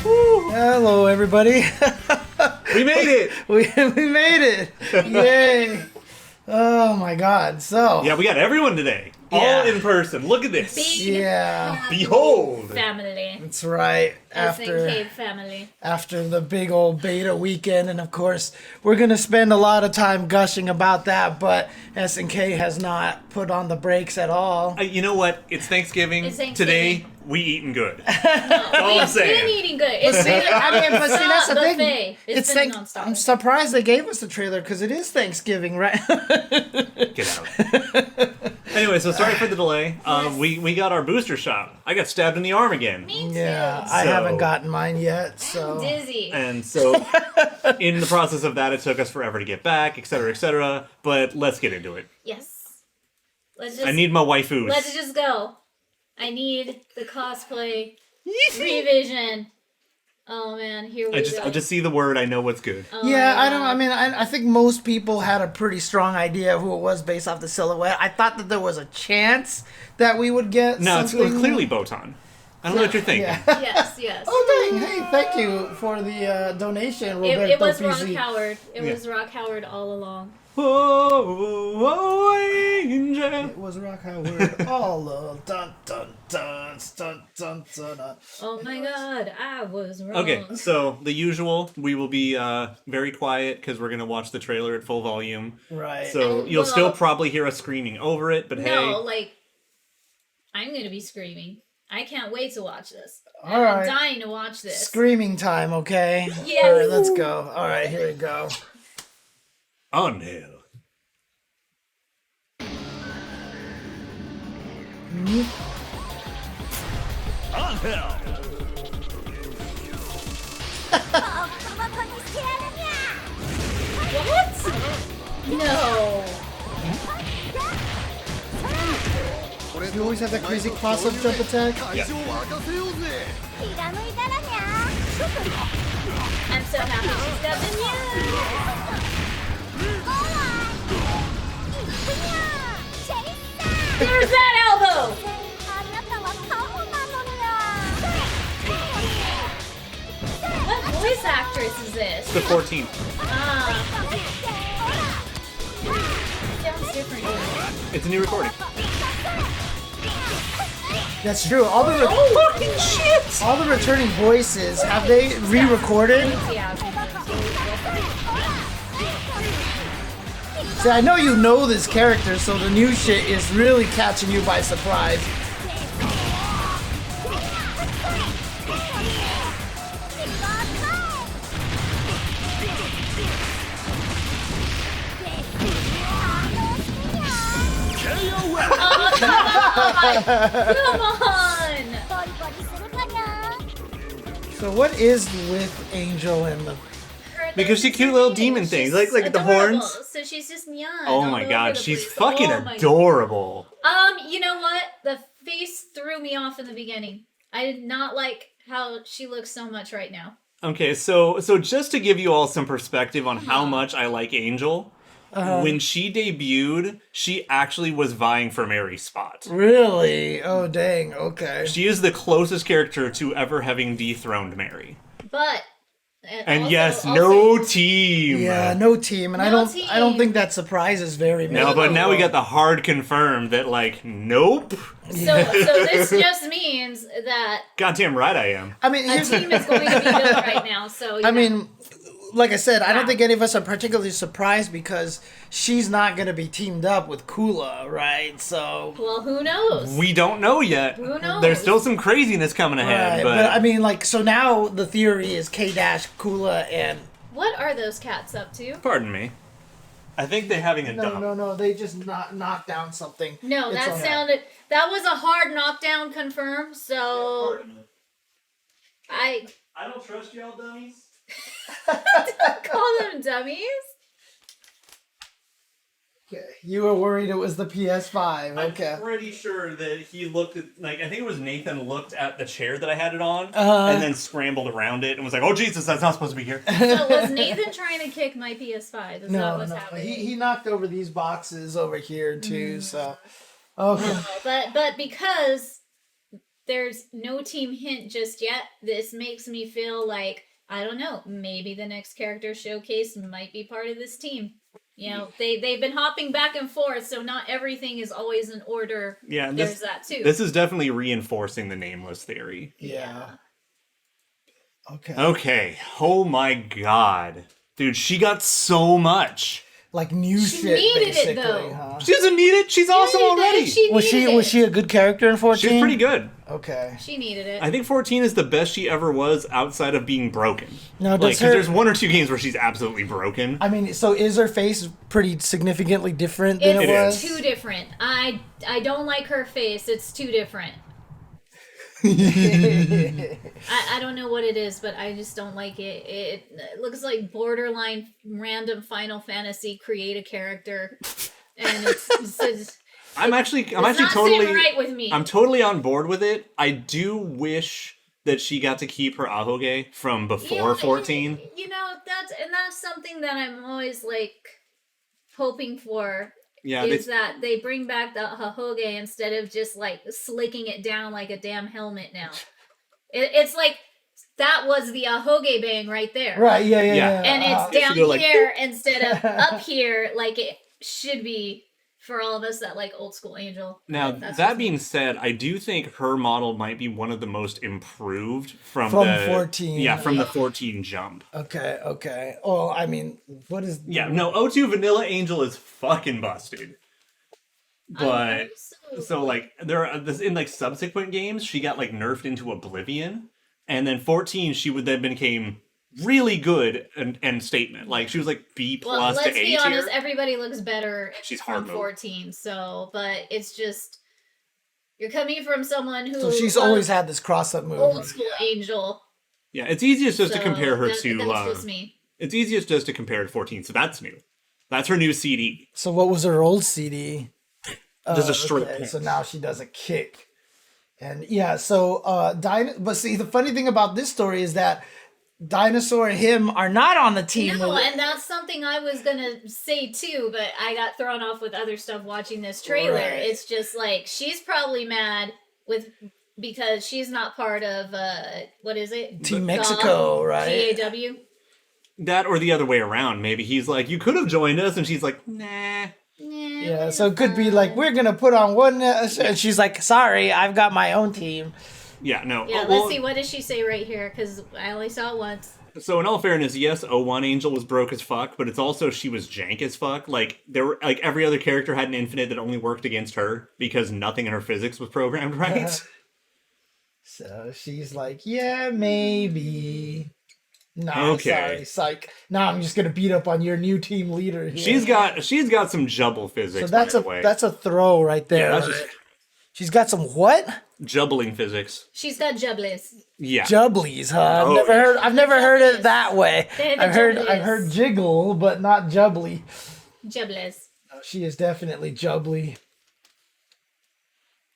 Hello, everybody. We made it! we made it! Yay! Oh my God! So Yeah, we got everyone today. Yeah. All in person. Look at this. yeah, Behold! Family. that's right. SNK family. After the big old beta weekend, and of course, we're gonna spend a lot of time gushing about that. But SNK has not put on the brakes at all. You know what? It's Thanksgiving. It's Thanksgiving. Today, we eating good. No, all I'm saying. We've been eating good. It's been But see, that's the thing. buffet. It's been nonstop. I'm surprised they gave us the trailer because it is Thanksgiving, right? Get out. Anyway, so sorry for the delay. We got our booster shot. I got stabbed in the arm again. Me too. Yeah, I So- haven't gotten mine yet. So I'm dizzy. And so, in the process of that, it took us forever to get back, etc., etc. But let's get into it. Yes. Let's just. I need my waifus. Let's just go. I need the cosplay revision. Oh man, here we go. I just see the word. I know what's good. Oh, yeah, my I don't. God. I mean, I think most people had a pretty strong idea of who it was based off the silhouette. I thought that there was a chance that we would get. No, it's something. clearly Botan. I don't know what you're thinking. Yeah. Yes. Oh dang! Hey, thank you for the donation, Roberto It was Rock PZ. Howard. It Yeah. was Rock Howard all along. Oh, angel. It was Rock Howard. All of dun dun dun dun dun dun. Oh my God, I was wrong. Okay, so the usual. We will be very quiet because we're gonna watch the trailer at full volume. Right. So And, you'll well- still probably hear us screaming over it. But No, hey, like I'm gonna be screaming. I can't wait to watch this. All right. I'm dying to watch this. Screaming time, okay? Yes. All right, let's go. All right, here we go. Angel. What? No. You always have that crazy cross-up jump attack? I'm so happy she's got the news. There's that elbow. What voice actress is this? The 14th. Sounds different. It's a new recording. That's true. All the Fucking shit! all the returning voices, have they re-recorded? Yeah. See, I know you know this character, so the new shit is really catching you by surprise. Come on! So what is with Angel and the... Because she cute little demon things, like the adorable. horns. So she's just Nyan. Oh all my over god, the she's place. fucking Oh my- adorable. You know what? The face threw me off in the beginning. I did not like how she looks so much right now. Okay, so just to give you all some perspective on how much I like Angel, when she debuted, she actually was vying for Mary's spot. Really? Oh, dang. Okay. She is the closest character to ever having dethroned Mary. But And also- yes, also- no team. Yeah, no team, and I No don't team. think that surprises very many. No, but now we people. got the hard confirmed that like, nope. So this just means that Goddamn right I am. I mean, a here's team is going to be built right now. So I mean, like I said, I don't Yeah. think any of us are particularly surprised because she's not going to be teamed up with Kula, right? So, well, who knows? We don't know yet. Who knows? There's still some craziness coming ahead, right, but I mean, like, so now the theory is K-Dash, Kula, and What are those cats up to? pardon me. I think they're having a dump. no, they just knocked down something. No, It's that on- sounded. That was a hard knockdown confirmed. So I don't trust y'all dummies. call them dummies. Okay. You were worried it was the PS5. Okay. I'm pretty sure that he looked at, like, I think it was Nathan looked at the chair that I had it on Uh-huh. and then scrambled around it and was like, oh Jesus, that's not supposed to be here. So was Nathan trying to kick my PS5? Is that No, what's no. happening? He knocked over these boxes over here Mm. too. So, okay. But because there's no team hint just yet. This makes me feel like, I don't know, maybe the next character showcase might be part of this team. You know, they've been hopping back and forth, so not everything is always in order. Yeah, there's that too. This is definitely reinforcing the nameless theory. Yeah. Okay. Okay. Oh my god. Dude, she got so much. Like new She shit, needed it, basically, though. huh? She doesn't need it. She's awesome already. Was she a good character in 14? She's pretty good. Okay. She needed it. I think 14 is the best she ever was outside of being broken. No, like, does 'cause there's 1 or 2 games where she's absolutely broken. I mean, so is her face pretty significantly different than it was? It's too different. I don't like her face. It's too different. I don't know what it is, but I just don't like it. It looks like borderline random Final Fantasy create a character, and I'm actually not totally sitting right with me. I'm totally on board with it. I do wish that she got to keep her ahoge from before 14. You know, that's something that I'm always like hoping for. Yeah, that they bring back the Hahoge instead of just like slicking it down like a damn helmet now. It's like that was the Ahoge bang right there. Right, yeah. And it's It down should go like- here instead of up here like it should be for all of us that like old school Angel. Now, That's that just me. being said, I do think her model might be one of the most improved from 14. Yeah, from the 14 jump. Okay. Well, I mean, what is... Yeah, no, O2 Vanilla Angel is fucking busted. But, so like, in like subsequent games, she got like nerfed into Oblivion. And then 14, she then became really good and statement. Like, she was like B plus to A tier. Let's be honest, everybody looks better She's hard from mode. 14, so, but it's just, you're coming from someone who... So she's always had this cross-up move. old school Angel. Yeah, it's easiest just to So compare her that's to... just me. It's easiest just to compare to 14, so that's new. That's her new CD. So what was her old CD? There's a straight Okay, kick. so now she does a kick. And yeah, so but see, the funny thing about this story is that Dinosaur and him are not on the team. No, and that's something I was gonna say too, but I got thrown off with other stuff watching this trailer. Right. It's just like she's probably mad because she's not part of what is it? Team Mexico, right? GAW. That or the other way around. Maybe he's like, you could have joined us, and she's like, nah. Yeah, so it could be like, we're gonna put on one, and she's like, sorry, I've got my own team. Yeah, no. Yeah, well, let's see. What does she say right here? Because I only saw it once. So in all fairness, yes, 01 Angel was broke as fuck, but it's also she was jank as fuck. Like there were like every other character had an infinite that only worked against her because nothing in her physics was programmed right. So she's like, yeah, maybe. Nah, Okay. sorry, psych. Now I'm just gonna beat up on your new team leader here. She's got some jubble physics. So that's by the way. that's a throw right there. Yeah, that's just She's got some what? jubbling physics. She's got jublies. Yeah. Jubblies, huh? Oh, I've never heard it that way. They're the I've jubblies. heard jiggle, but not jubbly. Jublies. No, she is definitely jubbly.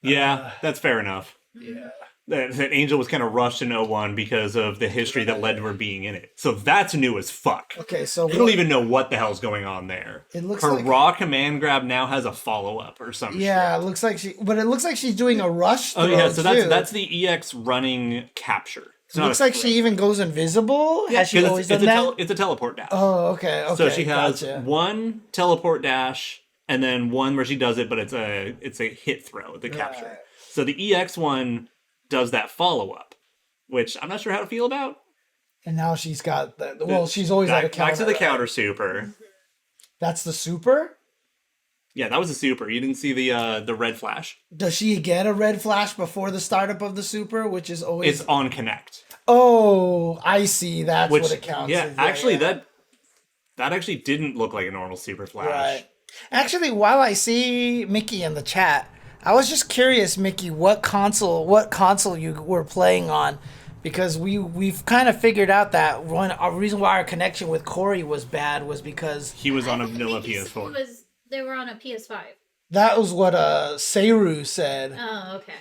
Yeah, that's fair enough. Yeah. That Angel was kind of rushed in 01 because of the history that led to her being in it. So that's new as fuck. Okay, so I don't even know what the hell's going on there. It looks her like- raw command grab now has a follow-up or something. yeah, it looks like she's doing a rush throw. Oh yeah, so too. that's the EX running capture. It's It not looks a like threat. she even goes invisible. Has she 'Cause always it's done that? it's a teleport dash. Oh, okay. So she has gotcha. one teleport dash and then one where she does it, but it's a hit throw, the capture. Right. So the EX one does that follow-up, which I'm not sure how to feel about. And now she's got the. Well, she's always had a counter. Back to the right? counter super. That's the super. Yeah, that was a super. You didn't see the red flash. Does she get a red flash before the startup of the super, which is always? It's on connect. Oh, I see. That's Which what it counts. yeah, as. actually that actually didn't look like a normal super flash. Right. Actually, while I see Mickey in the chat, I was just curious, Mickey, what console you were playing on, because we've kind of figured out that a reason why our connection with Corey was bad was because He was on a I think vanilla he PS4. They were on a PS5. that was what Seiru said. Oh, okay.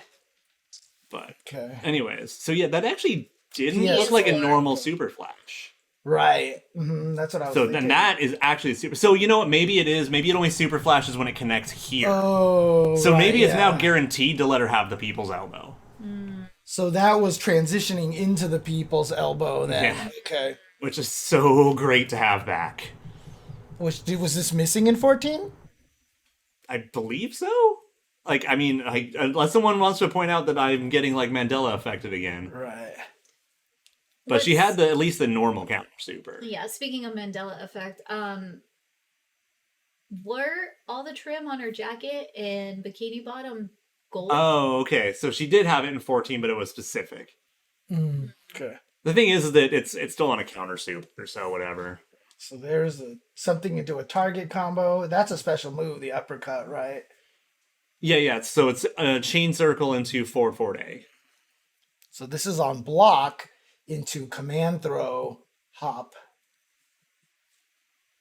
But Okay. anyways, so yeah, that actually didn't Yes. look like a normal super flash. Right. That's what I was So thinking. then that is actually super. So you know what? Maybe it is. Maybe it only super flashes when it connects here. Oh. so right, maybe it's yeah. now guaranteed to let her have the people's elbow. So that was transitioning into the people's elbow then. Yeah. Okay. Which is so great to have back. Was this missing in 14? I believe so. Like, I mean, unless someone wants to point out that I'm getting, like, Mandela affected again. Right. But she had at least the normal counter super. Yeah, speaking of Mandela effect, were all the trim on her jacket and bikini bottom gold? Oh, okay. So she did have it in 14, but it was specific. Okay. The thing is that it's still on a counter super, so whatever. So there's something into a target combo. That's a special move, the uppercut, right? Yeah. So it's a chain circle into forward 4-A. So this is on block into command throw hop.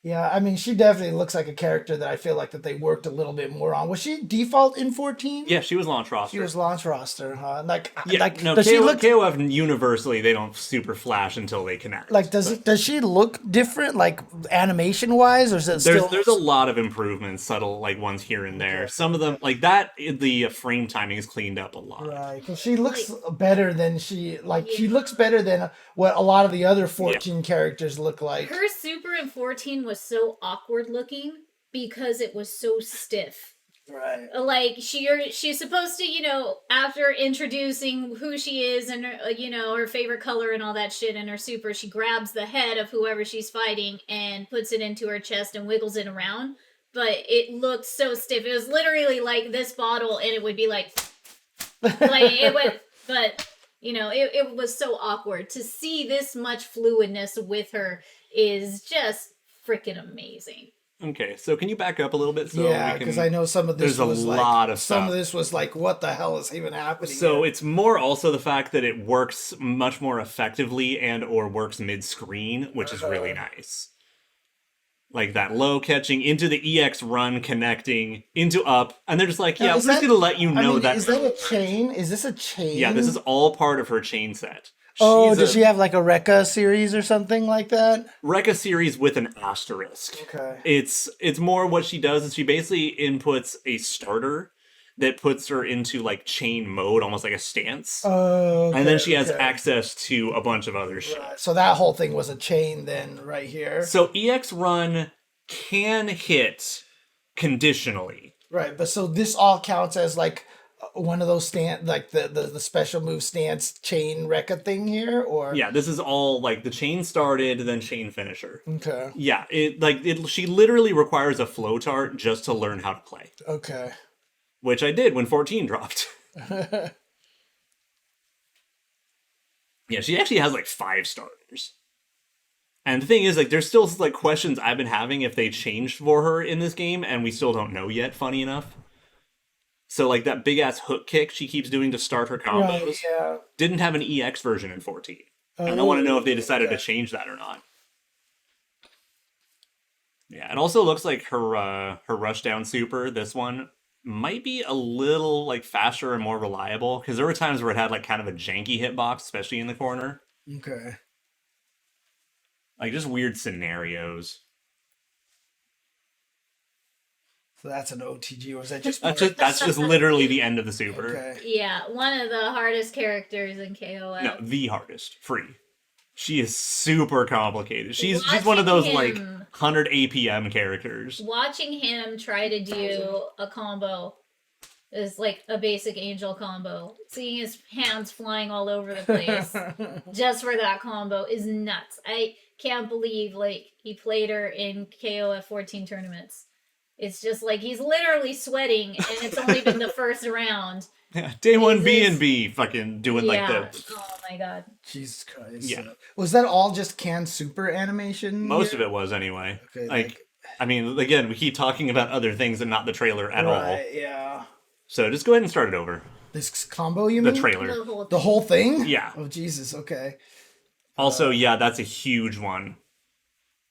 Yeah, I mean, she definitely looks like a character that I feel like that they worked a little bit more on. Was she default in 14? Yeah, she was launch roster. She was launch roster, huh? No, does she look KOF universally, they don't super flash until they connect. like does she look different, like animation wise, or is it There's a lot of improvements, subtle like ones here and there. Some of them like that, the frame timing is cleaned up a lot. right? Because she looks better than she looks better than what a lot of the other 14 characters look like. Her super in 14 was so awkward looking because it was so stiff. Right. Like she's supposed to, you know, after introducing who she is and her, you know, her favorite color and all that shit in her super, she grabs the head of whoever she's fighting and puts it into her chest and wiggles it around. But it looked so stiff. It was literally like this bottle, and it would be like it would. But you know, it was so awkward. To see this much fluidness with her is just freaking amazing. Okay, so can you back up a little bit? So yeah, because I know some of this there's was a lot of stuff. Some of this was like, what the hell is even happening? So it's more also the fact that it works much more effectively and or works mid-screen, which is really nice. Like that low catching into the EX run, connecting into up, and they're just like, yeah, we're just gonna let you know that. Is that a chain? Is this a chain? Yeah, this is all part of her chain set. Does she have like a Rekka series or something like that? Rekka series with an asterisk. Okay. It's more what she does is she basically inputs a starter that puts her into like chain mode, almost like a stance. Okay, and then she has access to a bunch of other shit. Right. So that whole thing was a chain then right here. So EX run can hit conditionally. Right, but so this all counts as like one of those the special move stance chain Rekka thing here, or yeah, this is all like the chain started, then chain finisher. Okay. Yeah, she literally requires a flowchart just to learn how to play. Okay. Which I did when 14 dropped. Yeah, she actually has like 5 starters. And the thing is, like, there's still like questions I've been having if they changed for her in this game, and we still don't know yet, funny enough. So, like, that big-ass hook kick she keeps doing to start her combos didn't have an EX version in 14. And I want to know if they decided to change that or not. Yeah, it also looks like her rushdown super, this one, might be a little, like, faster and more reliable. Because there were times where it had, like, kind of a janky hitbox, especially in the corner. Okay. Like, just weird scenarios. So that's an OTG, or is that just... That's just literally the end of the super. Okay. Yeah, one of the hardest characters in KOF. No, the hardest. Free. She is super complicated. She's one of those, like, 100 APM characters. Watching him try to do a combo is like a basic Angel combo. Seeing his hands flying all over the place just for that combo is nuts. I can't believe, like, he played her in KOF 14 tournaments. It's just like he's literally sweating, and it's only been the first round. Yeah, day one B&B fucking doing like the... Oh my god. Jesus Christ. Yeah. Was that all just canned super animation? Most of it was, anyway. Okay, like, I mean, again, we keep talking about other things and not the trailer at all. Right, yeah. So just go ahead and start it over. This combo, you mean? The trailer. The whole thing? Yeah. Oh, Jesus, okay. Also, yeah, that's a huge one.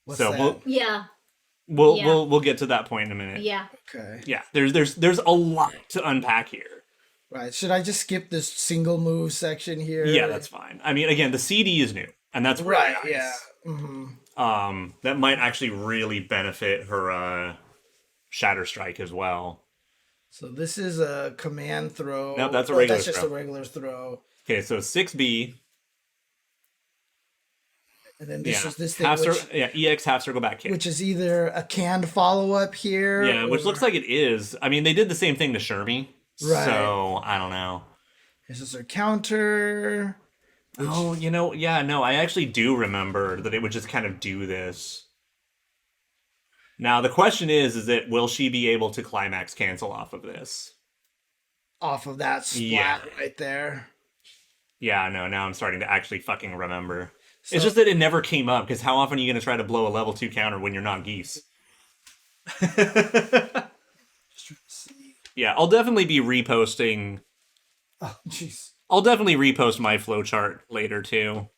What's so that? We'll get to that point in a minute. Yeah. Okay. Yeah, there's a lot to unpack here. Right. Should I just skip this single move section here? Yeah, that's fine. I mean, again, the CD is new, and that's really right. nice. Yeah. Mm-hmm. That might actually really benefit her Shatter Strike as well. So this is a command throw. No, that's a regular That's just throw. a regular throw. Okay, so 6B. And then this is this thing, half EX half circle back kick. which is either a canned follow-up here. Yeah, which looks like it is. I mean, they did the same thing to Shermie. Right. So, I don't know. This is their counter. Oh, I actually do remember that it would just kind of do this. Now, the question is will she be able to climax cancel off of this? Off of that splat right there. Yeah, no, now I'm starting to actually fucking remember. So, it's just that it never came up, because how often are you going to try to blow a level 2 counter when you're not geese? Just trying to see. Yeah, I'll definitely be reposting. Oh, jeez. I'll definitely repost my flowchart later, too.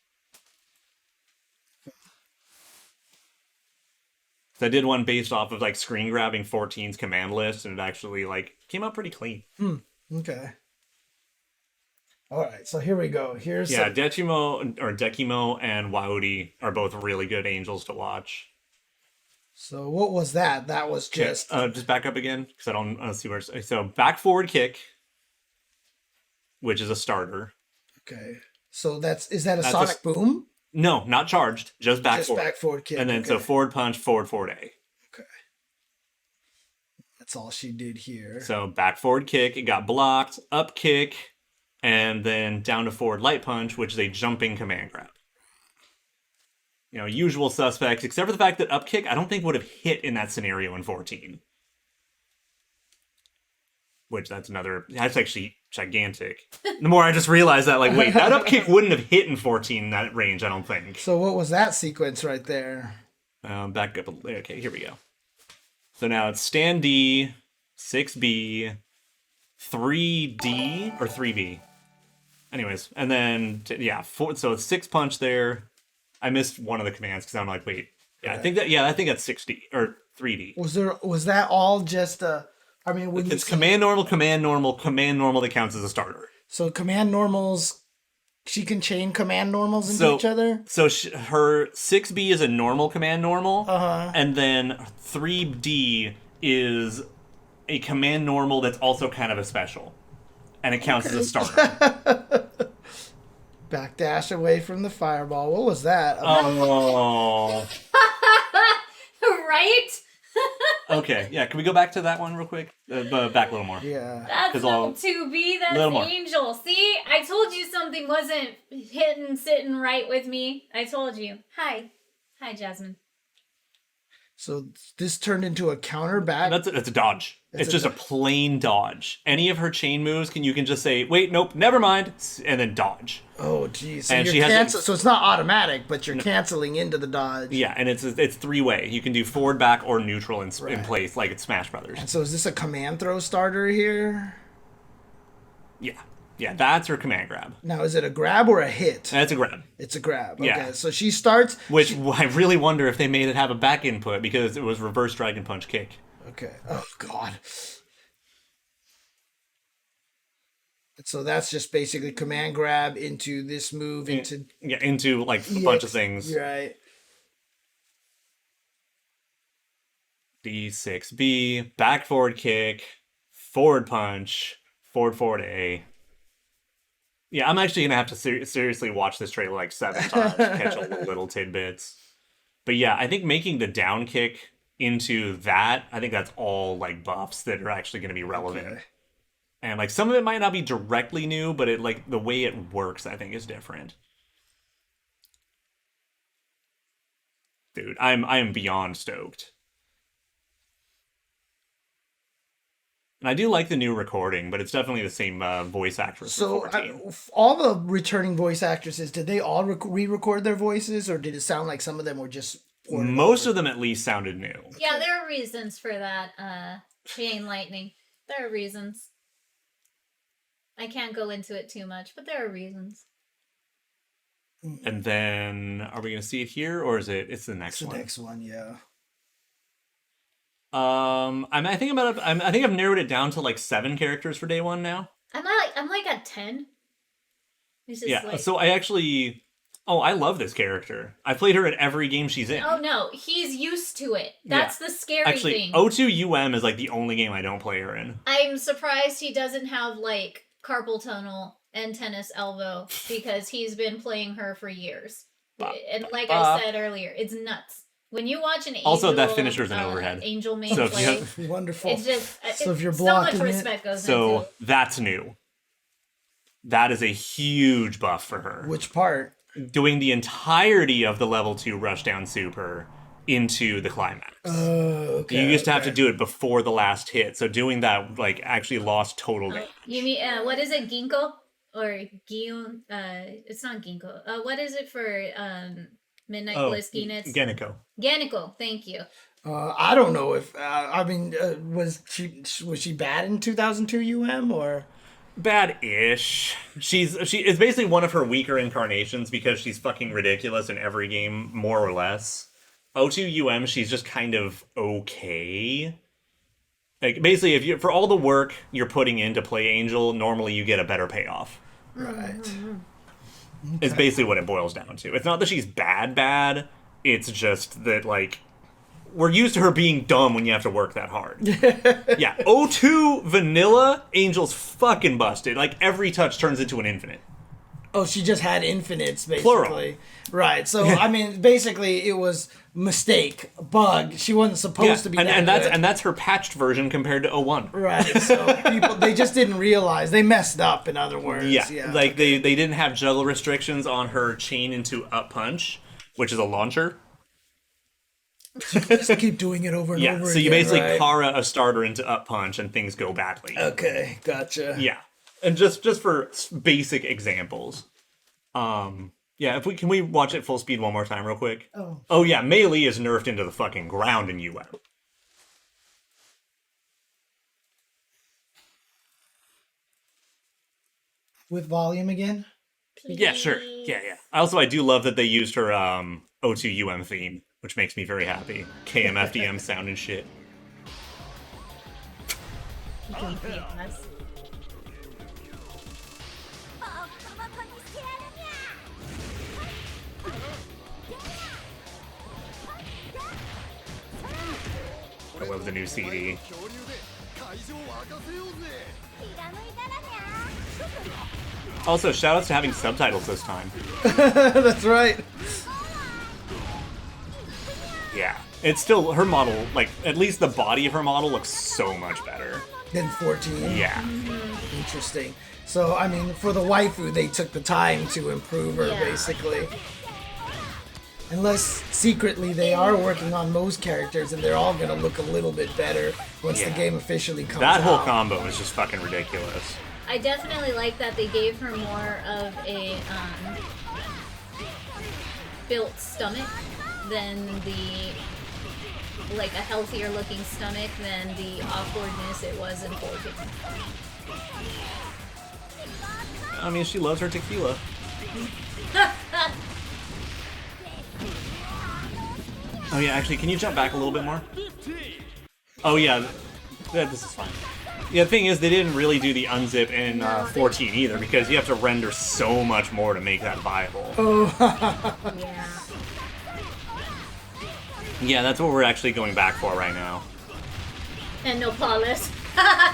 So I did one based off of, like, screen grabbing 14's command list, and it actually, like, came out pretty clean. Okay. All right, so here we go. Here's Dekimo and Waudi are both really good angels to watch. So what was that? That was just just back up again because I don't see where. So back forward kick, which is a starter. Okay. So is that a sonic boom? No, not charged. Just back forward. Back forward kick. And then so forward punch, forward A. Okay. That's all she did here. So back forward kick, it got blocked. Up kick. And then down to forward light punch, which is a jumping command grab. Usual suspects, except for the fact that up kick, I don't think would have hit in that scenario in 14. Which that's actually gigantic. The more I just realized that, like, wait, that up kick wouldn't have hit in 14 in that range, I don't think. So what was that sequence right there? Back up. Okay, here we go. So now it's stand D, 6B, 3D, or 3B. Anyways, and then, so it's 6 punch there. I missed one of the commands because I'm like, wait. Yeah, right. I think that's 6D, or 3D. Was that all just when it's command normal that counts as a starter. So command normals, she can chain command normals into each other? So her 6B is a normal command normal, and then 3D is a command normal that's also kind of a special. And it counts as a starter. Backdash away from the fireball. What was that? Oh. Right? Okay, yeah. Can we go back to that one real quick? Back a little more. Yeah. That's not 2B, that's Angel. See? I told you something wasn't sitting right with me. I told you. Hi, Jasmine. So this turned into a counter back? That's a dodge. It's just a plain dodge. Any of her chain moves, you can just say, wait, nope, never mind, and then dodge. Oh, geez. So, so it's not automatic, but you're canceling into the dodge. Yeah, and it's 3-way. You can do forward, back, or neutral in place, like it's Smash Brothers. And so is this a command throw starter here? Yeah. Yeah, that's her command grab. Now, is it a grab or a hit? That's a grab. It's a grab. Okay, yeah. So she starts... Which I really wonder if they made it have a back input because it was reverse dragon punch kick. Okay. Oh, God. So that's just basically command grab into this move, into like a bunch of things. Right. D6B, back forward kick, forward punch, forward A. Yeah, I'm actually gonna have to seriously watch this trailer like 7 times to catch all the little tidbits. But yeah, I think making the down kick into that, I think that's all like buffs that are actually gonna be relevant. Okay. And like some of it might not be directly new, but it like the way it works, I think, is different. Dude, I am beyond stoked. And I do like the new recording, but it's definitely the same voice actress. So all the returning voice actresses, did they all re-record their voices, or did it sound like some of them were just... Most of them at least sounded new. Yeah, there are reasons for that, Chain Lightning. There are reasons. I can't go into it too much, but there are reasons. And then, are we going to see it here, or is it's the next one? It's the next one, yeah. I think I've narrowed it down to like 7 characters for day 1 now. I'm like at 10. So I actually Oh, I love this character. I played her at every game she's in. Oh no, he's used to it. That's the scary Actually, thing. O2UM is like the only game I don't play her in. I'm surprised he doesn't have like carpal tunnel and tennis elbow because he's been playing her for years. And like I said earlier, it's nuts. When you watch an Angel, also that finisher's an overhead. Angel main So play, wonderful. it's just So if you're so blocking much respect goes into So it. that's new. That is a huge buff for her. Which part? Doing the entirety of the level 2 rushdown super into the climax. Okay. You used to have to do it before the last hit, so doing that like actually lost total damage. You mean what is it, Ginkgo or Gion? It's not Ginkgo. What is it for Midnight Bliss Genitz? Geniko. Thank you. I don't know if I mean was she bad in 2002 UM or Bad-ish. She is basically one of her weaker incarnations because she's fucking ridiculous in every game, more or less. O2UM, she's just kind of okay. Like basically, if you for all the work you're putting in to play Angel, normally you get a better payoff. right? It's basically what it boils down to. It's not that she's bad. It's just that like we're used to her being dumb when you have to work that hard. Yeah, O2 vanilla Angel's fucking busted. Like every touch turns into an infinite. Oh, she just had infinites, basically. Plural. Right. So I mean, basically, it was mistake, bug. She wasn't supposed to be. And that that's her patched version compared to 01. right. So people they just didn't realize they messed up. In other words, Yeah, like they didn't have juggle restrictions on her chain into up punch, which is a launcher. just keep doing it over and over. So you again, basically right? Kara a starter into up punch and things go badly. Okay, gotcha. Yeah, and just for basic examples, yeah. If can we watch it full speed one more time real quick? Oh yeah, melee is nerfed into the fucking ground in UM. With volume again. Yeah, sure. Yeah. Also, I do love that they used her O2UM theme, which makes me very happy. KMFDM sound and shit. I love the new CD. Also, shoutouts to having subtitles this time. That's right. Yeah. It's still, her model, like, at least the body of her model looks so much better. Then 14. Yeah. Interesting. So, I mean, for the waifu, they took the time to improve her, Yeah. basically. Unless secretly they are working on most characters and they're all going to look a little bit better once the Yeah. game officially comes That out. whole combo is just fucking ridiculous. I definitely like that they gave her more of a built stomach than like a healthier looking stomach than the awkwardness it was in 14. I mean, she loves her tequila. Oh yeah, actually, can you jump back a little bit more? Oh yeah, this is fine. Yeah, the thing is, they didn't really do the unzip in 14 either, because you have to render so much more to make that viable. Yeah. Yeah, that's what we're actually going back for right now. And no flawless.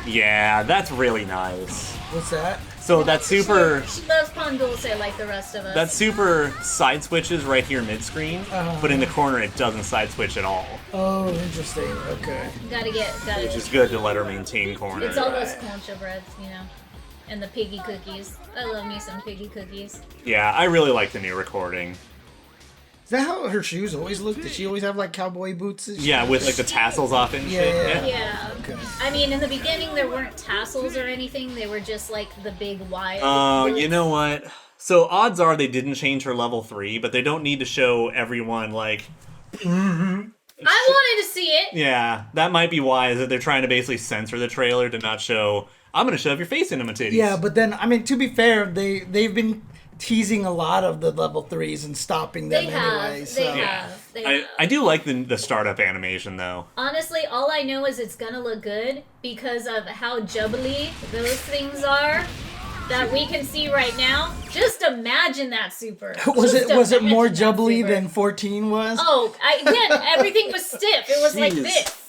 Yeah, that's really nice. What's that? So that super... She loves Pon Dulce like the rest of us. That super side switches right here mid-screen, but in the corner it doesn't side switch at all. Oh, interesting. Okay. Gotta Which is good to let her maintain corner. It's all those concha breads, you know. And the piggy cookies. I love me some piggy cookies. Yeah, I really like the new recording. Is that how her shoes always look? Did she always have like cowboy boots? And shit? Yeah, with like the tassels off and shit. Yeah. Yeah. Okay. I mean, in the beginning, there weren't tassels or anything. They were just like the big wide. Oh, boots. you know what? So odds are they didn't change her level 3, but they don't need to show everyone like... I wanted to see it. Yeah, that might be why, is that they're trying to basically censor the trailer to not show, I'm gonna shove your face into my titties. Yeah, but then, I mean, to be fair, they've been teasing a lot of the level 3s and stopping them They anyway. have. So. They have. They have. I do like the startup animation, though. Honestly, all I know is it's gonna look good because of how jubbly those things are. that we can see right now. Just imagine that super. Was it more imagine that jubbly super. than 14 was? Oh, again, everything was stiff. It was like Jeez. this.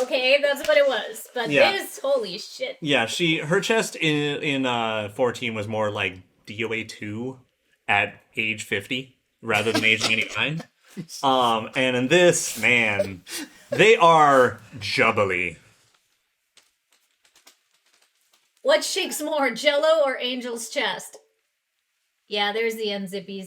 Okay, that's what it was. But Yeah. this, holy shit. Yeah, her chest in 14 was more like DOA 2 at age 50 rather than age 89. And in this, man, they are jubbly. What shakes more, Jello or Angel's chest? Yeah, there's the unzippies.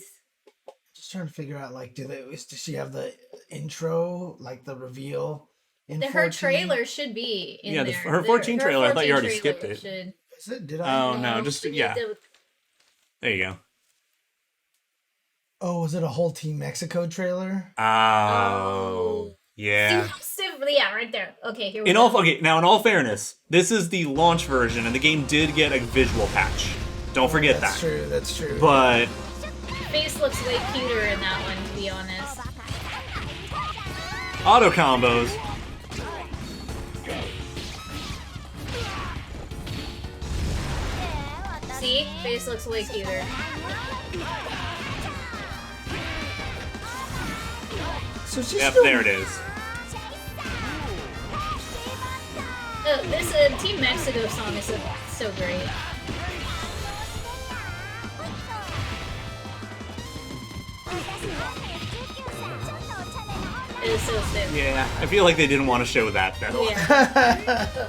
Just trying to figure out, like, does she have the intro, like the reveal in 14? Her trailer should be in there. Her 14 trailer, I thought you already skipped it. Should... Is it? Did I? Oh, no, just, yeah. There you go. Oh, was it a whole Team Mexico trailer? Oh. Yeah. Yeah, right there. Okay, here we In go. all fairness, this is the launch version, and the game did get a visual patch. Don't forget That's that. true, that's true. But Face looks way cuter in that one, to be honest. auto combos. See? Face looks way cuter. So she's Yep, still... there it is. This Team Mexico song is so great. It is so sick. Yeah, I feel like they didn't want to show that though. Yeah.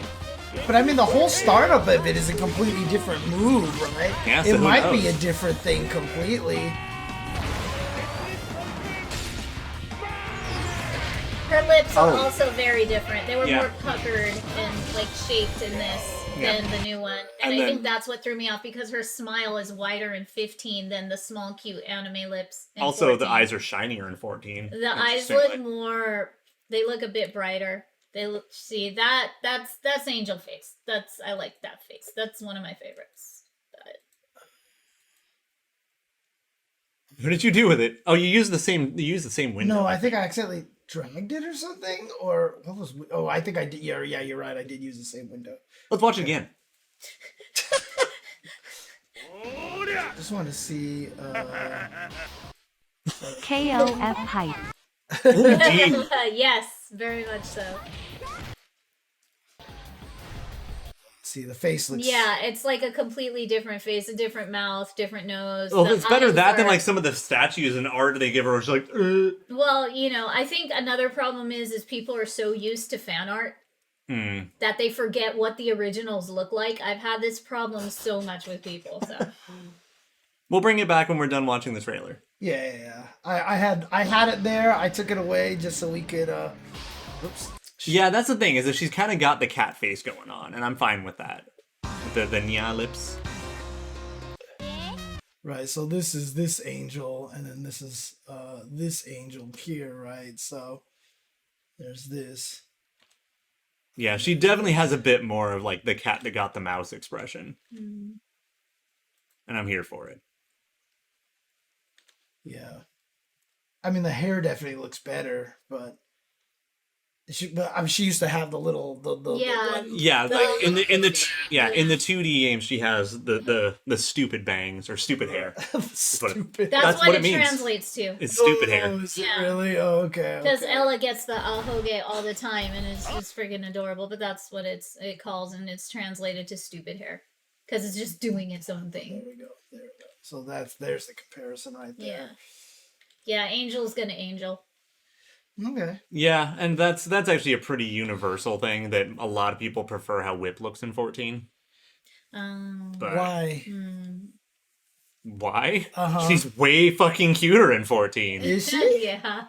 But I mean, the whole startup of it is a completely different move, right? Yeah, so it who might be knows? a different thing completely. Her lips are Oh. also very different. They were Yeah. more puckered and like shaped in this Yeah. than the new one. And, And I then- think that's what threw me off because her smile is wider in 15 than the small cute anime lips in Also, 14. the eyes are shinier in 14. The eyes look more. They look a bit brighter. They look. See that's angel face. I like that face. That's one of my favorites. What did you do with it? Oh, you used the same window. No, I think I accidentally dragged it or something. Or what was? Oh, I think I did. Yeah, you're right. I did use the same window. Let's watch it again. Just wanted to see. KOF hype. Indeed. Yes, very much so. See, the face looks. Yeah, it's like a completely different face, a different mouth, different nose. Well, The it's better eyes that than are- like some of the statues and art they give her. It's like, Well, I think another problem is people are so used to fan art that they forget what the originals look like. I've had this problem so much with people. So We'll bring it back when we're done watching the trailer. Yeah. I had it there. I took it away just so we could. Oops. Yeah, that's the thing, is that she's kind of got the cat face going on, and I'm fine with that. The Nya lips. Right. So this is this angel, and then this is this angel here, right? So there's this. Yeah, she definitely has a bit more of like the cat that got the mouse expression. And I'm here for it. Yeah. I mean, the hair definitely looks better, but she used to have the little the Yeah. one- Yeah, like in the 2D game she has the stupid bangs or stupid hair. stupid. that's what what it it means. translates to. It's stupid hair. Oh, is it Yeah. really? Oh, okay. Because okay. Ella gets the ahoge all the time, and it's just friggin' adorable. But that's what it calls, and it's translated to stupid hair because it's just doing its own There thing. we go. There we go. So there's the comparison right Yeah, there. yeah. Angel's gonna angel. Okay. Yeah, and that's actually a pretty universal thing that a lot of people prefer how Whip looks in 14. But Why? why? Uh-huh. She's way fucking cuter in 14. Is she? Yeah.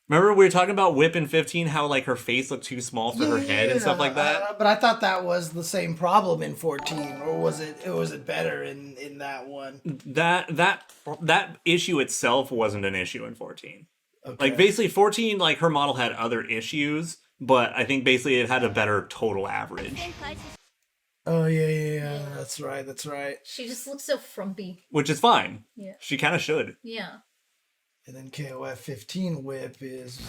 Remember we were talking about Whip in 15, how like her face looked too small for her head and stuff like that? But I thought that was the same problem in 14, or was it better in that one? That issue itself wasn't an issue in 14. Okay. Like basically 14, like her model had other issues, but I think basically it had a better total average. Oh yeah. That's right. She just looks so frumpy. Which is fine. Yeah. She kind of should. Yeah. And then KOF 15 whip is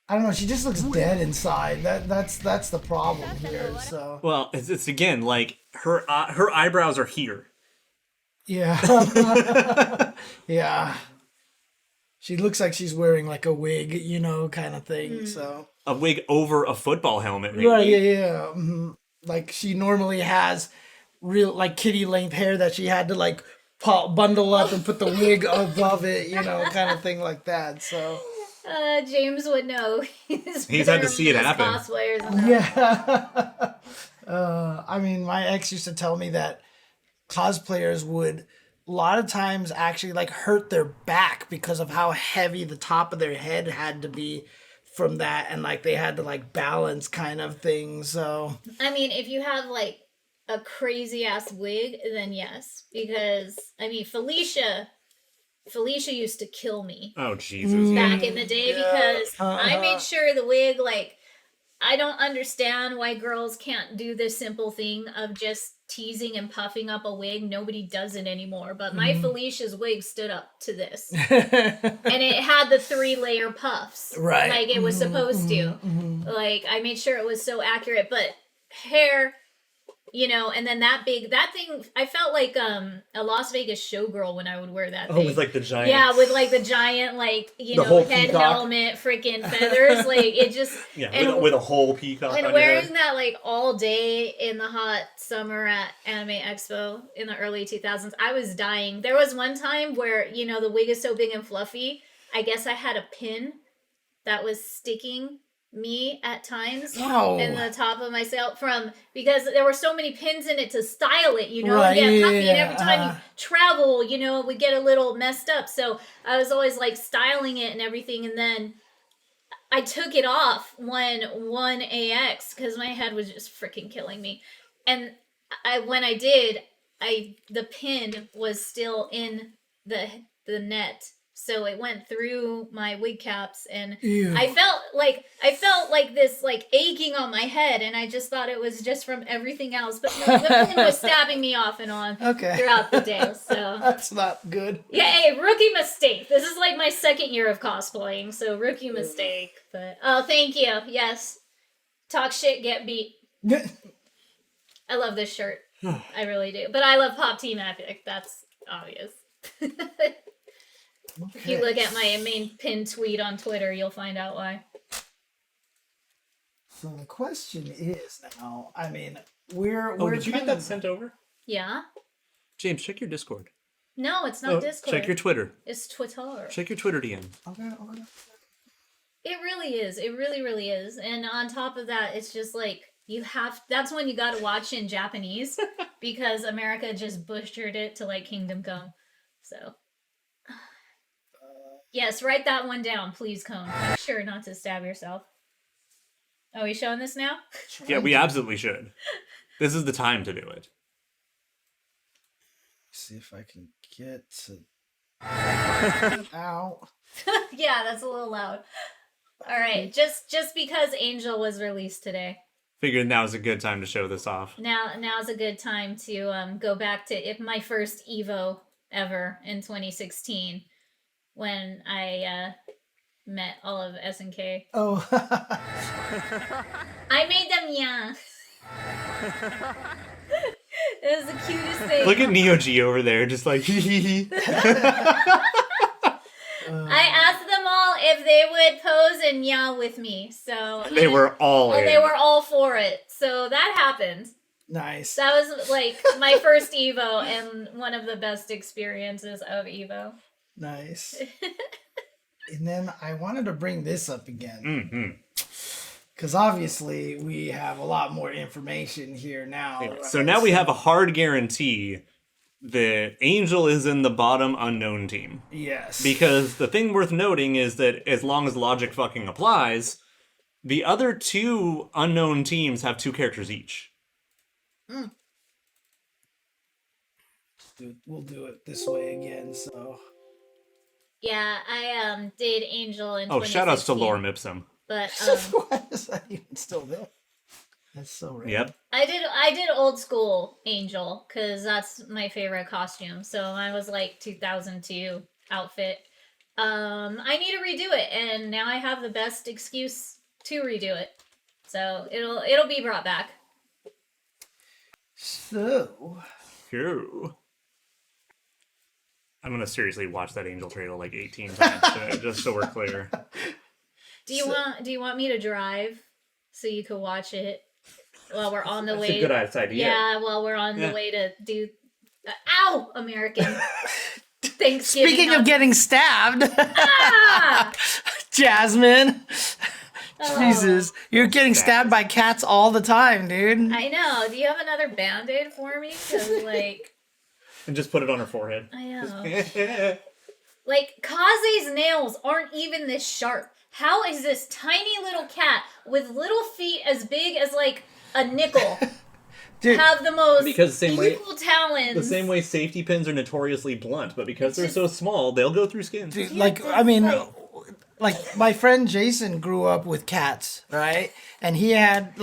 I don't know. She just looks dead inside. That's the problem here. So Well, it's again like her eyebrows are here. yeah, yeah. She looks like she's wearing like a wig, you know, kind of thing. So A wig over a football helmet, maybe. right, yeah. Like she normally has real like kitty length hair that she had to like bundle up and put the wig above it, you know, kind of thing like that. So James would know. He's had to see it happen. Cosplayers and that. yeah. I mean, my ex used to tell me that cosplayers would a lot of times actually like hurt their back because of how heavy the top of their head had to be from that, and like they had to like balance kind of thing. So I mean, if you have like a crazy ass wig, then yes, because I mean Felicia used to kill me Oh Jesus! back in the day because I made sure the wig, like, I don't understand why girls can't do the simple thing of just teasing and puffing up a wig. Nobody does it anymore. But my Felicia's wig stood up to this. And it had the 3-layer puffs. right, Like it was supposed to. Like I made sure it was so accurate. But hair, you know, and then that thing, I felt like a Las Vegas showgirl when I would wear that thing. Oh, with like the giant. Yeah, with like the giant, like, you The know, whole head peacock. helmet, freaking feathers. Like, it just. Yeah, and, with a whole peacock on and your wearing head. that, like, all day in the hot summer at Anime Expo in the early 2000s, I was dying. There was one time where, you know, the wig is so big and fluffy, I guess I had a pin that was sticking me at times Oh. in the top of myself because there were so many pins in it to style it, you know, Right, to get puffy, yeah, and every time you travel, you know, it would get a little messed up. So I was always like styling it and everything, and then I took it off when 1AX because my head was just freaking killing me, and when I did, the pin was still in the net. So it went through my wig caps, and Ew. I felt like this like aching on my head, and I just thought it was just from everything else. But no, the pin was stabbing me off and on throughout the day. So that's not good. yeah, hey, rookie mistake. This is like my second year of cosplaying, so rookie mistake. But oh, thank you. Yes, talk shit, get beat. I love this shirt. I really do. But I love Pop Team Epic. That's obvious. If you look at my main pinned tweet on Twitter, you'll find out why. So the question is now, I mean, we're Did you get that sent over? Yeah? James, check your Discord. No, it's not Discord. Check your Twitter. It's Twitter. Check your Twitter DM. Okay. It really is. It really, really is. And on top of that, it's just like, that's when you gotta watch in Japanese, because America just butchered it to like Kingdom Come. So... Yes, write that one down, please, Cone. Make sure not to stab yourself. Oh, are you showing this now? Yeah, we absolutely should. This is the time to do it. See if I can get to. Ow. Yeah, that's a little loud. All right, just because Angel was released today. Figured now is a good time to show this off. Now's a good time to go back to my first Evo ever in 2016. When I met all of SNK. Oh. I made them, yeah. It was the cutest thing. Look at Neo G over there, just like hee hee hee. I asked them all if they would pose and yell with me, so They were all in. they were all for it. So that happened. Nice. That was like my first Evo and one of the best experiences of Evo. Nice. And then I wanted to bring this up again. Because obviously we have a lot more information here now. Yeah. Right? So now we have a hard guarantee that Angel is in the bottom unknown team. Yes. Because the thing worth noting is that as long as logic fucking applies, the other 2 unknown teams have 2 characters each. We'll do it this way again, so... Yeah, I did Angel in 2016. Oh, shout-outs to Lore Mipsum. But why is that even still there? That's so random. Yep. I did old school Angel because that's my favorite costume. So I was like 2002 outfit. I need to redo it, and now I have the best excuse to redo it. So it'll be brought back. So, Phew. I'm gonna seriously watch that Angel trailer like 18 times today, just so we're clear. Do you want me to drive so you could watch it while we're on the way? That's a good idea. Yeah, while we're on the way to do. Ow, American Thanksgiving. speaking of getting stabbed, Ah! Jasmine. Oh. Jesus, you're getting stabbed by cats all the time, dude. I know. Do you have another Band-Aid for me? Because, like... And just put it on her forehead. I know. Like, Kaze's nails aren't even this sharp. How is this tiny little cat with little feet as big as, like, a nickel Dude, have the most Because the same way- evil talons? The same way safety pins are notoriously blunt, but because they're so small, they'll go through skin. dude, like, I mean, like, my friend Jason grew up with cats, right? And he had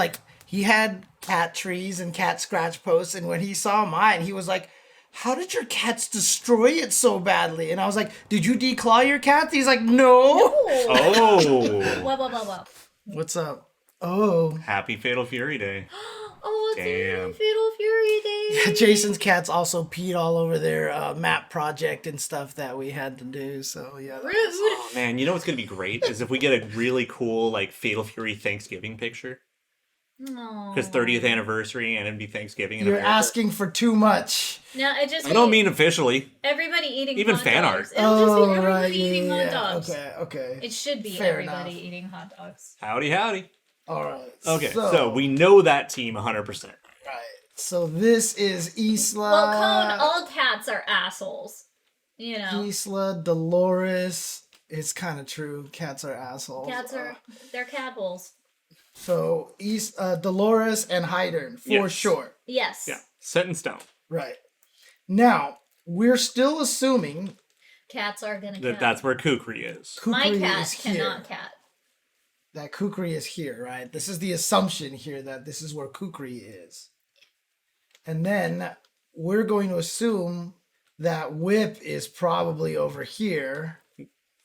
cat trees and cat scratch posts, and when he saw mine, he was like, how did your cats destroy it so badly? And I was like, did you declaw your cat? He's like, no. Oh! Whoa. What's up? Oh. Happy Fatal Fury Day. Oh, it's Damn. Fatal Fury Day. Jason's cats also peed all over their map project and stuff that we had to do. So yeah. Rude. Oh man, you know what's gonna be great is if we get a really cool like Fatal Fury Thanksgiving picture. Because 30th anniversary and it'd be Thanksgiving in You're America. asking for too much. No, it just I don't mean officially. everybody eating Even hot fan dogs. art. It'll just be everybody right. eating hot Yeah. dogs. Okay. It should be Fair everybody enough. eating hot dogs. Howdy. All right. Okay, so we know that team 100%. Right. So this is Isla. Well, Cone, all cats are assholes. You know. Isla, Dolores. It's kind of true. Cats are assholes. They're cat holes. So Dolores and Hydern for Yes. sure. Yes. Yeah, set in stone. Right. Now we're still assuming Cats are gonna cat. That's where Kukri is. My Kukri cat is here. cannot cat. That Kukri is here, right? This is the assumption here that this is where Kukri is. And then we're going to assume that Whip is probably over here,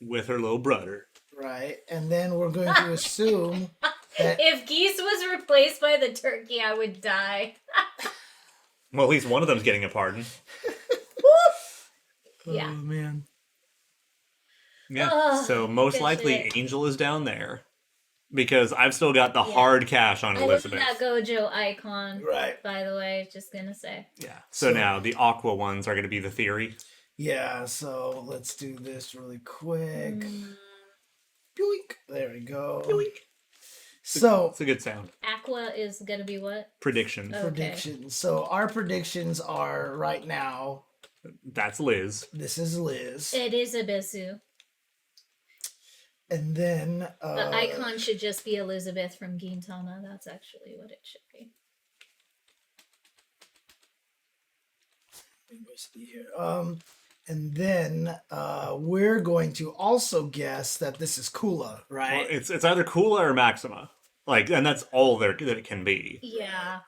With her little brother. right? And then we're going to assume that If Geese was replaced by the turkey, I would die. Well, at least one of them's getting a pardon. Yeah. Oh man. Yeah. Ugh, So most good likely shit. Angel is down there. Because I've still got the hard cash on I love Elizabeth. that Gojo icon. Right. By the way, just gonna say. Yeah. So now the Aqua ones are going to be the theory. Yeah, so let's do this really quick. Yoink. There we go. So It's a good sound. Aqua is gonna be what? Prediction. Oh. predictions. So our predictions are right now. That's Liz. This is Liz. It is Abisu. And then The icon should just be Elizabeth from Gintama. That's actually what it should be. let's see here. And then we're going to also guess that this is Kula, right? Well, it's either Kula or Maxima. Like, and that's all that it can be. Yeah.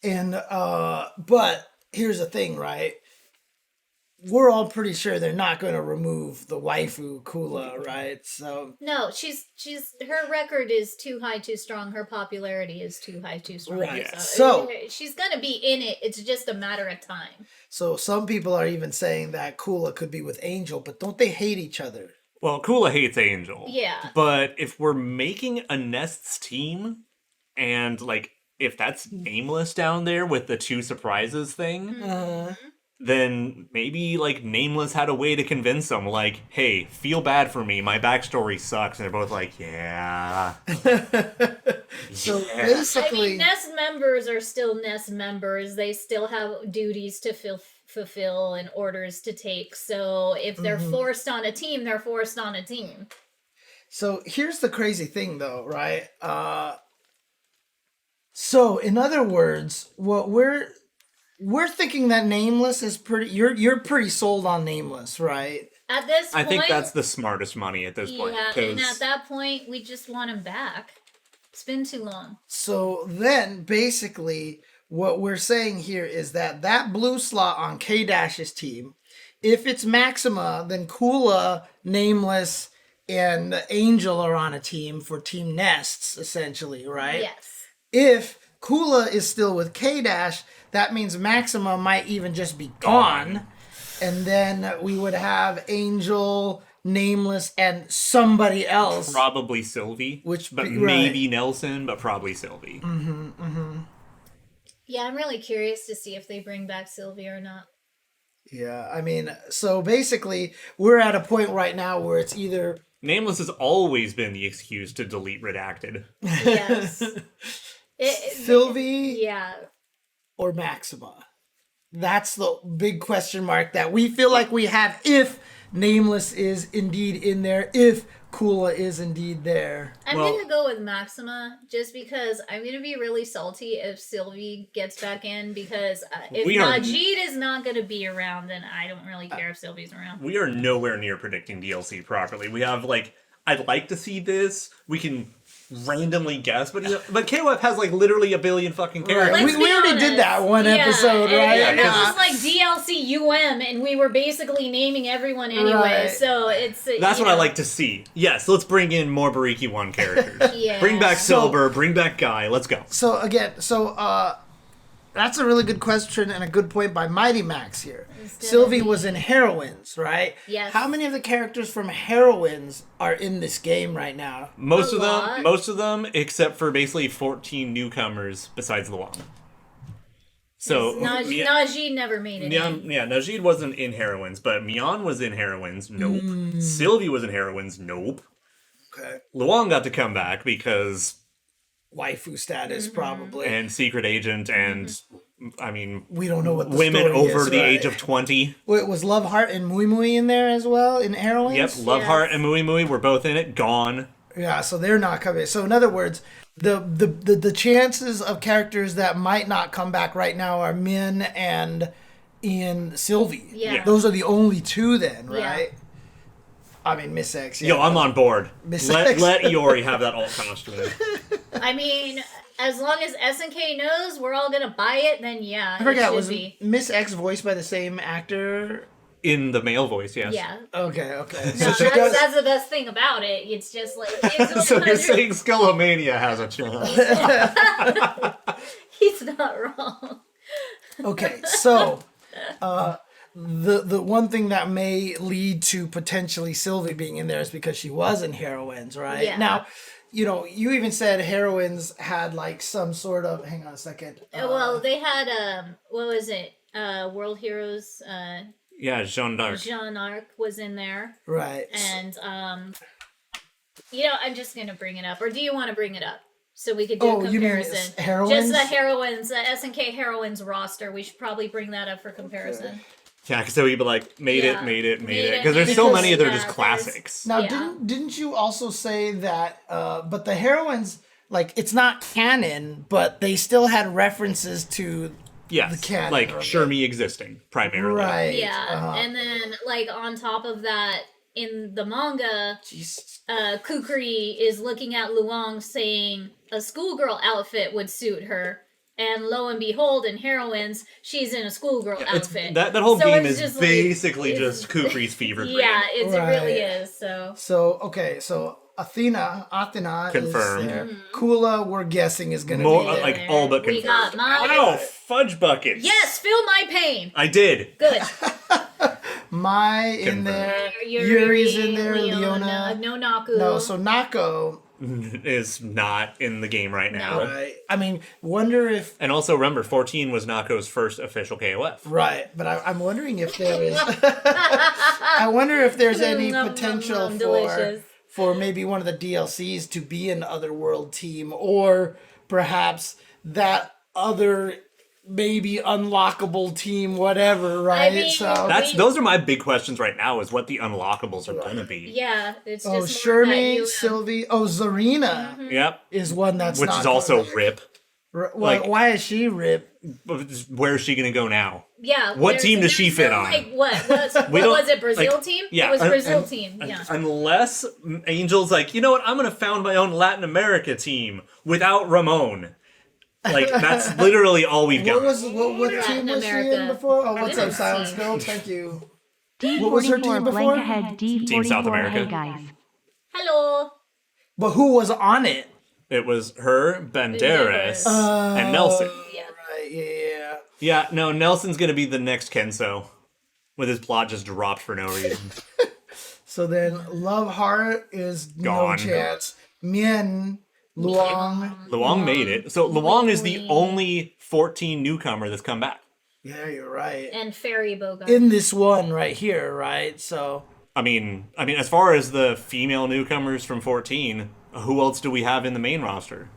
And but here's the thing, right? We're all pretty sure they're not going to remove the waifu Kula, right? So No, she's her record is too high, too strong. Her popularity is too high, too strong. Right. So she's gonna be in it. It's just a matter of time. so some people are even saying that Kula could be with Angel, but don't they hate each other? Well, Kula hates Angel. Yeah. But if we're making a Nests team, and like if that's Nameless down there with the 2 surprises thing, then maybe like Nameless had a way to convince them, like, hey, feel bad for me, my backstory sucks. And they're both like, yeah. So I basically, mean, Nest members are still Nest members. They still have duties to fulfill and orders to take. So if they're forced on a team, they're forced on a team. so here's the crazy thing, though, right? So in other words, what we're thinking that Nameless is pretty. You're pretty sold on Nameless, right? At this I point, think that's the smartest money at this point. yeah, and 'cause- at that point, we just want him back. It's been too long. So then, basically, what we're saying here is that blue slot on K-Dash's team If it's Maxima, then Kula, Nameless, and Angel are on a team for Team Nests, essentially, right? Yes. If Kula is still with K-Dash, that means Maxima might even just be gone. And then we would have Angel, Nameless, and somebody else. Probably Sylvie. Right. Maybe Nelson, but probably Sylvie. Yeah, I'm really curious to see if they bring back Sylvie or not. Yeah, I mean, so basically, we're at a point right now where it's either... Nameless has always been the excuse to delete Redacted. Yes. Sylvie Yeah. or Maxima. That's the big question mark that we feel like we have if Nameless is indeed in there, if Kula is indeed there. I'm going to go with Maxima just because I'm going to be really salty if Sylvie gets back in because if Najee is not going to be around, then I don't really care if Sylvie's around. We are nowhere near predicting DLC properly. We have, like, I'd like to see this. We can randomly guess, but KOF has, like, literally a billion fucking characters. We already did that one episode, right? And it was like DLC UM, and we were basically naming everyone anyway, Right. so it's... That's what I like to see. Yes, let's bring in more Bariki 1 characters. Yeah. Bring back Silver, bring back Guy, let's go. So, again, that's a really good question and a good point by Mighty Max here. Sylvie was in Heroines, right? Yes. How many of the characters from Heroines are in this game right now? Most of them, except for basically 14 newcomers besides Luong. So Najee never made it in. Yeah, Najee wasn't in Heroines, but Mian was in Heroines. Nope. Sylvie was in Heroines. Nope. Okay. Luong got to come back because Waifu status, probably. and Secret Agent and I mean We don't know what the women story over is, the right? age of 20. Wait, was Love Heart and Mui Mui in there as well in Heroines? Yep, Loveheart and Mui Mui were both in it. Gone. Yeah, so they're not coming. So in other words, the chances of characters that might not come back right now are Min and Sylvie. Yeah. Those are the only two then, Yeah. right? I mean, Miss X. Yeah. Yo, I'm on board. Miss Let X. Iori have that alt costume. I mean, as long as SNK knows we're all gonna buy it, then yeah, I forgot, it was should be. Miss X voiced by the same actor? In the male voice, yes. Yeah. Okay. No, she does- that's the best thing about it. It's just like it's So you're 100 saying Skullomania has a chance. He's not wrong. Okay, so the one thing that may lead to potentially Sylvie being in there is because she was in Heroines, right? Yeah. Now, you even said Heroines had like some sort of. Hang on a second. Well, they had what was it? World Heroes. Yeah, Jeanne d'Arc. Jean d'Arc was in there, Right. and I'm just gonna bring it up, or do you want to bring it up so we could do a you mean comparison? Heroines? Just the Heroines, the SNK Heroines roster. We should probably bring that up for comparison. Yeah, so we'd be like, made Yeah. it. Made it, Because there's made so it. many that are Yeah, just there's- classics. Now, Yeah. didn't you also say that? But the Heroines, like, it's not canon, but they still had references to. Yes, The canon like of it. Shermie existing, primarily. Right. Yeah, and then like on top of that, in the manga, Jesus. Kukri is looking at Luong saying a schoolgirl outfit would suit her. And lo and behold, in Heroines, she's in a schoolgirl outfit. That whole So game it's is just, like, basically it's- just Kukri's fever dream. Yeah, it really Right. is. So So Athena Confirmed. is there. Kula, we're guessing, is gonna More, be there. like, all but we got confirmed. Mai. Oh, fudge buckets! Yes, feel my pain. I did. Good. Mai in Confirmed. there. Yuri's in there. Leona. No Naku. No, so Nako. Is not in the game right now. Right. I mean, wonder if. And also remember, 14 was Nako's first official KOF. Right, but I'm wondering if there is. I wonder if there's any Nom, nom, potential nom, delicious. for maybe one of the DLCs to be an Otherworld team, or perhaps that other maybe unlockable team, whatever. Right. mean, so Those are my big questions right now. Is what the unlockables are gonna be. Yeah, it's just oh, more that Shermie, you, Sylvie. Oh, Zarina Yep. is one that's Which not is also coming. RIP. Well, why is she Rip? But where is she gonna go now? Yeah. What there's- team does she there's fit no, on? Like what We what don't- was it? Brazil like, team? yeah, it was and- Brazil and- team. Yeah. Unless Angel's like, you know what? I'm gonna found my own Latin America team without Ramon. Like that's literally all we've got. What team was she in America. before? Oh, what's up, This Silence team. Bill? Thank you. What was her team D44 before? blank ahead Team South D44 America. hey guys. Hello. But who was on it? It was her, Banderas, and Nelson. Yeah. Right, yeah. Yeah, no, Nelson's gonna be the next Kenso. With his plot just dropped for no reason. So then Love Heart is Gone. no chance. Mien, Luong. Luong made it. So Luong is the only 14 newcomer that's come back. Yeah, you're right. And Fairy Bogart. In this one right here, right? So I mean, as far as the female newcomers from 14, who else do we have in the main roster?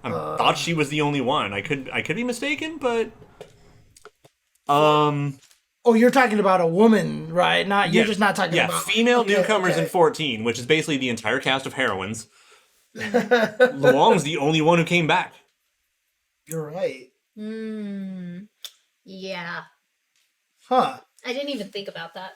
I thought she was the only one. I could be mistaken, but oh, you're talking about a woman, right? Not you're just not talking about female newcomers in 14, which is basically the entire cast of heroines. Luong's the only one who came back. You're right. Yeah. Huh. I didn't even think about that.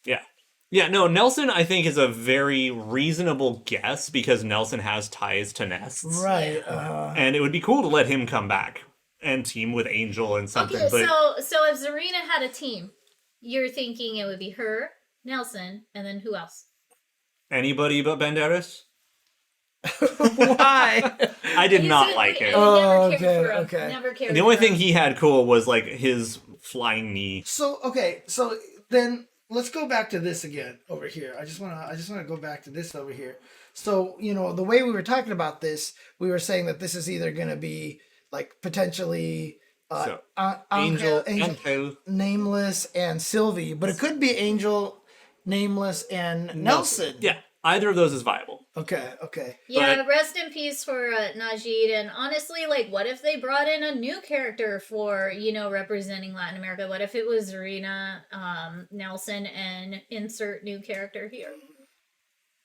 Yeah. Yeah, no, Nelson, I think, is a very reasonable guess because Nelson has ties to Nests. Right. And it would be cool to let him come back and team with Angel and something. Okay, but so if Zarina had a team, you're thinking it would be her, Nelson, and then who else? anybody but Banderas? Why? I did You not see, like it. Oh, Never cared for him. okay. Never cared The only for thing him. he had cool was like his flying knee. So then let's go back to this again over here. I just wanna go back to this over here. So, the way we were talking about this, we were saying that this is either gonna be like potentially So, Angel, Angel. Nameless, and Sylvie, but it could be Angel, Nameless, and Nelson. Yeah, either of those is viable. Okay. Yeah, But- rest in peace for Najid. And honestly, like, what if they brought in a new character for, representing Latin America? What if it was Zarina, Nelson, and insert new character here?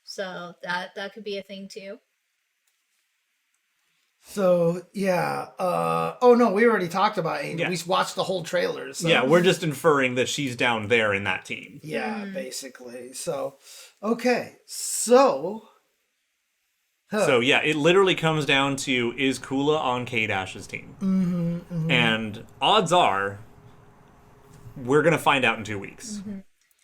So that could be a thing too. So yeah. Oh no, we already talked about Angel. Yeah. We watched the whole trailer. So. Yeah, we're just inferring that she's down there in that team. Yeah, basically. So, okay. So. So yeah, it literally comes down to, is Kula on K-Dash's team? And odds are, we're gonna find out in 2 weeks.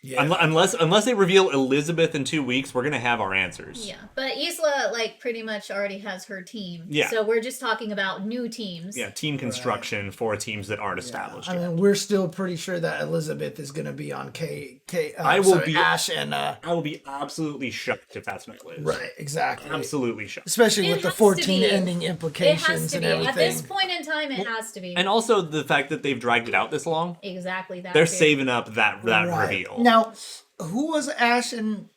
Yeah. Unless they reveal Elizabeth in 2 weeks, we're gonna have our answers. Yeah, but Isla, pretty much already has her team. Yeah. So we're just talking about new teams. Yeah, team construction for teams that aren't established I yet. mean, we're still pretty sure that Elizabeth is going to be on Ash and I will be absolutely shocked if that's not Liz. right, exactly. Absolutely shocked. Especially It with the has to 14 be. ending It has implications to and be. everything. At this point in time, it has to be. And also the fact that they've dragged it out this long, Exactly that. they're too. saving up that Right. reveal. Now, who was Ash and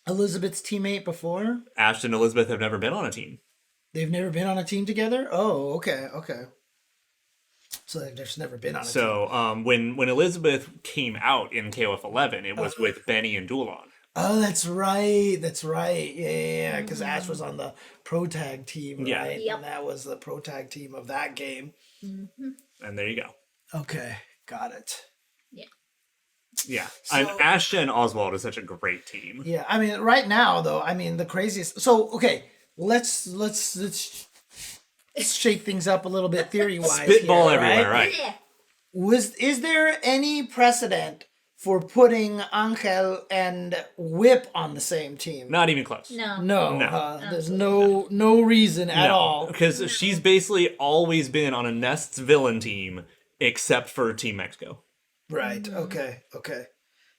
Elizabeth's teammate before? Ash and Elizabeth have never been on a team. They've never been on a team together? Oh, okay. So they've just never been on a team. So when Elizabeth came out in KOF 11, it was with Benny and Dulon. Oh, that's right. Yeah. Because Ash was on the Pro Tag team, Yeah. right? Yep. And that was the Pro Tag team of that game. And there you go. Okay, got it. Yeah. And Ash and Oswald is such a great team. Yeah, I mean, right now though, the craziest. So okay, let's shake things up a little bit theory wise. Spitball everywhere, right? Yeah. Is there any precedent for putting Angel and Whip on the same team? Not even close. No. No, there's no reason at all. Because she's basically always been on a Nest's villain team, except for Team Mexico. Right. Okay.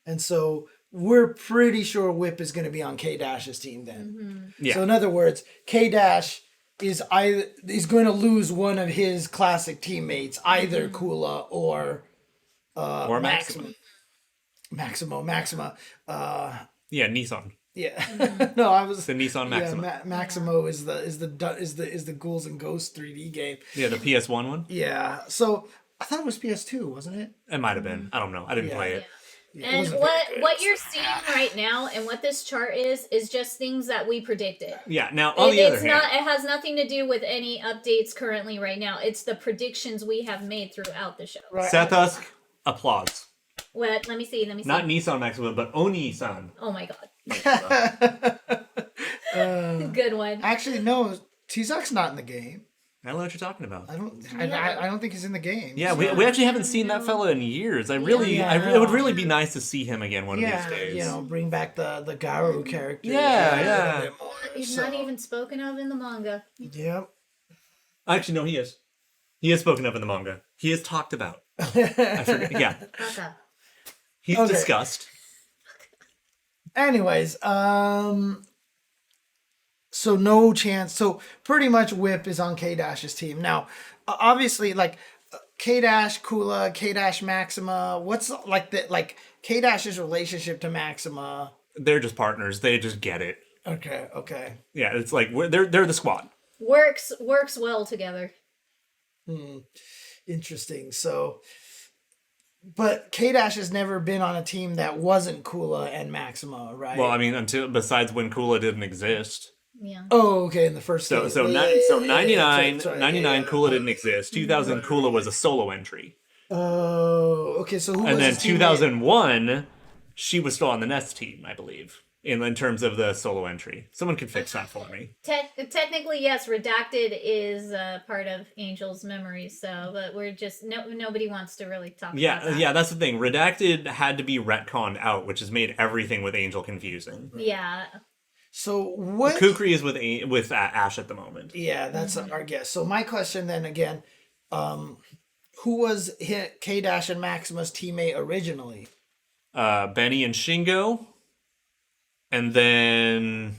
And so we're pretty sure Whip is going to be on K-Dash's team then. Yeah. So in other words, K-Dash is going to lose one of his classic teammates, either Kula or Maxima. Maxima. Yeah, Nissan. Yeah. No, I was The Nissan Maxima. Yeah, Maximo is the Ghouls and Ghosts 3D game. Yeah, the PS1 one. Yeah. So I thought it was PS2, wasn't it? It might have been. I don't know. I didn't play it. Yeah, it And wasn't very good. what you're seeing right now and what this chart is just things that we predicted. Yeah. Now, on the other hand, It has nothing to do with any updates currently right now. It's the predictions we have made throughout the show. Right. Sethus, applause. What? Let me see. Not Nissan Maxima, but Oni-san. Oh my god. Uh, Good one. Actually, no. Tizak's not in the game. I don't know what you're talking about. I don't think he's in the game. Yeah, we actually haven't seen that fella in years. It would really be nice to see him again one of these days. You know, bring back the Garu character. Yeah. He's not even spoken of in the manga. Yep. Actually, no, he is. He is spoken of in the manga. He is talked about. I forget. Yeah. Okay. He's discussed. Anyways, so no chance. So pretty much Whip is on K-Dash's team. Now, obviously, like K-Dash, Kula, K-Dash, Maxima, what's like K-Dash's relationship to Maxima? They're just partners. They just get it. Okay. Yeah, it's like they're the squad. Works well together. Interesting. So, but K-Dash has never been on a team that wasn't Kula and Maxima, right? Well, I mean, besides when Kula didn't exist. Yeah. Oh, okay. In the first game. So 99, Kula didn't exist. 2000, Kula was a solo entry. Oh, okay. So who was and then his teammate? 2001, she was still on the Nest team, I believe, in terms of the solo entry. Someone can fix that for me. Technically, yes, Redacted is part of Angel's memories, but we're just nobody wants to really talk about that. Yeah, that's the thing. Redacted had to be retconned out, which has made everything with Angel confusing. Yeah. So what? Kukri is with Ash at the moment. Yeah, that's our guess. So my question then again, who was K-Dash and Maxima's teammate originally? Benny and Shingo. And then,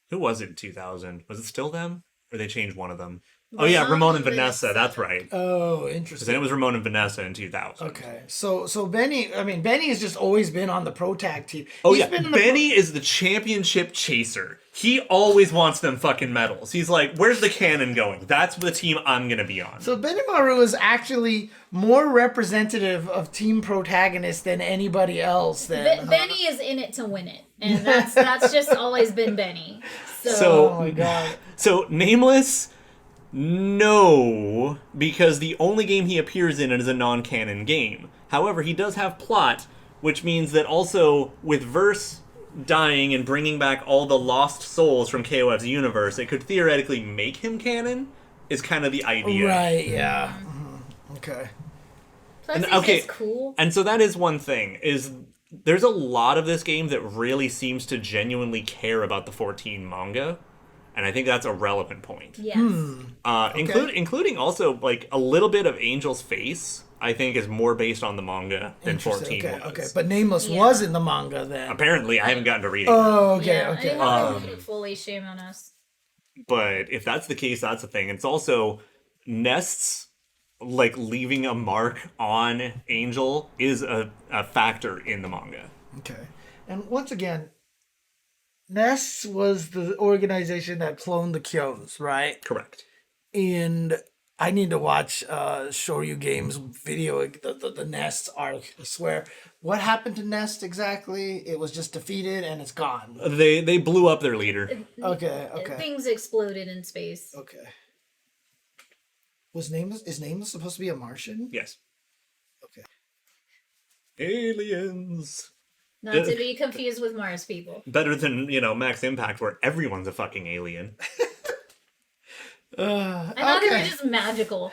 who was it in 2000? Was it still them? Or they changed one of them? Oh yeah, Ramon and Vanessa, that's right. Oh, interesting. Then it was Ramon and Vanessa in 2000. Okay, so Benny has just always been on the Pro Tag team. Benny is the championship chaser. He always wants them fucking medals. He's like, where's the cannon going? That's the team I'm going to be on. So Benny Maru is actually more representative of team protagonists than anybody else. Benny is in it to win it. And that's just always been Benny. So oh my god. So Nameless... No, because the only game he appears in is a non-canon game. However, he does have plot, which means that also with Verse dying and bringing back all the lost souls from KOF's universe, it could theoretically make him canon, is kind of the idea. Right, yeah. Mm-hmm. Okay. Plus he's just cool. And so that is one thing, is there's a lot of this game that really seems to genuinely care about the 14 manga. And I think that's a relevant point. Yes. Including also, like, a little bit of Angel's face, I think, is more based on the manga than 14 was. Okay. But Nameless was in the manga then. Apparently, I haven't gotten to read it. Oh, okay, yeah, okay. I didn't fully shame on us. But if that's the case, that's the thing. It's also Nest's, like, leaving a mark on Angel is a factor in the manga. Okay. And once again... Nest was the organization that cloned the Kyos, right? Correct. And I need to watch Shoryu Games video, the Nest arc, I swear. What happened to Nest exactly? It was just defeated and it's gone. They blew up their leader. Okay. Things exploded in space. Okay. Is Nameless supposed to be a Martian? Yes. Okay. Aliens. Not to be confused with Mars people. Better than, Max Impact, where everyone's a fucking alien. I thought they were just magical.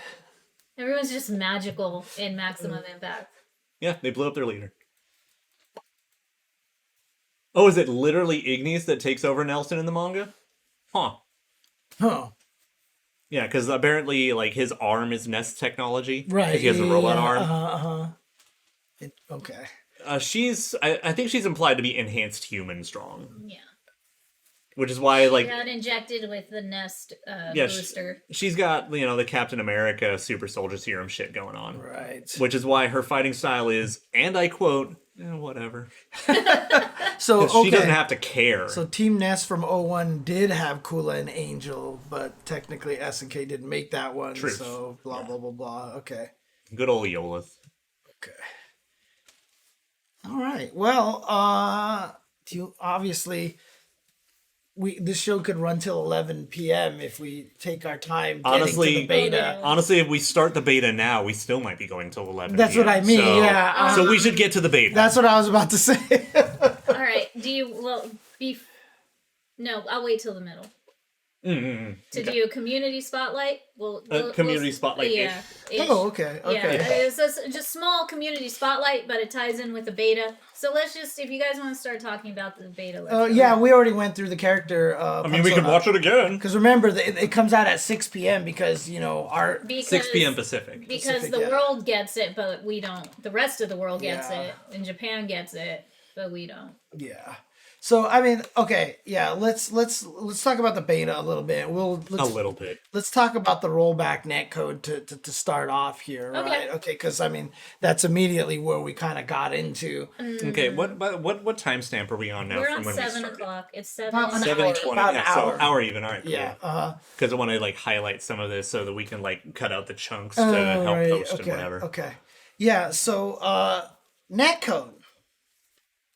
Everyone's just magical in Maximum Impact. Yeah, they blew up their leader. Oh, is it literally Ignis that takes over Nelson in the manga? Huh. Yeah, because apparently, like, his arm is Nest technology. Right. He has a robot arm. Okay. I think she's implied to be enhanced human strong. Yeah. Which is why, like... She got injected with the Nest booster. She's got, the Captain America super soldier serum shit going on. Right. Which is why her fighting style is, and I quote, whatever. So, she doesn't have to care. So Team Nest from 01 did have Kula and Angel, but technically SNK didn't make that one. True. So blah, blah, blah, blah. Okay. Good old Yolith. Okay. All right. Well, obviously, this show could run till 11 p.m. if we take our time getting to the beta. Honestly, if we start the beta now, we still might be going till 11 That's p.m. what I mean, yeah. So we should get to the beta. That's what I was about to say. All right. No, I'll wait till the middle. to do a community spotlight. Community spotlight. Yeah. Oh, okay. Yeah, it's just small community spotlight, but it ties in with the beta. So let's just, if you guys want to start talking about the beta, let's go. Yeah, we already went through the character. I mean, we can watch it again. Because remember, it comes out at 6 p.m. because, you know, 6 p.m. Pacific. Because the world gets it, but we don't. The rest of the world gets it, and Japan gets it, but we don't. Yeah. So I mean, okay, yeah. Let's talk about the beta a little bit. Let's talk about the rollback netcode to start off here, right? Okay, because I mean that's immediately where we kind of got into. Okay, what timestamp are we on now? We're from on when 7 we o'clock. It's 7:20. About an hour. So hour even. All right. Cool. Yeah. Because I want to like highlight some of this so that we can like cut out the chunks to help post and whatever. Okay. Yeah. So netcode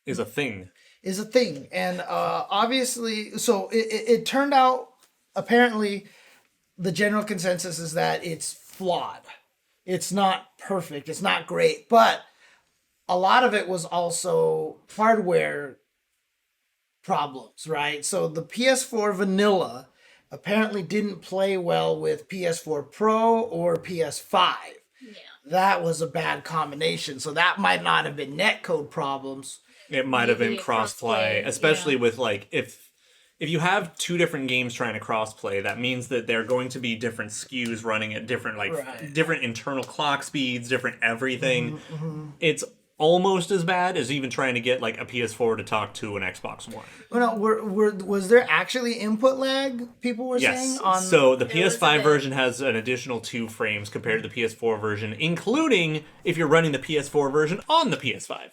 is a thing. And obviously, so it turned out, apparently, the general consensus is that it's flawed. It's not perfect. It's not great. But a lot of it was also hardware problems, right? So the PS4 vanilla apparently didn't play well with PS4 Pro or PS5. Yeah. That was a bad combination. So that might not have been netcode problems. It might have been crossplay, especially with like if you have two different games trying to crossplay, that means that they're going to be different SKUs running at different different internal clock speeds, different everything. It's almost as bad as even trying to get like a PS4 to talk to an Xbox One. Well, no, was there actually input lag? People were saying on. So the PS5 version has an additional 2 frames compared to the PS4 version, including if you're running the PS4 version on the PS5.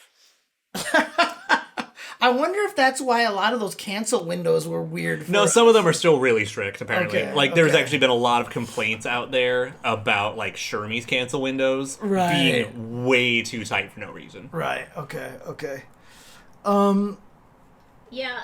I wonder if that's why a lot of those cancel windows were weird. No, some of them are still really strict, apparently. There's actually been a lot of complaints out there about, like, Shermie's cancel windows being way too tight for no reason. Right, okay. Yeah,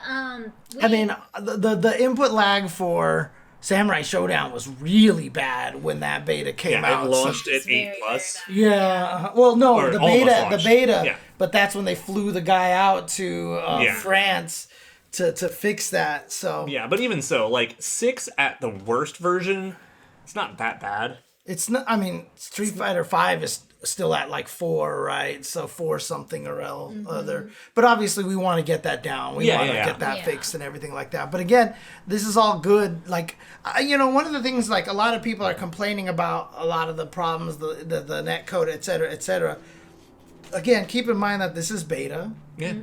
I mean, the input lag for Samurai Showdown was really bad when that beta came out. It launched at 8+. Yeah. Well, no, or the beta. Yeah. But that's when they flew the guy out to France to fix that. So yeah, but even so, like 6 at the worst version, it's not that bad. It's not. I mean, Street Fighter 5 is still at like 4, right? So 4 something or other. But obviously, we want to get that down. We want to get that fixed and everything like that. But again, this is all good. Like, one of the things, like, a lot of people are complaining about a lot of the problems, the net code, et cetera. Again, keep in mind that this is beta. Yeah.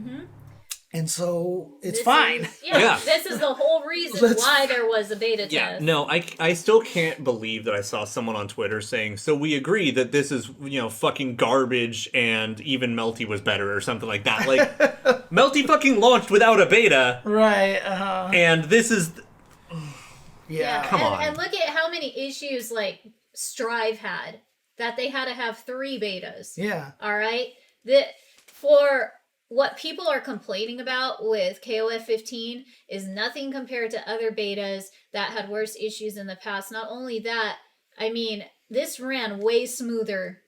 And so it's fine. This is the whole reason why there was a beta test. Yeah, no, I still can't believe that I saw someone on Twitter saying, so we agree that this is, fucking garbage and even Melty was better or something like that. Like, Melty fucking launched without a beta. Right, And this is... Yeah. Come on. And look at how many issues, like, Strive had. That they had to have 3 betas. Yeah. All right? For what people are complaining about with KOF 15 is nothing compared to other betas that had worse issues in the past. Not only that, I mean, this ran way smoother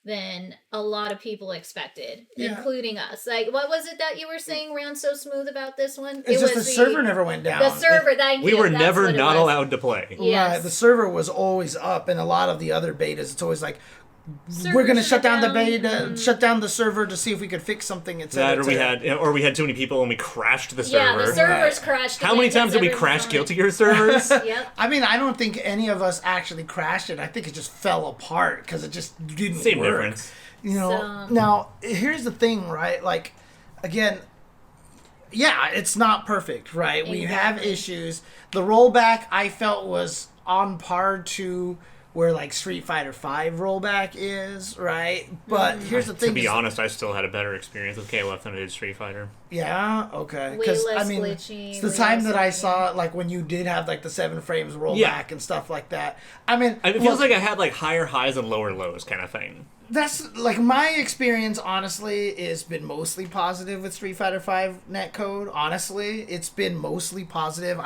than a lot of people expected, including us. Like, what was it that you were saying ran so smooth about this one? It's just the server never went down. The server, we were never not allowed to play. Yes. Right, the server was always up, and a lot of the other betas, it's always like, we're going to shut down the beta, shut down the server to see if we could fix something, etc. Or we had too many people and we crashed the server. Yeah, the servers crashed. How many times did we crash Guilty Gear servers? Yep. I mean, I don't think any of us actually crashed it. I think it just fell apart because it just didn't Same work. difference. Now, here's the thing, right? Like, again, yeah, it's not perfect, right? Exactly. We have issues. The rollback, I felt, was on par to where, like, Street Fighter 5 rollback is, right? But here's the thing. To be honest, I still had a better experience with KOF than I did Street Fighter. Yeah, okay. Way less glitchy. It's the time that I saw, like, when you did have, like, the 7 frames rollback and stuff like that. I mean, it feels like I had, like, higher highs and lower lows kind of thing. That's, like, my experience, honestly, has been mostly positive with Street Fighter 5 netcode. Honestly, it's been mostly positive.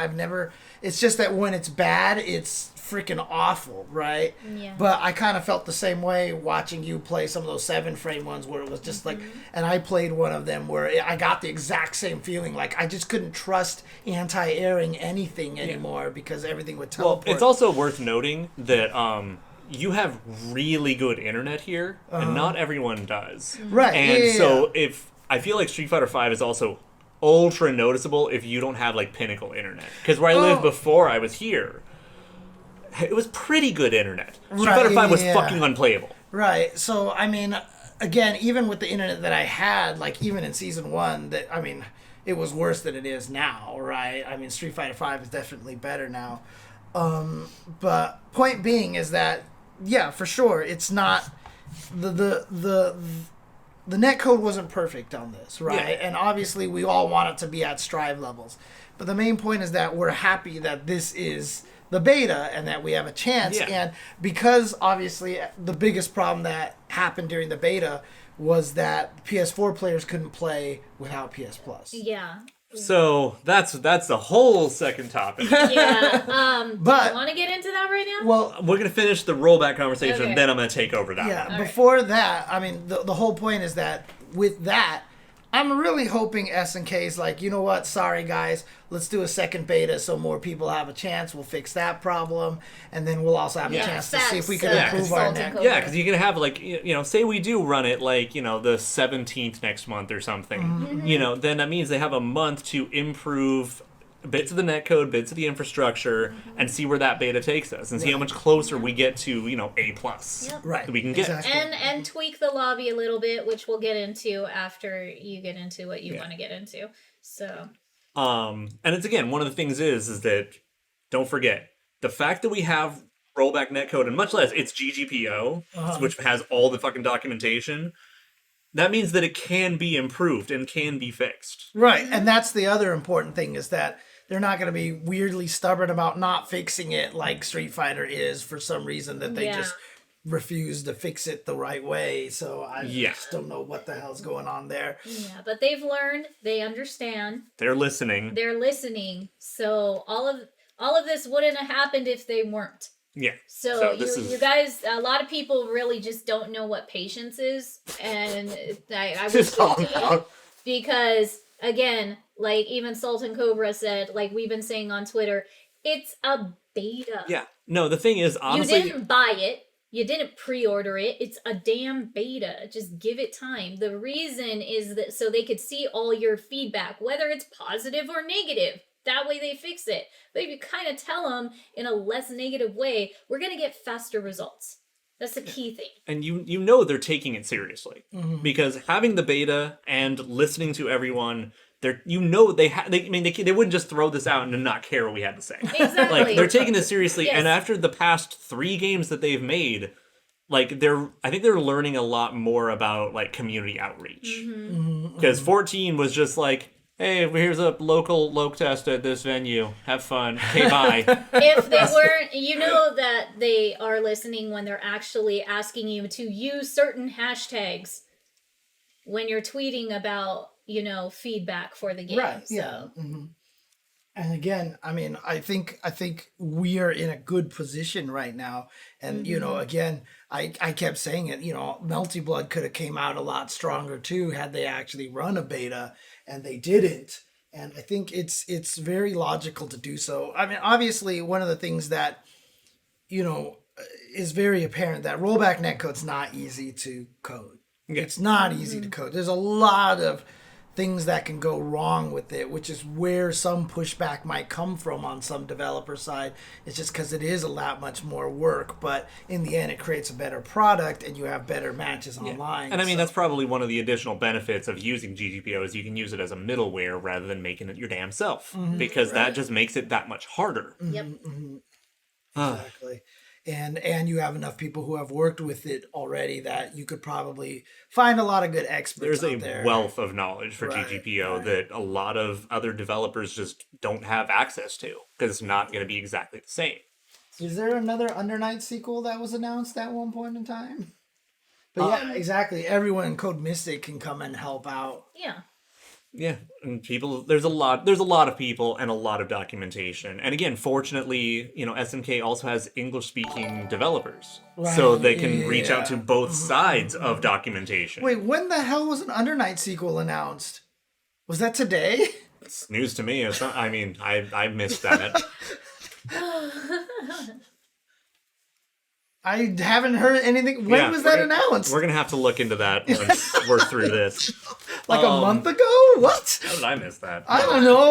It's just that when it's bad, it's freaking awful, right? Yeah. But I kind of felt the same way watching you play some of those 7 frame ones where it was just like, and I played one of them where I got the exact same feeling. Like I just couldn't trust anti-airing anything anymore because everything would teleport. Well, it's also worth noting that you have really good internet here, and not everyone does. Right. And so if I feel like Street Fighter V is also ultra noticeable if you don't have like pinnacle internet. Because where I lived before I was here, it was pretty good internet. Street Fighter V was fucking unplayable. Right. So I mean, again, even with the internet that I had, like even in season 1, it was worse than it is now, right? I mean, Street Fighter V is definitely better now. But point being is that, yeah, for sure, it's not the netcode wasn't perfect on this, right? Yeah. And obviously, we all want it to be at Strive levels. But the main point is that we're happy that this is the beta and that we have a chance. Yeah. And because obviously the biggest problem that happened during the beta was that PS4 players couldn't play without PS Plus. Yeah. So that's a whole second topic. Yeah. But you want to get into that right now? well, We're gonna finish the rollback conversation, Okay. then I'm gonna take over that yeah. one. All right. Before that, I mean, the whole point is that with that, I'm really hoping SNK is like, you know what? Sorry, guys. Let's do a second beta so more people have a chance. We'll fix that problem. And then we'll also have a chance to see if we can That's, improve our Sultan net. Code. Yeah, because you can have like say we do run it like the 17th next month or something. Mm-hmm. Then that means they have a month to improve bits of the netcode, bits of the infrastructure, and see where that beta takes us, and see how much closer we get to A+. Yep. Right. that we can get. Exactly. And tweak the lobby a little bit, which we'll get into after you get into what you want to get into. So And it's again, one of the things is that don't forget the fact that we have rollback netcode, and much less it's GGPO, which has all the fucking documentation. That means that it can be improved and can be fixed. Right. And that's the other important thing is that they're not going to be weirdly stubborn about not fixing it like Street Fighter is for some reason that they just refuse to fix it the right way. So I just don't know what the hell's going on there. yeah, but they've learned, they understand, They're listening. they're listening. So all of this wouldn't have happened if they weren't. Yeah. So this you is guys, a lot of people really just don't know what patience is, and I would Just calm speak to down. it because again, like even Sultan Cobra said, like we've been saying on Twitter, it's a beta. Yeah. No, the thing is, honestly, You didn't buy it. You didn't pre-order it. It's a damn beta. Just give it time. The reason is that so they could see all your feedback, whether it's positive or negative. That way they fix it. But if you kind of tell them in a less negative way, we're going to get faster results. That's the key thing. and you know they're taking it seriously because having the beta and listening to everyone, they wouldn't just throw this out and not care what we had to say. Exactly. Like they're taking this seriously, Yes. and after the past 3 games that they've made, like I think they're learning a lot more about like community outreach. Because 14 was just like, hey, here's a local loc test at this venue. Have fun. Okay, bye. If they weren't, you know that they are listening when they're actually asking you to use certain hashtags when you're tweeting about, feedback for the game. Right. So. Yeah. And again, I mean, I think we are in a good position right now. And again, I kept saying it. Melty Blood could have came out a lot stronger too had they actually run a beta, and they didn't. And I think it's very logical to do so. I mean, obviously, one of the things that is very apparent that rollback netcode's not easy to code. Yeah. It's not easy to code. There's a lot of things that can go wrong with it, which is where some pushback might come from on some developer side. It's just because it is a lot much more work, but in the end it creates a better product and you have better matches online. And I mean, that's probably one of the additional benefits of using GGPO is you can use it as a middleware rather than making it your damn self. Because that just makes it that much harder. Yep. Exactly. And you have enough people who have worked with it already that you could probably find a lot of good experts There's out a there. wealth of knowledge for Right, GGPO right. that a lot of other developers just don't have access to because it's not going to be exactly the same. Is there another Under Night sequel that was announced at one point in time? But yeah, exactly. Everyone in Code Mystic can come and help out. Yeah. Yeah, and there's a lot of people and a lot of documentation. And again, fortunately, SNK also has English-speaking developers. So they can reach out to both sides of documentation. Wait, when the hell was an Under Night sequel announced? Was that today? It's news to me. It's not, I mean, I missed that. I haven't heard anything. When was that announced? We're gonna have to look into that once we're through this. Like a month ago? What? How did I miss that? I don't know.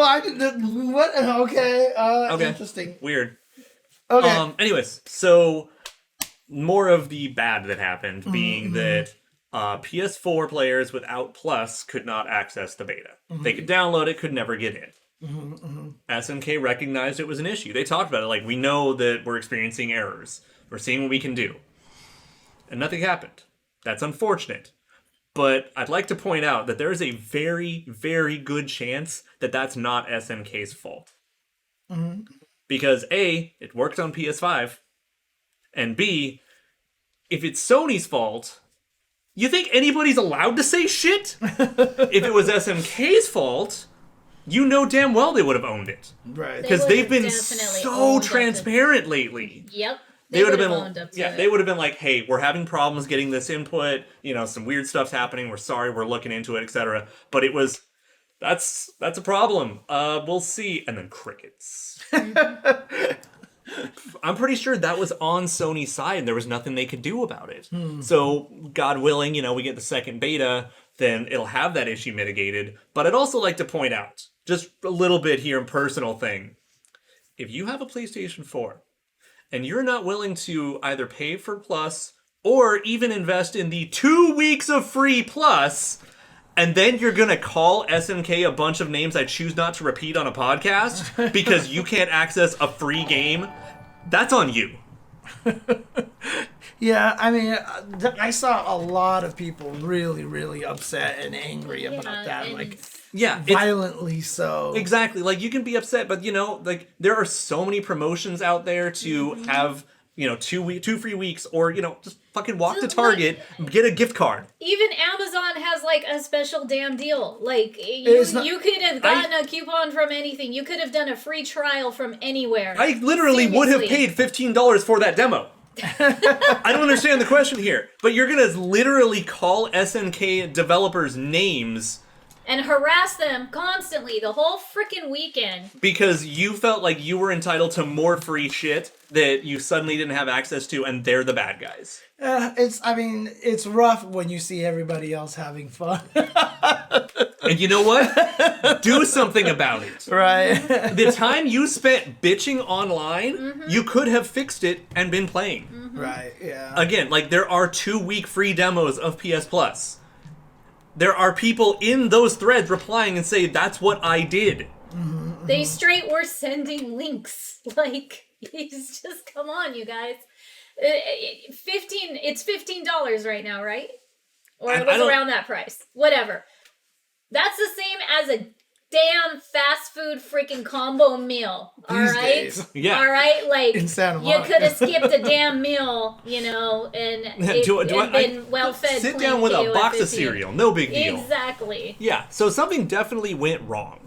What? Okay. Okay. Interesting. Weird. Okay. Anyways, so more of the bad that happened being that PS4 players without Plus could not access the beta. They could download it, could never get in. SNK recognized it was an issue. They talked about it like, we know that we're experiencing errors. We're seeing what we can do. And nothing happened. That's unfortunate. But I'd like to point out that there is a very, very good chance that that's not SNK's fault. Because A, it worked on PS5. And B, if it's Sony's fault, you think anybody's allowed to say shit? If it was SNK's fault, you know damn well they would have owned it. Right. Because they've been definitely so owned up to- transparent lately. Yep. They would have been, owned up to it. they would have been like, hey, we're having problems getting this input, you know, some weird stuff's happening, we're sorry, we're looking into it, etc. But it was, that's a problem. We'll see. And then crickets. I'm pretty sure that was on Sony's side and there was nothing they could do about it. So, God willing, you know, we get the second beta, then it'll have that issue mitigated. But I'd also like to point out, just a little bit here, personal thing. If you have a PlayStation 4, and you're not willing to either pay for Plus or even invest in the 2 weeks of free Plus, and then you're gonna call SNK a bunch of names I choose not to repeat on a podcast because you can't access a free game, that's on you. Yeah, I mean, I saw a lot of people really, really upset and angry about that. and Like, Yeah, violently so. exactly. Like, you can be upset, but, you know, like, there are so many promotions out there to have, you know, 2 free weeks, or, you know, just fucking walk to Just, Target, get a gift card. Even Amazon has like a special damn deal. Like It's not- you could have gotten a coupon from anything. You could have done a free trial from anywhere. I literally would have Seriously. paid $15 for that demo. I don't understand the question here, but you're gonna literally call SNK developers names And harass them constantly the whole freaking weekend. because you felt like you were entitled to more free shit that you suddenly didn't have access to, and they're the bad guys. It's rough when you see everybody else having fun. And you know what? Do something about it. Right. The time you spent bitching online, you could have fixed it and been playing. Right, yeah. Again, like, there are 2-week free demos of PS Plus. There are people in those threads replying and say, that's what I did. They straight were sending links. Like, it's just, come on, you guys. It's $15 right now, right? Or it I was don't- around that price. Whatever. That's the same as a damn fast food freaking combo meal. These Alright? days. Yeah. Alright? Like, In Santa you Monica. could have skipped a damn meal, you know, and been well fed. Sit down with a box of cereal. No big deal. Exactly. Yeah, so something definitely went wrong.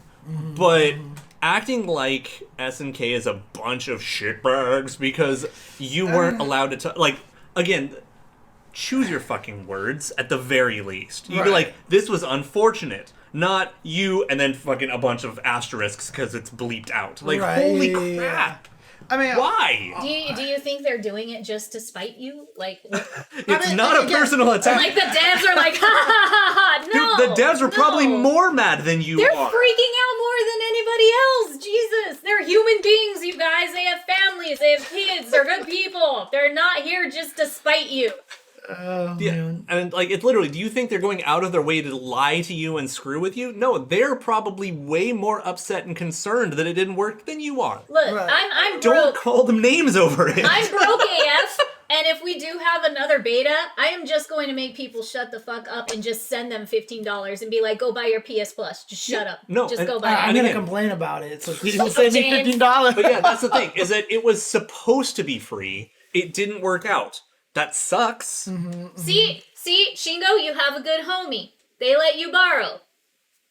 But acting like SNK is a bunch of shitbags because you weren't allowed to like, again, choose your fucking words at the very least. You'd be Right. like, this was unfortunate. Not you, and then fucking a bunch of asterisks because it's bleeped out. Like, Right. holy crap. I mean, Why? Do you think they're doing it just to spite you? Like, It's not a personal attack. like the devs are like, ha ha ha ha, no. Dude, the devs are probably no. more mad than you They're are. freaking out more than anybody else. Jesus, they're human beings, you guys. They have families, they have kids, they're good people. They're not here just to spite you. oh, Yeah, man. and like, it's literally, do you think they're going out of their way to lie to you and screw with you? No, they're probably way more upset and concerned that it didn't work than you are. Look, Right. I'm Don't broke. call them names over it. I'm broke AF, and if we do have another beta, I am just going to make people shut the fuck up and just send them $15 and be like, go buy your PS Plus. Just shut up. no, Just and go buy I'm it. going to again- complain about it. So please don't send me James. $15. But yeah, that's the thing, is that it was supposed to be free. It didn't work out. That sucks. See, Shingo, you have a good homie. They let you borrow.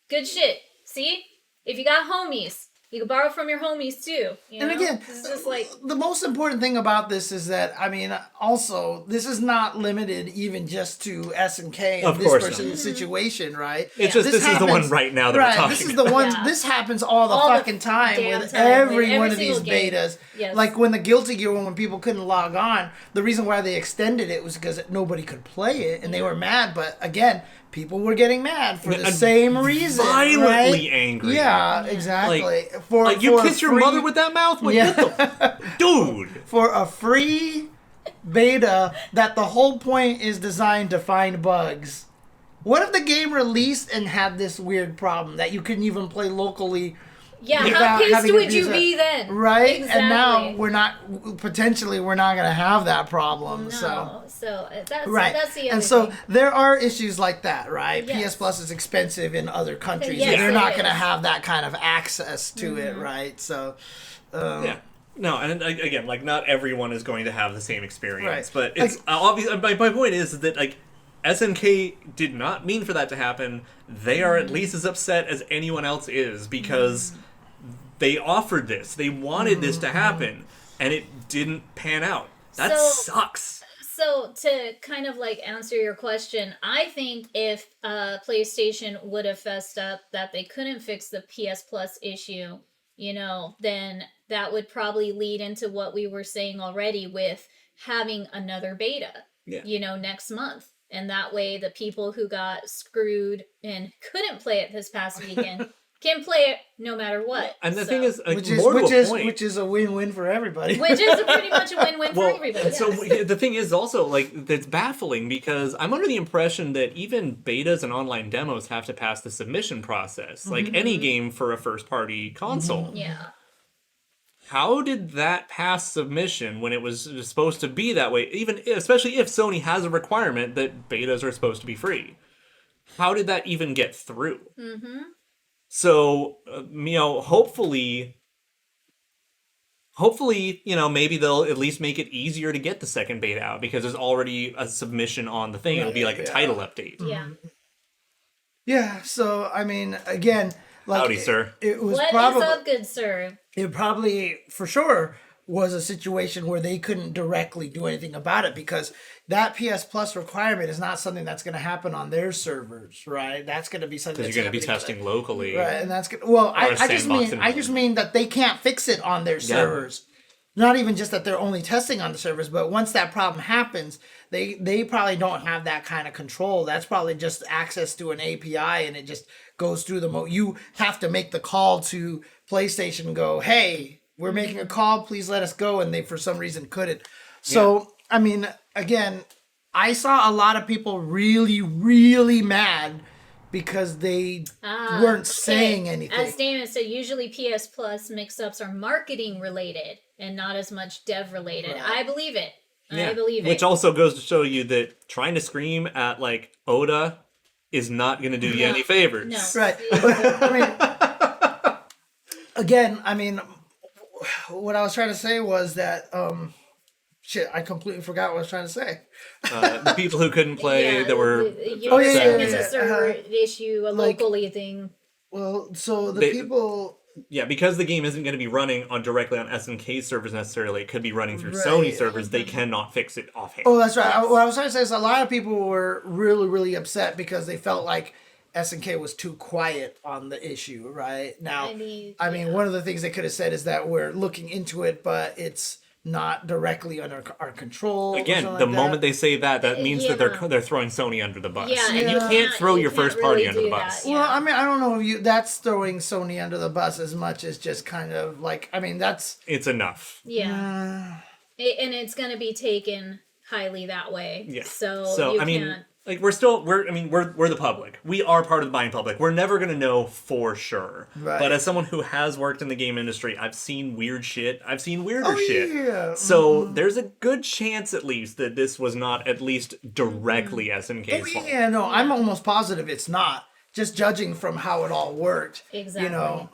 Good shit. See? If you got homies, You can borrow from your homies too. You And know? again, It's just like the most important thing about this is that, I mean, also, this is not limited even just to SNK Of and this course person's situation, right? It's just this is the one right now that we're talking This is the one, Yeah. this happens all the All the fucking time damn with time, every with one every of these single game. betas. Yes. Like when the Guilty Gear one, when people couldn't log on, the reason why they extended it was because nobody could play it and they were mad. But again, people were getting mad for the same reason. Violently right? angry. Yeah, exactly. Like you kiss your mother with that mouth? Like, Yeah. get the... Dude! For a free beta that the whole point is designed to find bugs. What if the game released and had this weird problem that you couldn't even play locally? yeah, without how pissed having would you abuse be then? Right? Exactly. And now we're not going to have that problem. No, So. so that's Right. that's the other And so thing. there are issues like that, right? Yes. PS Plus is expensive in other countries. Yes, and they're it not is. going to have that kind of access to it, right? So, Yeah. No, and again, like, not everyone is going to have the same experience. Right. But it's obvious. My point is that, like, SNK did not mean for that to happen. They are at least as upset as anyone else is because they offered this. They wanted this to happen, and it didn't pan out. That sucks. So to kind of like answer your question, I think if PlayStation would have fessed up that they couldn't fix the PS Plus issue, you know, then that would probably lead into what we were saying already with having another beta, you know, next month. And that way the people who got screwed and couldn't play it this past weekend can play it no matter what. And the thing is, like, which is a win-win for everybody. Which is pretty much a win-win for everybody. So yes. the thing is also, like, that's baffling because I'm under the impression that even betas and online demos have to pass the submission process, like any game for a first-party console. Yeah. How did that pass submission when it was supposed to be that way? Especially if Sony has a requirement that betas are supposed to be free. How did that even get through? So, you know, hopefully, you know, maybe they'll at least make it easier to get the second beta out because there's already a submission on the thing. It'll be like a title update. Yeah. Yeah, so, I mean, again, like... Howdy, sir. It was What probably... is up, good sir? It probably, for sure, was a situation where they couldn't directly do anything about it because that PS Plus requirement is not something that's going to happen on their servers, right? That's going to be something Because that's you're going to be happening testing locally. right? And that's good. Well, I just sandbox mean that they can't fix it on their servers. Not even just that they're only testing on the servers, but once that problem happens, they probably don't have that kind of control. That's probably just access to an API, and it just goes through the you have to make the call to PlayStation and go, hey, we're making a call, please let us go, and they for some reason couldn't. So, I mean, again, I saw a lot of people really, really mad because they weren't saying anything. As Damon said, usually PS Plus mix-ups are marketing related and not as much dev related. Right. I believe it. Yeah. I believe it. Which also goes to show you that trying to scream at, like, Oda is not going to do you any favors. No. Right. But, I mean, again, I mean, what I was trying to say was that, shit, I completely forgot what I was trying to say. The people who couldn't play that were... You were saying it's yeah. a server issue, a Like- locally thing. Well, so They- people... Yeah, because the game isn't going to be running on directly on SNK servers necessarily, it could be running through Right. Sony servers, they cannot fix it offhand. Oh, that's right. What I was trying to say is a lot of people were really, really upset because they felt like SNK was too quiet on the issue, right? Now, I mean, one of the things they could have said is that we're looking into it, but it's not directly under our control. Again, the moment they say that means that they're throwing Sony under the bus. Yeah, and you can't throw your first party under the bus. Well, I mean, I don't know if that's throwing Sony under the bus as much as just kind of like, I mean, that's... It's enough. Yeah. And it's going to be taken highly that way. Yeah. So you I mean, can't... like, we're the public. We are part of the buying public. We're never going to know for sure. Right. But as someone who has worked in the game industry, I've seen weird shit. I've seen weirder shit. Yeah. So there's a good chance, at least, that this was not at least directly SNK's fault. Yeah, no, I'm almost positive it's not. Just judging from how it all worked. Exactly. You know,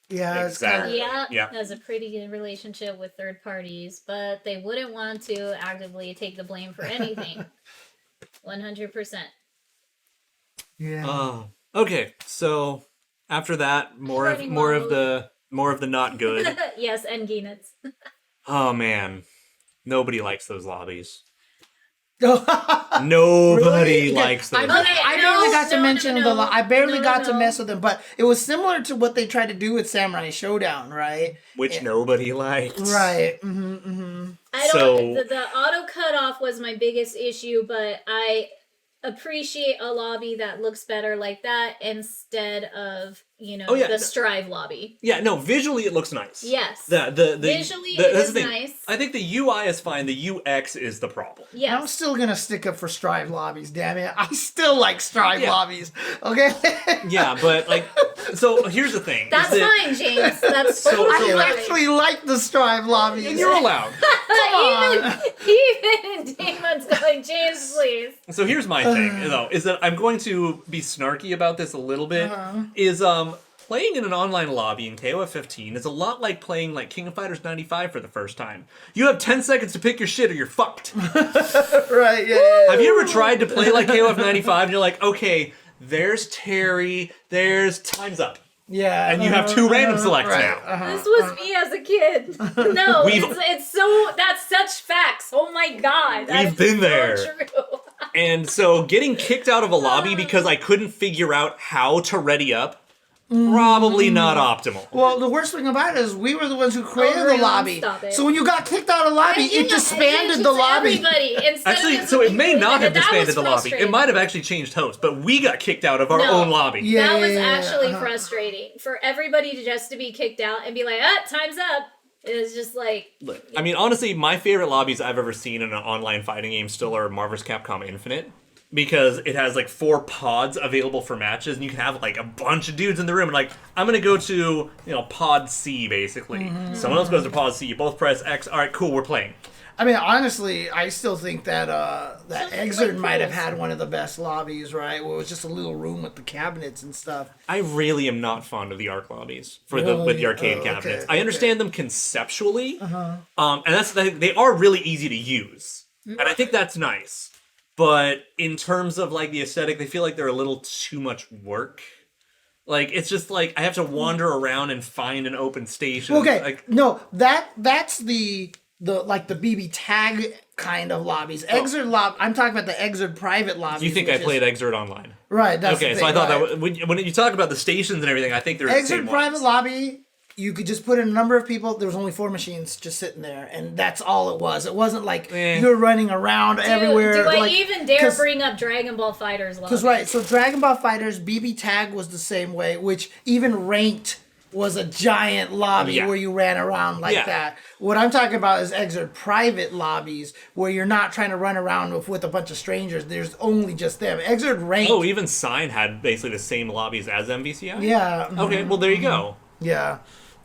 yeah, Exactly. Yeah, has a pretty good relationship with third parties, but they wouldn't want to actively take the blame for anything. 100%. Yeah. Okay, so After that, more of the not good. Yes, and Geenets. Oh man, nobody likes those lobbies. Nobody likes those. I barely got to mention I barely got to mess with them, but it was similar to what they tried to do with Samurai Showdown, right? Which nobody liked. Right. I don't. The auto cutoff was my biggest issue, but I appreciate a lobby that looks better like that instead of the Strive lobby. Yeah, no, visually it looks nice. Yes. Visually it is nice. I think the UI is fine. The UX is the problem. Yes. I'm still gonna stick up for Strive lobbies. Damn it, I still like Strive lobbies. Okay. Yeah, but so here's the thing. That's fine, James. That's I actually like the Strive lobbies. And you're allowed. Even Damon's going, James, please. So here's my thing, though, is that I'm going to be snarky about this a little bit. Is playing in an online lobby in KOF 15 is a lot like playing like King of Fighters 95 for the first time. You have 10 seconds to pick your shit or you're fucked. Right, yeah. Have you ever tried to play like KOF 95 and you're like, okay, there's Terry, there's time's up. Yeah. And you have two random selects now. This was me as a kid. No, it's so, that's such facts. Oh my god. We've been there. So true. And so getting kicked out of a lobby because I couldn't figure out how to ready up, probably not optimal. Well, the worst thing about it is we were the ones who created the lobby. So when you got kicked out of the lobby, it disbanded the lobby. Actually, so it may not have disbanded the lobby. It might have actually changed hosts, but we got kicked out of our own lobby. Yeah, that was actually frustrating for everybody to be kicked out and be like, time's up. It was just like... I mean, honestly, my favorite lobbies I've ever seen in an online fighting game still are Marvel's Capcom Infinite. Because it has like 4 pods available for matches, and you can have like a bunch of dudes in the room. And like, I'm gonna go to pod C basically. Someone else goes to pod C. You both press X. All right, cool, we're playing. I mean, honestly, I still think that Exert might have had one of the best lobbies, right? Where it was just a little room with the cabinets and stuff. I really am not fond of the ARC lobbies with the arcade cabinets. I understand them conceptually, and that's the thing. They are really easy to use, and I think that's nice. But in terms of like the aesthetic, they feel like they're a little too much work. Like it's just like I have to wander around and find an open station. Okay, no, that's the BB tag kind of lobbies. Exert I'm talking about the Exert private lobbies. You think I played Exert online? Right. That's okay. The thing, so I thought right. that when you talk about the stations and everything, I think there's Exert private lobby. You could just put in a number of people. There was only 4 machines just sitting there, and that's all it was. It wasn't like you're running around everywhere. Do I even dare bring up Dragon Ball Fighterz lobby? Because right, so Dragon Ball Fighterz, BB Tag was the same way, which even Ranked was a giant lobby where you ran around like that. What I'm talking about is Exert private lobbies where you're not trying to run around with a bunch of strangers. There's only just them. Exert Ranked. Oh, even Sign had basically the same lobbies as MVCI? Yeah. Okay, well there you go. Yeah.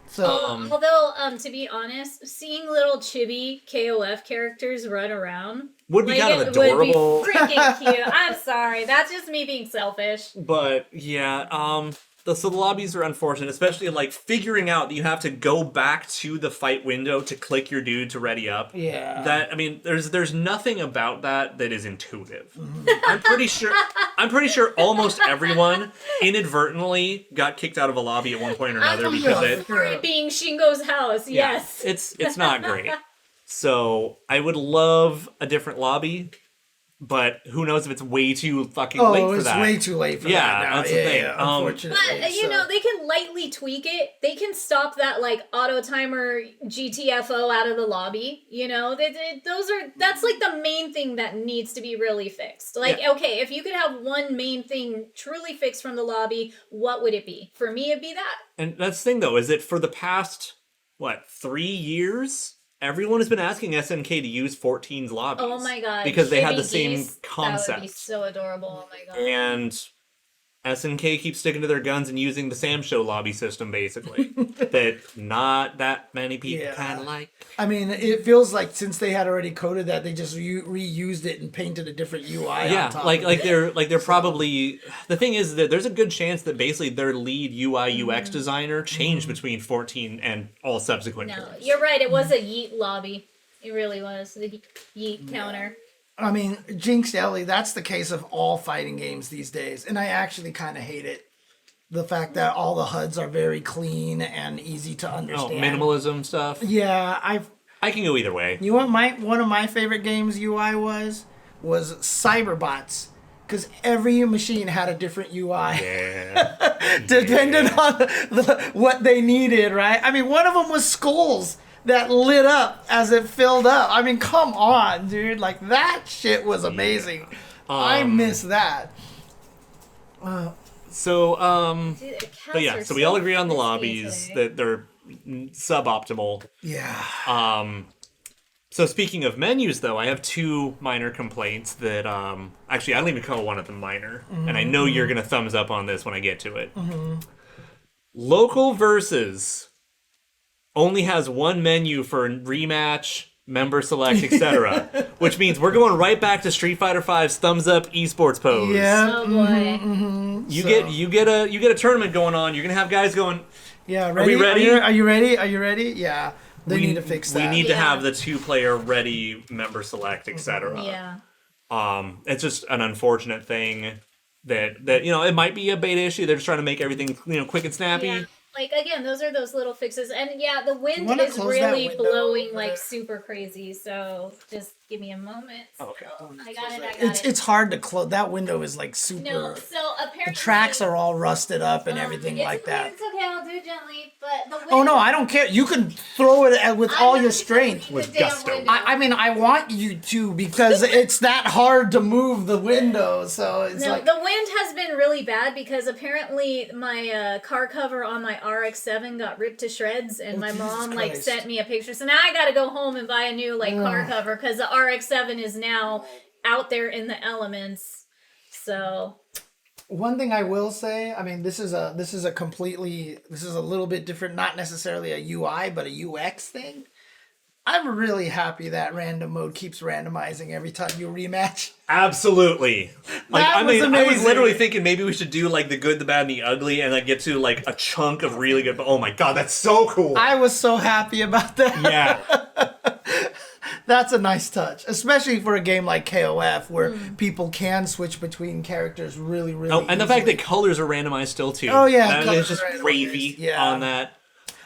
So, although, to be honest, seeing little chibi KOF characters run around would be kind of adorable. Would be freaking cute. I'm sorry, that's just me being selfish. But yeah, so the lobbies are unfortunate, especially like figuring out that you have to go back to the fight window to click your dude to ready up. Yeah. That there's nothing about that is intuitive. I'm pretty sure almost everyone inadvertently got kicked out of a lobby at one point or another because it being Shingo's house. Yeah, yes. It's not great. So I would love a different lobby. But who knows if it's way too fucking late for that. Oh, it's way too late for that now. That's the thing. Unfortunately. But, they can lightly tweak it. They can stop that, auto timer GTFO out of the lobby. That's, the main thing that needs to be really fixed. Okay, if you could have one main thing truly fixed from the lobby, what would it be? For me, it'd be that. And that's the thing, though, is that for the past, 3 years... Everyone has been asking SNK to use 14's lobbies. Oh my god. Because they had the same concept. That would be so adorable. Oh my god. And SNK keeps sticking to their guns and using the Sam Show lobby system, basically. That not that many people kind of like. I mean, it feels like since they had already coded that, they just reused it and painted a different UI on top of it. They're probably... The thing is that there's a good chance that basically their lead UI UX designer changed between 14 and all subsequent No, games. you're right. It was a yeet lobby. It really was. The yeet counter. I mean, Jinx Ellie, that's the case of all fighting games these days, and I actually kind of hate it. The fact that all the HUDs are very clean and easy to understand. Minimalism stuff. Yeah, I can go either way. You know what one of my favorite games UI was Cyberbots. Because every machine had a different UI. Yeah. Depending on what they needed, right? I mean, one of them was skulls that lit up as it filled up. I mean, come on, dude. Like, that shit was amazing. I miss that. But Dude, so we all agree on the lobbies that they're suboptimal. Yeah. So speaking of menus, though, I have two minor complaints that actually I don't even call one of them minor, and I know you're gonna thumbs up on this when I get to it. Local versus only has one menu for rematch, member select, etc., which means we're going right back to Street Fighter V's thumbs up esports pose. Yeah. Oh boy. You get a tournament going on. You're gonna have guys going. Yeah. Ready? Are we ready? Are you ready? Are you ready? Yeah. They need to fix that. We need to have the 2-player ready, member select, etc. Yeah. It's just an unfortunate thing that it might be a beta issue. They're just trying to make everything quick and snappy. Yeah. Like, again, those are those little fixes. And yeah, the wind wanna is close that really window blowing over like there? super crazy. So just give me a moment. Okay. I got it. It's hard to close. That window is like super. No, so apparently The tracks are all rusted up and everything it's like okay, that. It's okay, I'll do it gently. But the wind, Oh no, I don't care. You can throw it with all your strength. With gusto. I mean, I want you to because it's that hard to move the window. So it's No, like the wind has been really bad because apparently my car cover on my RX-7 got ripped to shreds, and my Jesus mom Christ. sent me a picture. So now I got to go home and buy a new car cover because the RX-7 is now out there in the elements. So one thing I will say. I mean, this is a little bit different. Not necessarily a UI, but a UX thing. I'm really happy that random mode keeps randomizing every time you rematch. Absolutely. Like, That was I was amazing. literally thinking maybe we should do like the good, the bad, and the ugly, and like get to like a chunk of really good. Oh my god, that's so cool. I was so happy about that. Yeah. That's a nice touch, especially for a game like KOF where people can switch between characters really, really Oh, and the fact easily. that colors are randomized still too. Oh, yeah, That colors is just are randomized, gravy yeah. on that.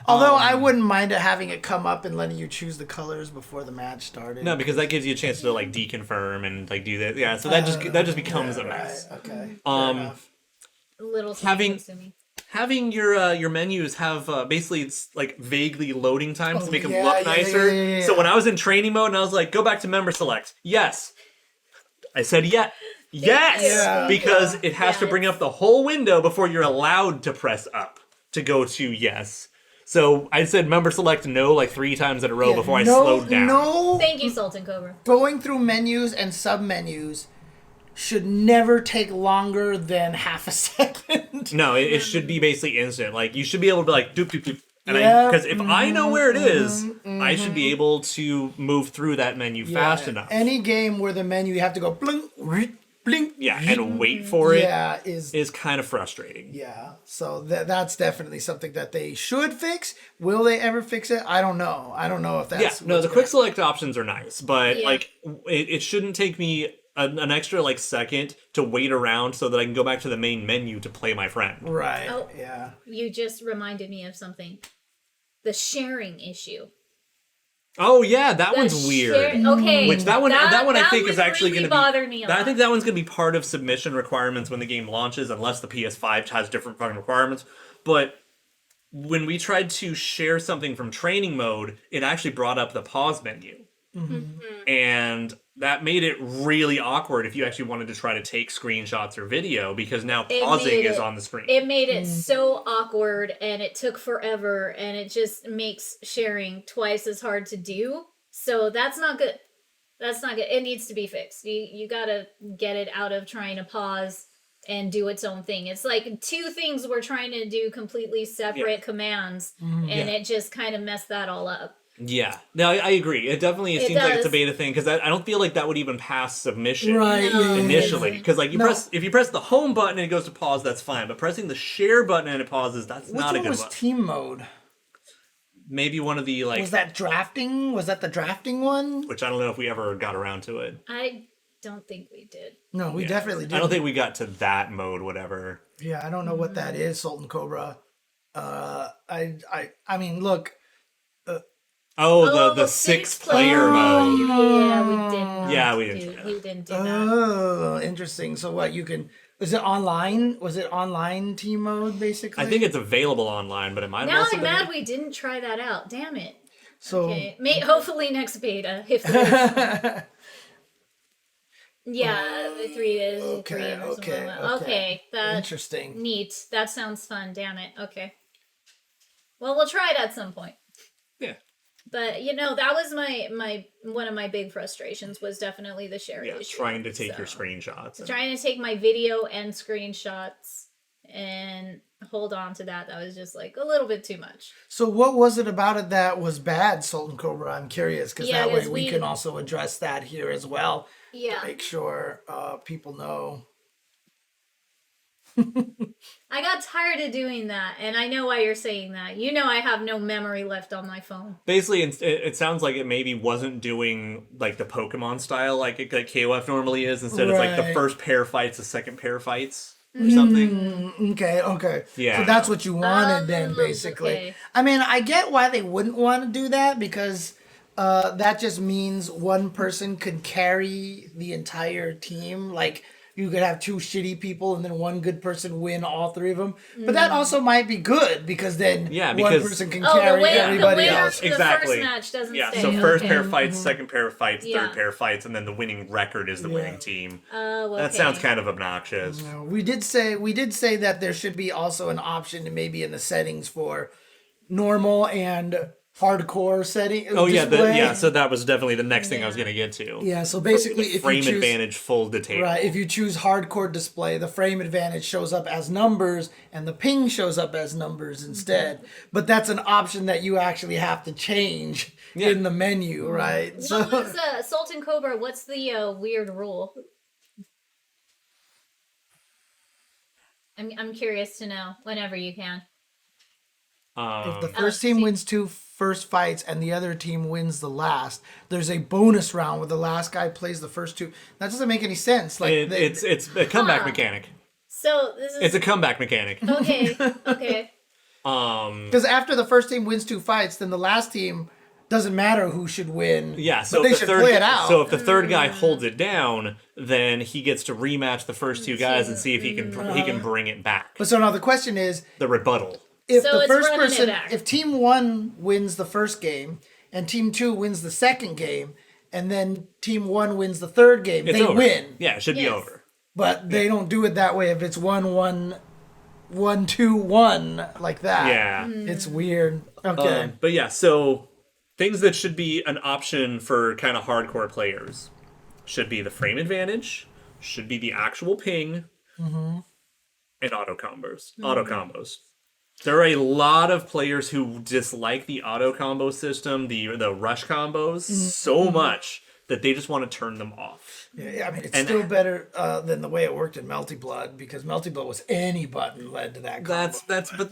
Although I wouldn't mind it having it come up and letting you choose the colors before the match started. No, because that gives you a chance to like deconfirm and like do that. Yeah, so that just becomes a mess. Right, okay. fair Um, enough. a little Having- to me. Having your menus have basically it's like vaguely loading times to make them yeah, look yeah, nicer. yeah. So when I was in training mode and I was like, go back to member select. Yes. I said yes. Yes, Yeah. because it has to Yeah, bring up the whole window before you're allowed to press up to go to yes. So I said member select no like 3 times in a row before I slowed down. No, Thank you, Sultan Cobra. going through menus and sub-menus should never take longer than half a second. No, it should be basically instant. Like you should be able to be like doop doop doop. And Yeah, because if I know where it is, I should be able to move through that menu fast enough. Any game where the menu you have to go blink, blink, Yeah, and wait for it yeah, is kind of frustrating. yeah. So that's definitely something that they should fix. Will they ever fix it? I don't know. I don't know if that's Yeah, no, what's the quick select options are nice, but Yeah. like it shouldn't take me an extra like second to wait around so that I can go back to the main menu to play my friend. right. Oh. Yeah. You just reminded me of something. The sharing issue. Oh yeah, that The one's weird. Okay. Which that one I think would is actually really going to bother me a I lot. think that one's going to be part of submission requirements when the game launches, unless the PS5 has different fucking requirements. But when we tried to share something from training mode, it actually brought up the pause menu. And that made it really awkward if you actually wanted to try to take screenshots or video, because now It pausing made is it- on the screen. It made it so awkward, and it took forever, and it just makes sharing twice as hard to do. So that's not good. That's not good. It needs to be fixed. You gotta get it out of trying to pause and do its own thing. It's like 2 things we're trying to do completely separate commands, and it just kind of messed that all up. Yeah, no, I agree. It definitely It seems like it's a does. beta thing, because I don't feel like that would even pass submission Right. No. Yeah, initially. Because like No. if you press the home button and it goes to pause, that's fine. But pressing the share button and it pauses, that's Which not a one good was one. team mode? Maybe one of the like, Was that drafting? Was that the drafting one? which I don't know if we ever got around to it. I don't think we did. No, we definitely did. I don't think we got to that mode, whatever. Yeah, I don't know what that is, Sultan Cobra. I mean, look. The 6-player mode. Yeah, we did. Yeah, we didn't. We didn't do that. Oh, interesting. So what you can? Is it online? Was it online team mode basically? I think it's available online, but it might have Now also I'm been... mad we didn't try that out. Damn it. So Okay. Hopefully next beta. If there's... Yeah, the 3 is. Okay, okay. Okay, that's interesting. neat. That sounds fun. Damn it. Okay. Well, we'll try it at some point. Yeah. But that was my one of my big frustrations was definitely the sharing issue. Trying to take your screenshots. Trying to take my video and screenshots and hold on to that. That was just like a little bit too much. So what was it about it that was bad, Sultan Cobra? I'm curious because that way we can also address that here as well. Yeah. To make sure people know. I got tired of doing that, and I know why you're saying that. I have no memory left on my phone. Basically, it sounds like it maybe wasn't doing like the Pokemon style like KOF normally is. Instead, it's like the first pair fights, the second pair fights, or something. Okay. Yeah. So that's what you wanted then, basically. Okay. I mean, I get why they wouldn't want to do that because that just means one person could carry the entire team. Like, you could have 2 shitty people and then one good person win all 3 of them. But that also might be good because then one person can carry everybody else. Exactly. The first match doesn't stay. So first pair fights, second pair fights, third pair fights, and then the winning record is the winning team. Okay. That sounds kind of obnoxious. We did say that there should be also an option to maybe in the settings for normal and hardcore setting. So that was definitely the next thing I was going to get to. Yeah, so basically if frame you choose, advantage full detail. Right, if you choose hardcore display, the frame advantage shows up as numbers and the ping shows up as numbers instead. But that's an option that you actually have to change in the menu, right? What was Sultan Cobra? What's the weird rule? I'm curious to know whenever you can. If the first team wins 2 first fights and the other team wins the last, there's a bonus round where the last guy plays the first 2. That doesn't make any sense. Like it's a comeback mechanic. So this is It's a comeback mechanic. okay. Because after the first team wins 2 fights, then the last team doesn't matter who should win. Yeah, so but they should play it out. So if the third guy holds it down, then he gets to rematch the first 2 guys and see if he can bring it back. But so now the question is The rebuttal. if So the it's first running it person, back. if team 1 wins the first game and team 2 wins the second game, and then team 1 wins the third game, It's they over. win. Yeah, it should be over. But they don't do it that way if it's 1-1, 1-2-1 like that. Yeah. It's weird. Okay. But yeah, so things that should be an option for kind of hardcore players should be the frame advantage, should be the actual ping, and auto combos. There are a lot of players who dislike the auto combo system, the rush combos, so much that they just want to turn them off. Yeah, I mean, it's still better than the way it worked in Melty Blood, because Melty Blood was any button led to that combo.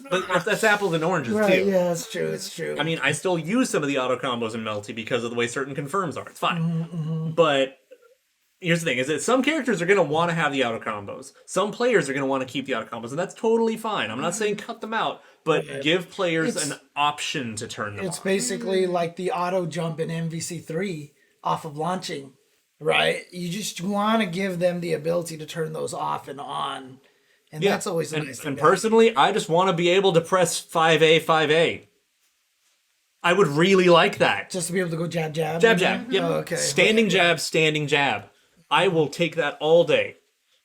But that's apples and oranges Right, too. yeah, it's true, it's true. I mean, I still use some of the auto combos in Melty because of the way certain confirms are. It's fine. But here's the thing, is that some characters are going to want to have the auto combos. Some players are going to want to keep the auto combos, and that's totally fine. I'm not saying cut them out, but give players an option to turn them It's off. basically like the auto jump in MVC3 off of launching, right? You just want to give them the ability to turn those off and on. And that's always a nice thing. And personally, I just want to be able to press 5A, 5A. I would really like that. Just to be able to go jab, jab? Jab, jab. Yep. Oh, okay. Standing jab. I will take that all day.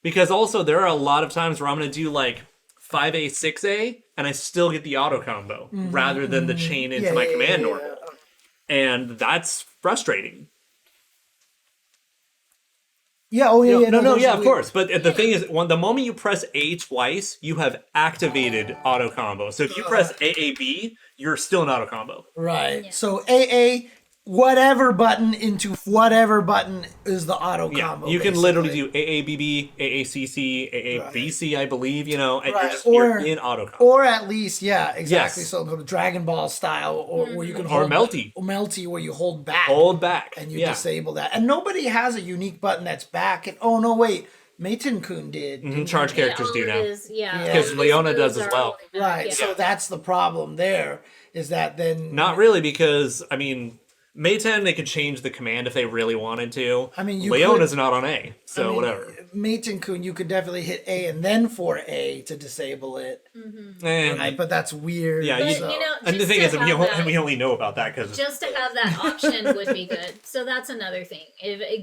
Because also, there are a lot of times where I'm going to do like 5A, 6A, and I still get the auto combo rather than the chain into my command order. And that's frustrating. Yeah, of course. But the thing is, the moment you press A twice, you have activated auto combo. So if you press AAB, you're still an auto combo. Right. Yeah. So AA, whatever button into whatever button is the auto combo. You can literally do AABB, AACC, AABC, I believe, and you're in auto combo. Or at least, exactly. Yes. So the Dragon Ball style, or where you can Or hold Melty. Melty, where you hold back. And you disable that. And nobody has a unique button that's back. And oh no, wait. Maiden-kun did. Charge characters do now. Yeah. Because Leona does as well. Right. So that's the problem there, is that then... Not really, because, I mean... Mayten, they could change the command if they really wanted to. I mean, Leona's not on A, so whatever. Maiden-kun, you could definitely hit A and then for A to disable it. Right, but that's weird. Yeah, and the thing is, we only know about that because... Just to have that option would be good. So that's another thing.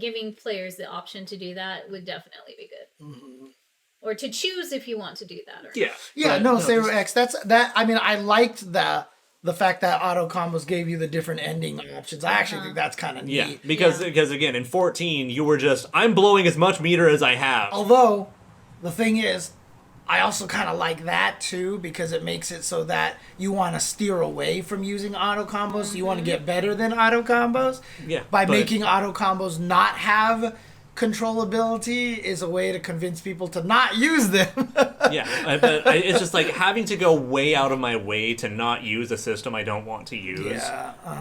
Giving players the option to do that would definitely be good. Or to choose if you want to do that. Or Saber X, that. I mean, I liked the fact that auto combos gave you the different ending options. I actually think that's kind of neat. Yeah, because again, in 14, you were just, I'm blowing as much meter as I have. Although, the thing is, I also kind of like that too, because it makes it so that you want to steer away from using auto combos. So you want to get better than auto combos. By making auto combos not have controllability is a way to convince people to not use them. But it's just like having to go way out of my way to not use a system I don't want to use.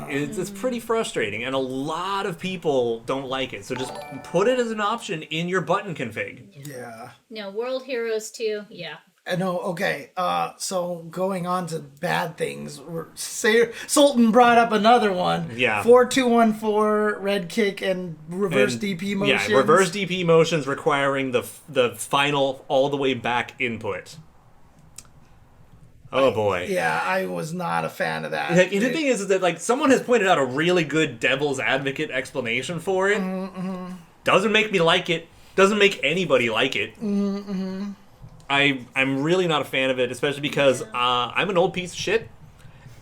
It's pretty frustrating, and a lot of people don't like it. So just put it as an option in your button config. No, World Heroes 2, No, okay. So going on to bad things, Sultan brought up another one. 4214 red kick and reverse DP motions. Yeah, reverse DP motions requiring the final all the way back input. Oh boy. Yeah, I was not a fan of that. The thing is that someone has pointed out a really good devil's advocate explanation for it. Doesn't make me like it. Doesn't make anybody like it. I'm really not a fan of it, especially because I'm an old piece of shit,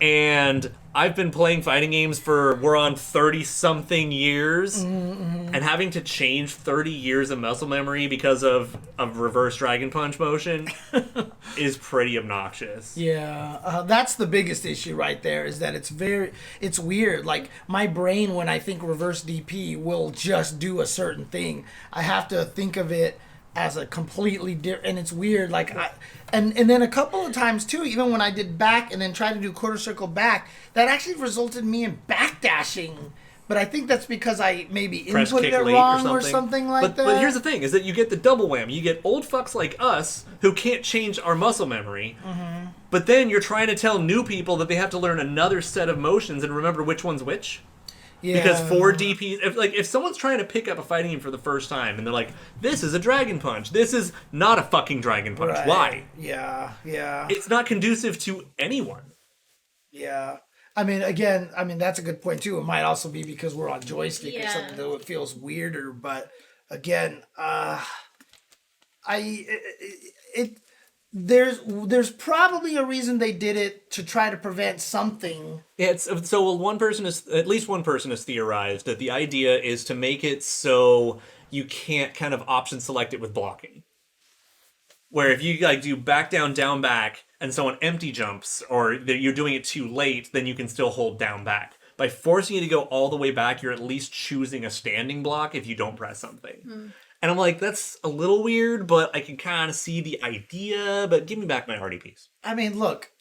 and I've been playing fighting games we're on 30-something years, and having to change 30 years of muscle memory because of reverse Dragon Punch motion is pretty obnoxious. That's the biggest issue right there, is that it's weird. Like, my brain, when I think reverse DP, will just do a certain thing. I have to think of it as a completely different, and it's weird. And then a couple of times too, even when I did back and then tried to do quarter circle back, that actually resulted in me in backdashing. But I think that's because I maybe inputted it wrong or something like that. But here's the thing, is that you get the double whammy. You get old fucks like us who can't change our muscle memory, but then you're trying to tell new people that they have to learn another set of motions and remember which one's which. Because 4 DPs, if someone's trying to pick up a fighting game for the first time and they're like, this is a Dragon Punch, this is not a fucking Dragon Punch, why? It's not conducive to anyone. I mean, again, that's a good point too. It might also be because we're on joystick or something, though it feels weirder. But again, there's probably a reason they did it to try to prevent something. At least one person has theorized that the idea is to make it so you can't kind of option select it with blocking. Where if you do back down back and someone empty jumps, or you're doing it too late, then you can still hold down back. By forcing you to go all the way back, you're at least choosing a standing block if you don't press something. And I'm like, that's a little weird, but I can kind of see the idea, but give me back my hardy piece. I mean, look,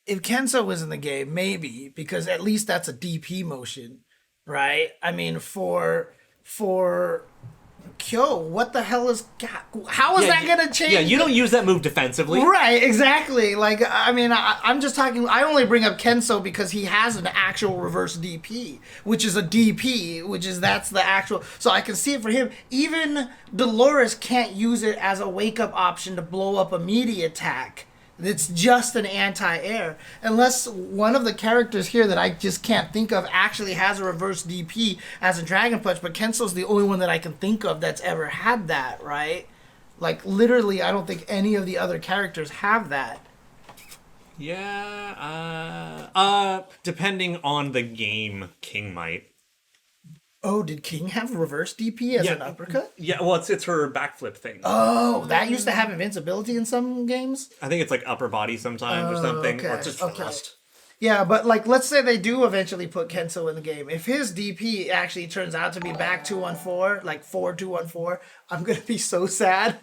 if Kenso was in the game, maybe, because at least that's a DP motion, right? I mean, for Kyo, what the hell is... How is that going to change? Yeah, you don't use that move defensively. Right, exactly. Like, I mean, I'm just talking... I only bring up Kenso because he has an actual reverse DP, which is a DP, that's the actual... So I can see it for him. Even Dolores can't use it as a wake-up option to blow up a meaty attack. It's just an anti-air. Unless one of the characters here that I just can't think of actually has a reverse DP as a Dragon Punch, but Kenso's the only one that I can think of that's ever had that, right? Like, literally, I don't think any of the other characters have that. Yeah, depending on the game, King might. Oh, did King have reverse DP as an uppercut? Yeah, well, it's her backflip thing. Oh, that used to have invincibility in some games? I think it's like upper body sometimes or something, or just thrust. Yeah, but like, let's say they do eventually put Kenso in the game. If his DP actually turns out to be back 214, like 4214, I'm gonna be so sad.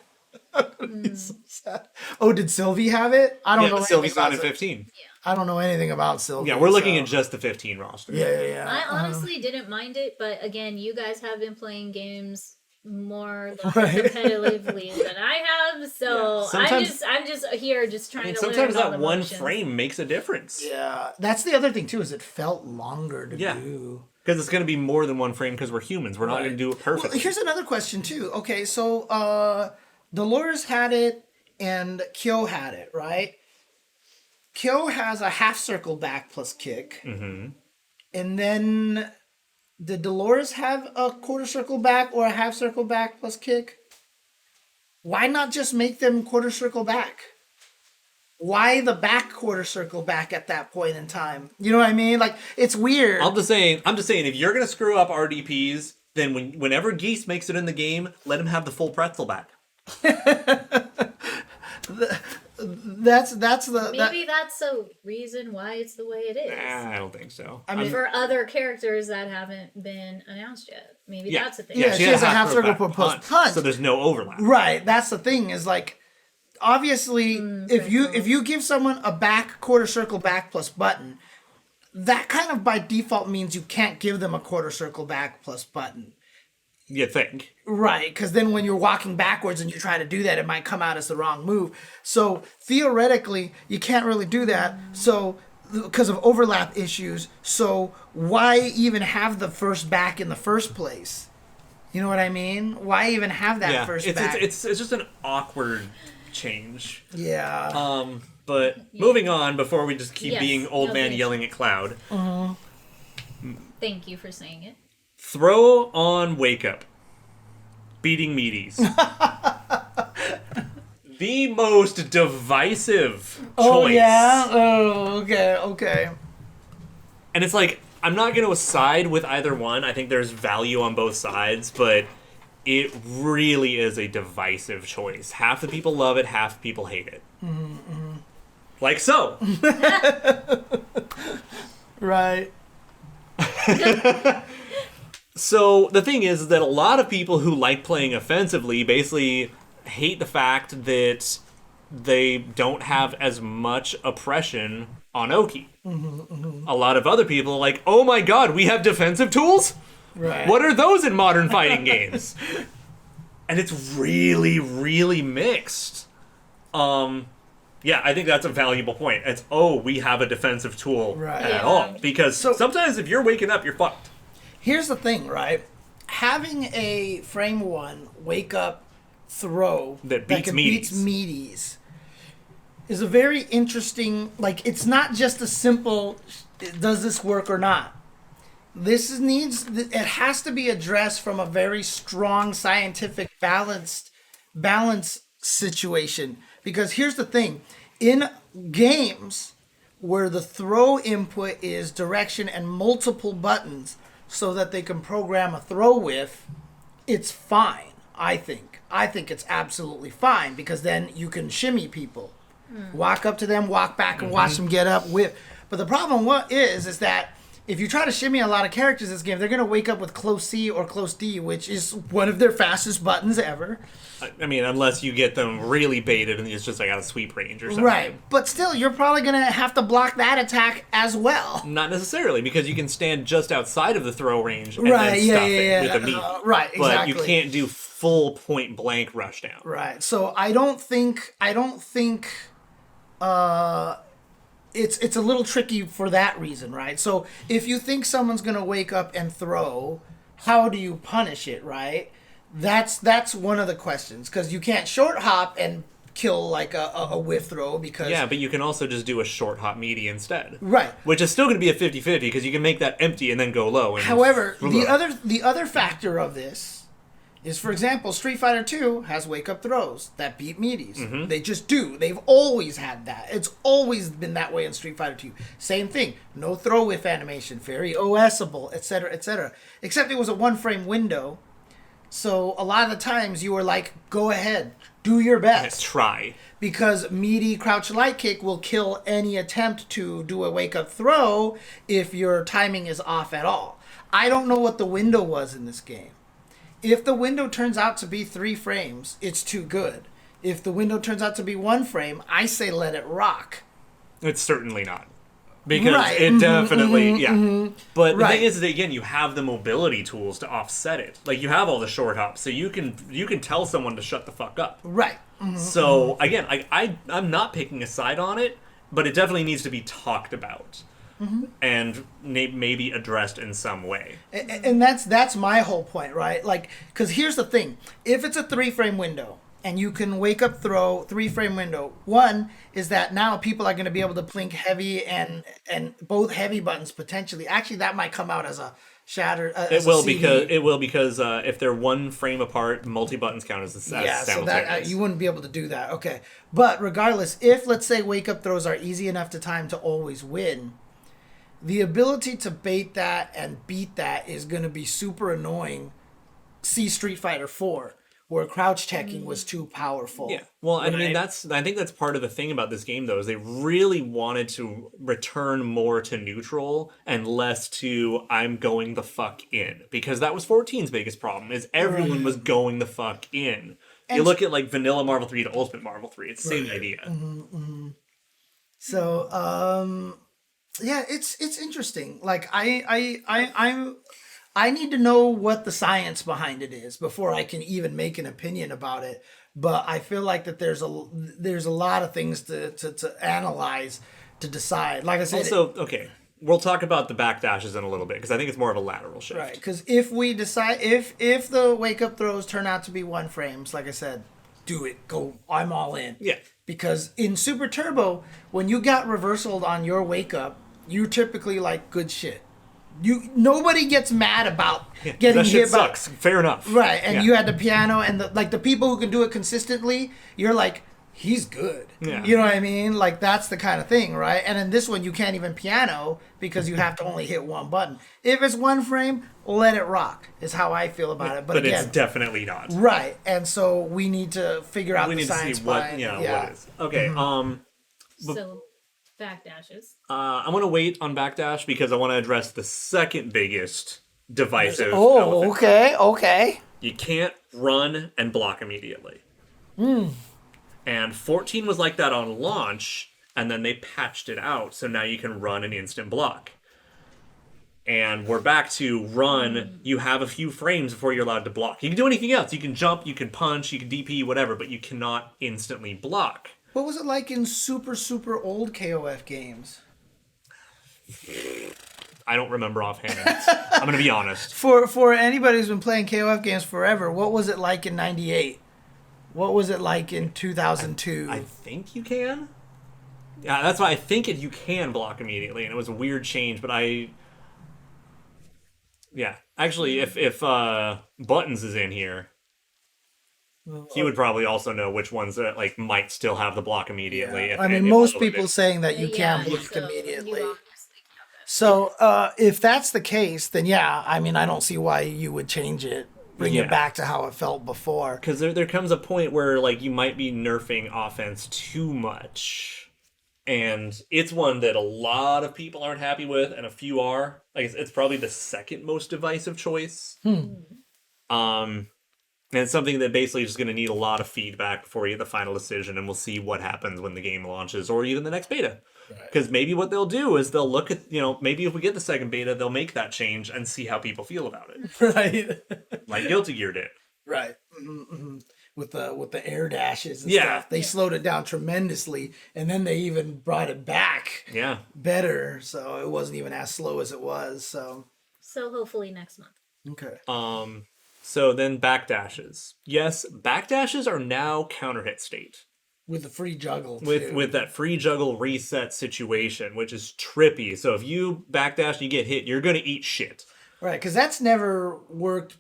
I'm gonna be so sad. Oh, did Sylvie have it? I don't know. Sylvie's not in about 15. I don't know anything about Sylvie. Yeah, we're looking at just the 15 roster. Yeah. I honestly didn't mind it, but again, you guys have been playing games more Right. competitively than I have, so Sometimes- I'm just here just trying to Sometimes learn all that the one motions. frame makes a difference. Yeah, that's the other thing too. Is it felt longer to do? Because it's going to be more than one frame because we're humans. We're not going to do it perfectly. Well, here's another question too. Okay, so Dolores had it and Kyo had it, right? Kyo has a half circle back plus kick. Mm-hmm. And then did Dolores have a quarter circle back or a half circle back plus kick? Why not just make them quarter circle back? Why the back quarter circle back at that point in time? You know what I mean? Like, it's weird. I'm just saying, if you're going to screw up RDPs, then whenever Geese makes it in the game, let him have the full pretzel back. That's the Maybe that's a reason why it's the way it is. I don't think so. I mean, For other characters that haven't been announced yet, maybe that's a thing. Yeah, she has a half circle back plus punch. so there's no overlap. Right. That's the thing is like, obviously, if you give someone a back quarter circle back plus button, that kind of by default means you can't give them a quarter circle back plus button. You think. Right, because then when you're walking backwards and you try to do that, it might come out as the wrong move. So theoretically, you can't really do that. So because of overlap issues, so why even have the first back in the first place? You know what I mean? Why even have that first back? It's just an awkward change. Yeah. But moving on before we just keep being old man please. yelling at Cloud. Thank you for saying it. Throw on Wake Up. Beating meaties. The most divisive choice. Oh yeah. Oh okay. And it's like, I'm not going to side with either one. I think there's value on both sides, but it really is a divisive choice. Half the people love it, half the people hate it. Mm-hmm. Like so. Right. So the thing is that a lot of people who like playing offensively basically hate the fact that they don't have as much oppression on Oki. A lot of other people are like, oh my god, we have defensive tools? Right. What are those in modern fighting games? And it's really, really mixed. Yeah, I think that's a valuable point. It's, we have a defensive tool Right. at Yeah. all. Because sometimes if you're waking up, you're fucked. Here's the thing, right? Having a frame one wake up throw That beats beats meaties. meaties is a very interesting. Like, it's not just a simple does this work or not. It has to be addressed from a very strong scientific balance situation. Because here's the thing, in games where the throw input is direction and multiple buttons so that they can program a throw with, it's fine, I think. I think it's absolutely fine because then you can shimmy people. Walk up to them, walk back, and watch them get up, whip. But the problem is that if you try to shimmy a lot of characters in this game, they're going to wake up with close C or close D, which is one of their fastest buttons ever. I mean, unless you get them really baited and it's just like out of sweep range or something. Right. But still, you're probably going to have to block that attack as well. Not necessarily, because you can stand just outside of the throw range and Right, then yeah, stuff yeah, it yeah. with a meat. Right, exactly. But you can't do full point blank rushdown. Right. So I don't think it's a little tricky for that reason, right? So if you think someone's gonna wake up and throw, how do you punish it, right? That's one of the questions, because you can't short hop and kill like a whiff throw because Yeah, but you can also just do a short hop meaty instead. right. Which is still going to be a 50-50 because you can make that empty and then go low. And However, the other factor of this is, for example, Street Fighter 2 has wake up throws that beat meaties. They just do. They've always had that. It's always been that way in Street Fighter 2. Same thing. No throw whiff animation. Very OSable, etc., etc. Except it was a one frame window. So a lot of the times you were like, go ahead, do your best. Try. Because meaty crouch light kick will kill any attempt to do a wake up throw if your timing is off at all. I don't know what the window was in this game. If the window turns out to be 3 frames, it's too good. If the window turns out to be 1 frame, I say let it rock. It's certainly not. Because it definitely, But the thing is that, again, you have the mobility tools to offset it. Like, you have all the short hops, so you can tell someone to shut the fuck up. Right. So, again, I'm not picking a side on it, but it definitely needs to be talked about. And maybe addressed in some way. And that's my whole point, right? Like, because here's the thing. If it's a 3-frame window, and you can wake up throw 3-frame window. One is that now people are going to be able to blink heavy and both heavy buttons potentially. Actually, that might come out as a shatter. It will because if they're 1 frame apart, multi buttons count as simultaneous. So that you wouldn't be able to do that. Okay, but regardless, if let's say wake up throws are easy enough to time to always win, the ability to bait that and beat that is going to be super annoying. See Street Fighter 4. Where crouch checking was too powerful. Yeah. Well, I mean, I think that's part of the thing about this game, though, is they really wanted to return more to neutral and less to I'm going the fuck in. Because that was 14's biggest problem, is everyone was going the fuck in. And you look at, like, Vanilla Marvel 3 to Ultimate Marvel 3, it's the same idea. So, yeah, it's interesting. Like, I need to know what the science behind it is before I can even make an opinion about it. But I feel like that there's a lot of things to analyze to decide. Like I said, also, okay, we'll talk about the backdashes in a little bit because I think it's more of a lateral shift. Right, because if we decide if the wake up throws turn out to be 1 frames, like I said, do it. Go. I'm all in. Yeah. Because in Super Turbo, when you got reversaled on your wake up, you typically like good shit. Nobody gets mad about getting that shit hit by. sucks. Fair enough. Right, and you had the piano and the people who can do it consistently. You're like, he's good. Yeah. You know what I mean? Like that's the kind of thing, right? And in this one, you can't even piano because you have to only hit 1 button. If it's 1 frame, let it rock. Is how I feel about it. But again, it's definitely not. Right, and so we need to figure out the science behind it. What is. Okay. So, backdashes. I'm gonna wait on backdash because I want to address the second biggest divisive. Oh, okay. You can't run and block immediately. And 14 was like that on launch, and then they patched it out, so now you can run an instant block. And we're back to run. You have a few frames before you're allowed to block. You can do anything else. You can jump, you can punch, you can DP, whatever, but you cannot instantly block. What was it like in super old KOF games? I don't remember offhand. I'm going to be honest. For anybody who's been playing KOF games forever, what was it like in 98? What was it like in 2002? I think you can. Yeah, that's why I think you can block immediately, and it was a weird change, but yeah. Actually, if Buttons is in here, he would probably also know which ones that like might still have the block immediately. Yeah. I mean, most people saying that you can block immediately. So if that's the case, then yeah, I mean, I don't see why you would change it, bring it back to how it felt before. Because there comes a point where like you might be nerfing offense too much, and it's one that a lot of people aren't happy with, and a few are. Like it's probably the second most divisive choice. And it's something that basically is just going to need a lot of feedback before you get the final decision, and we'll see what happens when the game launches, or even the next beta. Because maybe what they'll do is they'll look at, maybe if we get the second beta, they'll make that change and see how people feel about it. Right. Like Guilty Gear did. Right. Mm-hmm. With the air dashes and stuff. They slowed it down tremendously, and then they even brought it back better, so it wasn't even as slow as it was. So hopefully next month. Okay. So then backdashes. Yes, backdashes are now counter hit state. With the free juggle, with that free juggle reset situation, which is trippy. So if you backdash and you get hit, you're gonna eat shit. Right, because that's never worked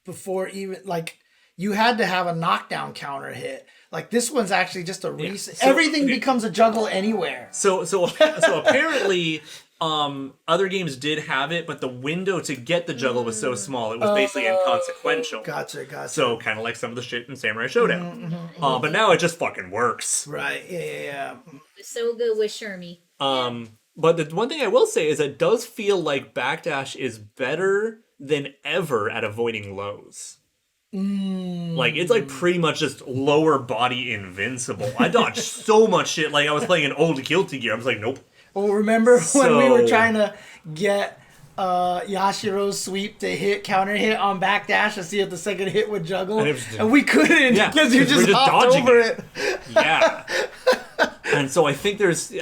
before. Even like you had to have a knockdown counter hit. Like this one's actually just a reset. So, everything becomes a juggle anywhere. So apparently, Other games did have it, but the window to get the juggle was so small, it was basically inconsequential. Gotcha. So kind of like some of the shit in Samurai Showdown. But now it just fucking works. Right, yeah. So good with Shermie. But the one thing I will say is it does feel like Backdash is better than ever at avoiding lows. Like, it's like pretty much just lower body invincible. I dodged so much shit. Like, I was playing an old Guilty Gear. I was like, nope. Well, remember when we were trying to get Yashiro's sweep to counter hit on Backdash to see if the second hit would juggle? And we couldn't because you just hopped over it. Yeah. And so I think that's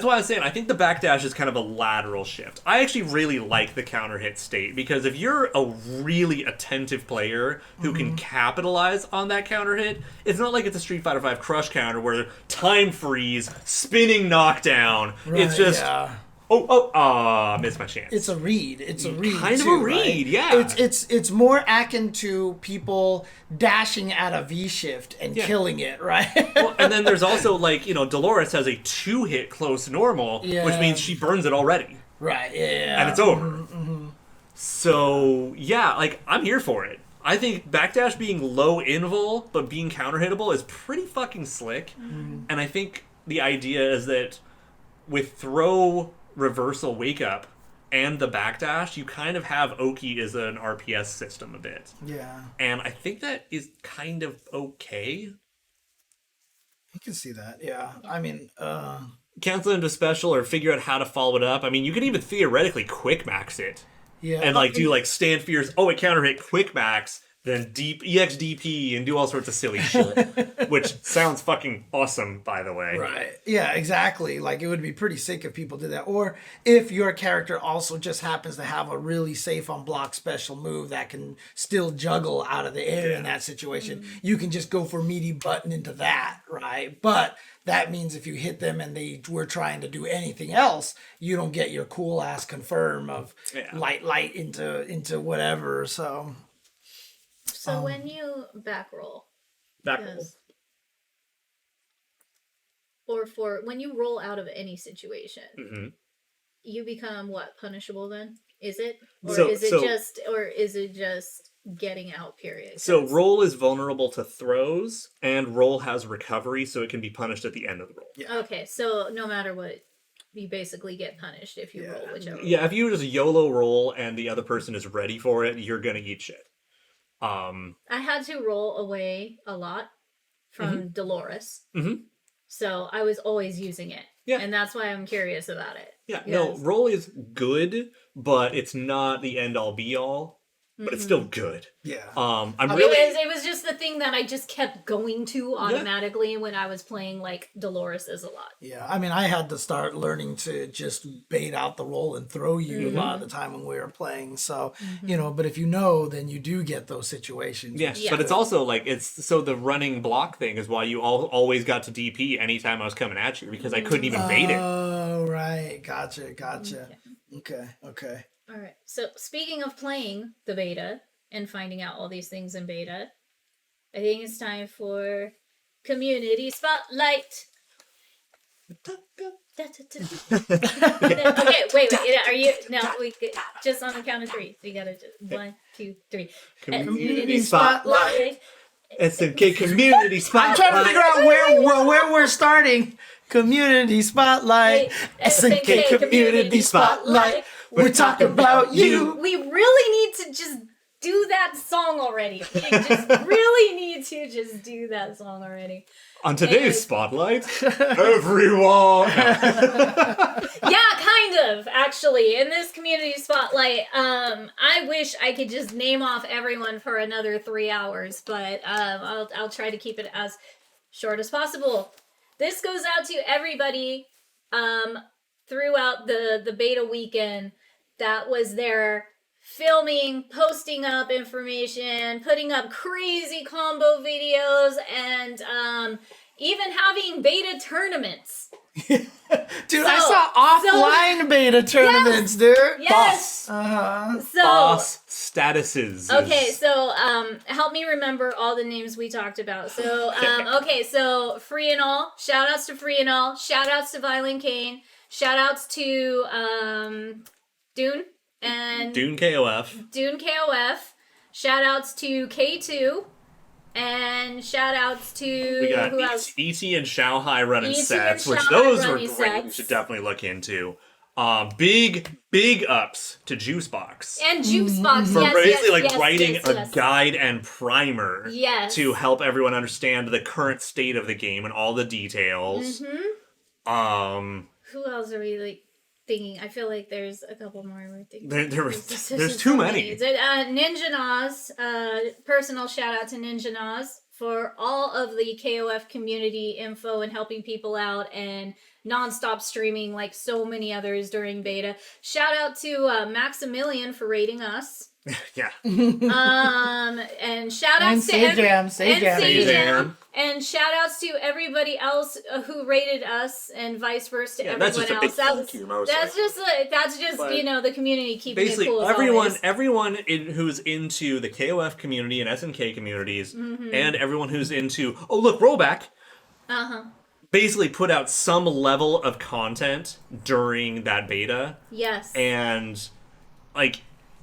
why I was saying, I think the Backdash is kind of a lateral shift. I actually really like the counter hit state, because if you're a really attentive player who can capitalize on that counter hit, it's not like it's a Street Fighter V crush counter where time freeze, spinning knockdown. Right, it's just, missed my chance. It's a read. It's a read. Kind of too, a read, right? yeah. It's more akin to people dashing at a V shift and killing it, right? Well, and then there's also, like, Dolores has a 2-hit close normal, which means she burns it already. Right, yeah. And it's over. So, yeah, like, I'm here for it. I think Backdash being low invul, but being counter-hittable is pretty fucking slick. And I think the idea is that with throw, reversal, wake up, and the Backdash, you kind of have Oki as an RPS system a bit. Yeah. And I think that is kind of okay. You can see that, yeah. I mean, cancel into special or figure out how to follow it up. I mean, you could even theoretically quick max it. Yeah. And like do like stand fears, it counter hit quick max, then deep EXDP and do all sorts of silly shit. Which sounds fucking awesome, by the way. Right. Yeah, exactly. Like, it would be pretty sick if people did that. Or if your character also just happens to have a really safe on block special move that can still juggle out of the air in that situation, you can just go for meaty button into that, right? But that means if you hit them and they were trying to do anything else, you don't get your cool ass confirm of light into whatever. So when you back roll, or when you roll out of any situation, you become what, punishable then? Is it? Or is it just getting out, period? So roll is vulnerable to throws, and roll has recovery, so it can be punished at the end of the roll. Yeah. Okay, so no matter what, you basically get punished if you roll whichever. Yeah, if you just YOLO roll and the other person is ready for it, you're gonna eat shit. I had to roll away a lot from Dolores. So I was always using it. Yeah. And that's why I'm curious about it. Yeah, no, roll is good, but it's not the end all be all. But it's still good. Yeah. It was just the thing that I just kept going to automatically when I was playing like Dolores's a lot. Yeah, I mean, I had to start learning to just bait out the roll and throw you a lot of the time when we were playing. So, but if you know, then you do get those situations. Yes, but it's also like, so the running block thing is why you always got to DP anytime I was coming at you, because I couldn't even bait it. Oh, right. Gotcha. Okay. All right. So speaking of playing the beta and finding out all these things in beta, I think it's time for Community Spotlight. Okay, wait. Are you? No, we just on the count of three. So you gotta just 1, 2, 3. Community Spotlight. SNK Community Spotlight. I'm trying to figure out where we're starting. Community Spotlight. SNK Community Spotlight. We're talking about you. We really need to just do that song already. We just really need to just do that song already. On today's Spotlight, everyone. Yeah, kind of, actually. In this Community Spotlight, I wish I could just name off everyone for another 3 hours, but I'll try to keep it as short as possible. This goes out to everybody throughout the beta weekend that was there filming, posting up information, putting up crazy combo videos, and even having beta tournaments. Dude, I saw offline beta tournaments, dude. Yes. Boss statuses. Okay, so help me remember all the names we talked about. So okay, so Free and All. Shout outs to Free and All. Shout outs to Violent Kane. Shout outs to Dune and Dune KOF. Dune KOF. Shout outs to K2. And shout outs to We got who else? E.T. and Xiaohai running E.T. sets, and which Xiaohai those were running great. You sets. should definitely look into. Big ups to Juicebox. And Jukebox. For Yes, basically yes, writing yes, a yes. guide and primer Yes. to help everyone understand the current state of the game and all the details. Mm-hmm. Who else are we thinking? I feel like there's a couple more we're thinking. There's too many. Ninja Nas, personal shout out to Ninja Nas for all of the KOF community info and helping people out and non-stop streaming like so many others during beta. Shout out to Maximilian for rating us. Yeah. And shout outs to Sajam. and shout outs to everybody else who rated us and vice versa to everyone else. That's just But you know, the community keeping basically it cool. everyone who's into the KOF community and SNK communities and everyone who's into rollback basically put out some level of content during that beta. Yes. And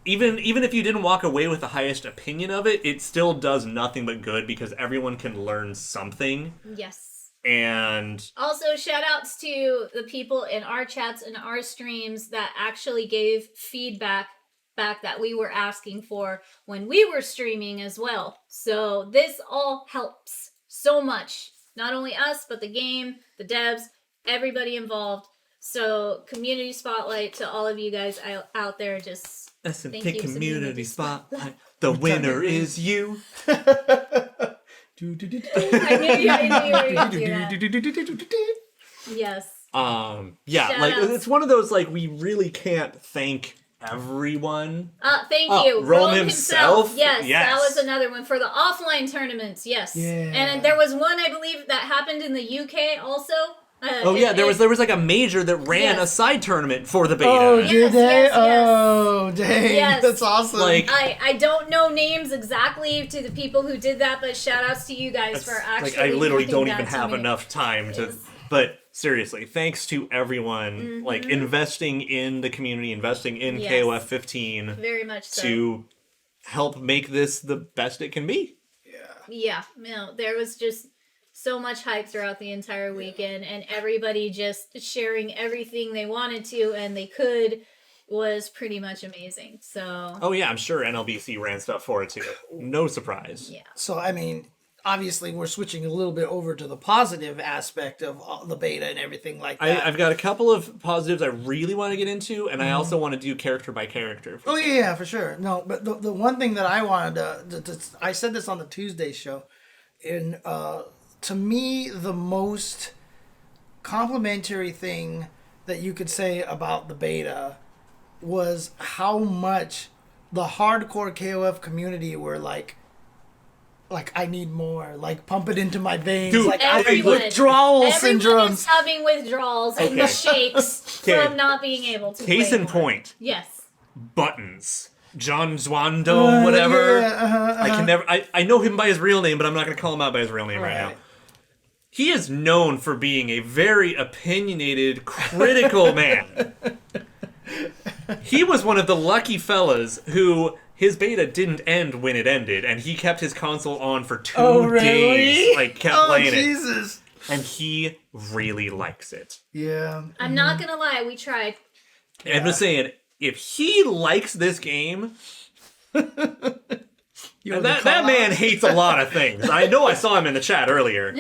even if you didn't walk away with the highest opinion of it, it still does nothing but good because everyone can learn something. Yes. And also shout outs to the people in our chats and our streams that actually gave feedback back that we were asking for when we were streaming as well. So this all helps so much. Not only us, but the game, the devs, everybody involved. So community spotlight to all of you guys out there. Just SNK community spotlight. The winner is you. I knew you were gonna do that. Yes. It's one of those we really can't thank everyone. Thank you. Rome himself? Yes, Yes. that was another one for the offline tournaments. Yes. Yeah. And there was one I believe that happened in the UK also. There was a major that ran a side tournament for the beta. Oh, Yes, did they? yes, yes. Oh, dang. Yes. That's awesome. I don't know names exactly to the people who did that, but shout outs to you guys for actually. I literally doing don't that even to have me. enough time to. But seriously, thanks to everyone investing in the community, investing in Yes. KOF 15 Very much so. to help make this the best it can be. Yeah, no, there was just so much hype throughout the entire weekend, and everybody just sharing everything they wanted to and they could was pretty much amazing. So. Oh yeah, I'm sure NLBC ran stuff for it too. No surprise. Yeah. So, I mean, obviously we're switching a little bit over to the positive aspect of all the beta and everything like that. I've got a couple of positives I really want to get into, and I also want to do character by character. Oh, yeah, for sure. No, but the one thing that I wanted to I said this on the Tuesday show, to me, the most complimentary thing that you could say about the beta was how much the hardcore KOF community were like I need more, pump it into my veins, Dude, I have everyone- withdrawal Everyone syndromes. is having withdrawals and the shakes Okay. from not being able to Case play in more. point, Yes. Buttons. John Zwando, whatever. I can never. I know him by his real name, but I'm not going to call him out by his real name right now. He is known for being a very opinionated, critical man. He was one of the lucky fellas who his beta didn't end when it ended, and he kept his console on for 2 days. Kept playing Jesus. it. And he really likes it. Yeah. I'm not gonna lie, we tried. I'm just saying, if he likes this game, and that man hates a lot of things. I know I saw him in the chat earlier.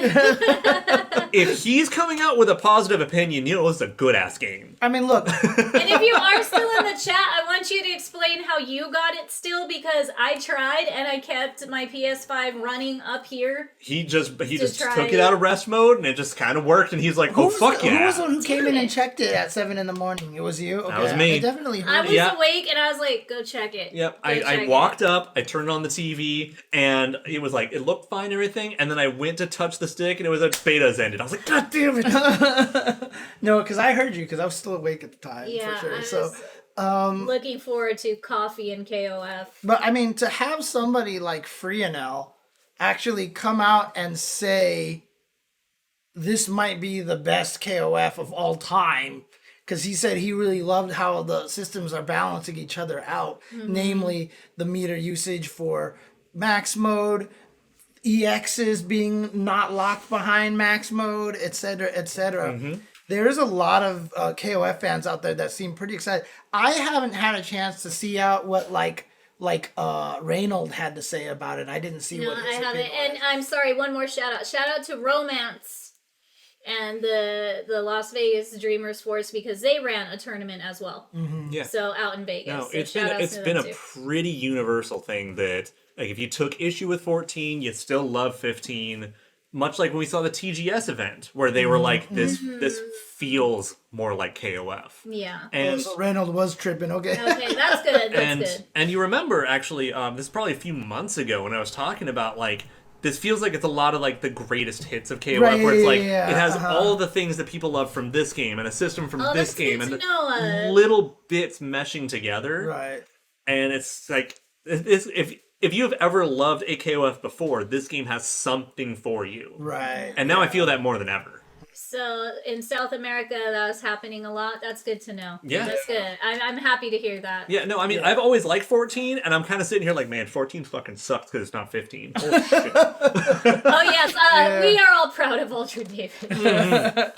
If he's coming out with a positive opinion, it's a good-ass game. I mean, look. And if you are still in the chat, I want you to explain how you got it still, because I tried and I kept my PS5 running up here. He just try took it it. out of rest mode, and it just kind of worked, and he's like, oh, fuck yeah. Who was the one who came in and checked it at 7 a.m? It was you? Okay. That was me. I definitely heard I it. was awake and I was like, go check it. Yep, Go I check walked it. up, I turned on the TV, and it was it looked fine and everything, and then I went to touch the stick, and it was beta's ended. I was like, God damn it! No, because I heard you, because I was still awake at the time, Yeah, for sure. I So, was- Looking forward to coffee and KOF. But I mean, to have somebody like Freenel actually come out and say this might be the best KOF of all time, because he said he really loved how the systems are balancing each other out, namely the meter usage for max mode, EXs being not locked behind max mode, etc., etc. There's a lot of KOF fans out there that seem pretty excited. I haven't had a chance to see out what Reynold had to say about it. I didn't see what his I haven't. opinion And was. I'm sorry, one more shout out. Shout out to Romance and the Las Vegas Dreamers Force, because they ran a tournament as well. Yeah. So out in Vegas. No, So it's shout-outs been to a them too. pretty universal thing that, like, if you took issue with 14, you still love 15. Much like when we saw the TGS event, where they were like, this feels more like KOF. Yeah. And So Reynold was tripping. Okay. Okay, that's good. That's good. and you remember, actually, this is probably a few months ago when I was talking about, like, this feels like it's a lot of, like, the greatest hits of KOF, Right, where it's like, yeah, it has all the things that people love from this game, and a system from Oh, this that's game, good and to know. little bits meshing together. Right. And it's like, if you have ever loved a KOF before, this game has something for you. Right. And now I feel that more than ever. So in South America, that's happening a lot. That's good to know. Yeah. That's good. I'm happy to hear that. Yeah, no, I mean, I've always liked 14, and I'm kind of sitting here like, man, 14 fucking sucks because it's not 15. Oh, shit. Oh, yes. We are all proud of UltraDavid.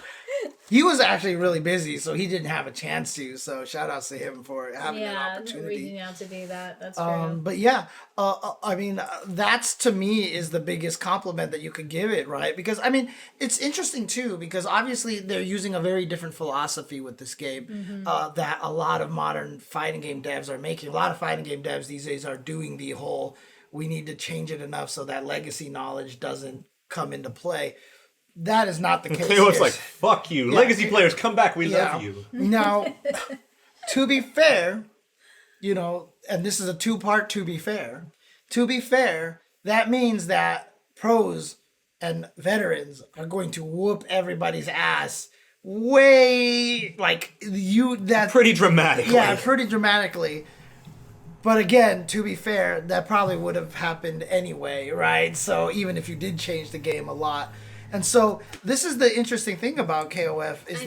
He was actually really busy, so he didn't have a chance to. So shout outs to him for having an Yeah, opportunity. reaching out to do that. That's true. But yeah, I mean, that's to me is the biggest compliment that you could give it, right? Because I mean, it's interesting too, because obviously they're using a very different philosophy with this game that a lot of modern fighting game devs are making. A lot of fighting game devs these days are doing the whole, we need to change it enough so that legacy knowledge doesn't come into play. That is not the case. KOF's here. like, fuck you. Legacy players, come back. We love you. Now, to be fair, you know, and this is a two-part to be fair. To be fair, that means that pros and veterans are going to whoop everybody's ass way, like, that's Pretty dramatically. yeah, pretty dramatically. But again, to be fair, that probably would have happened anyway, right? So even if you did change the game a lot. And so this is the interesting thing about KOF is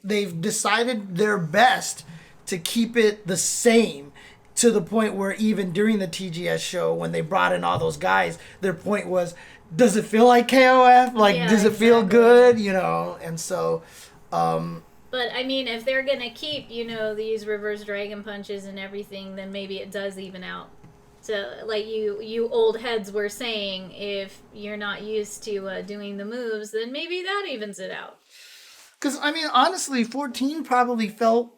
they've decided their best to keep it the same, to the point where even during the TGS show when they brought in all those guys, their point was, does it feel like KOF? Like, Yeah, does it feel exactly. good? You know, and so But I mean, if they're gonna keep, you know, these reverse dragon punches and everything, then maybe it does even out. So, like you old heads were saying, if you're not used to doing the moves, then maybe that evens it out. because I mean, honestly, 14 probably felt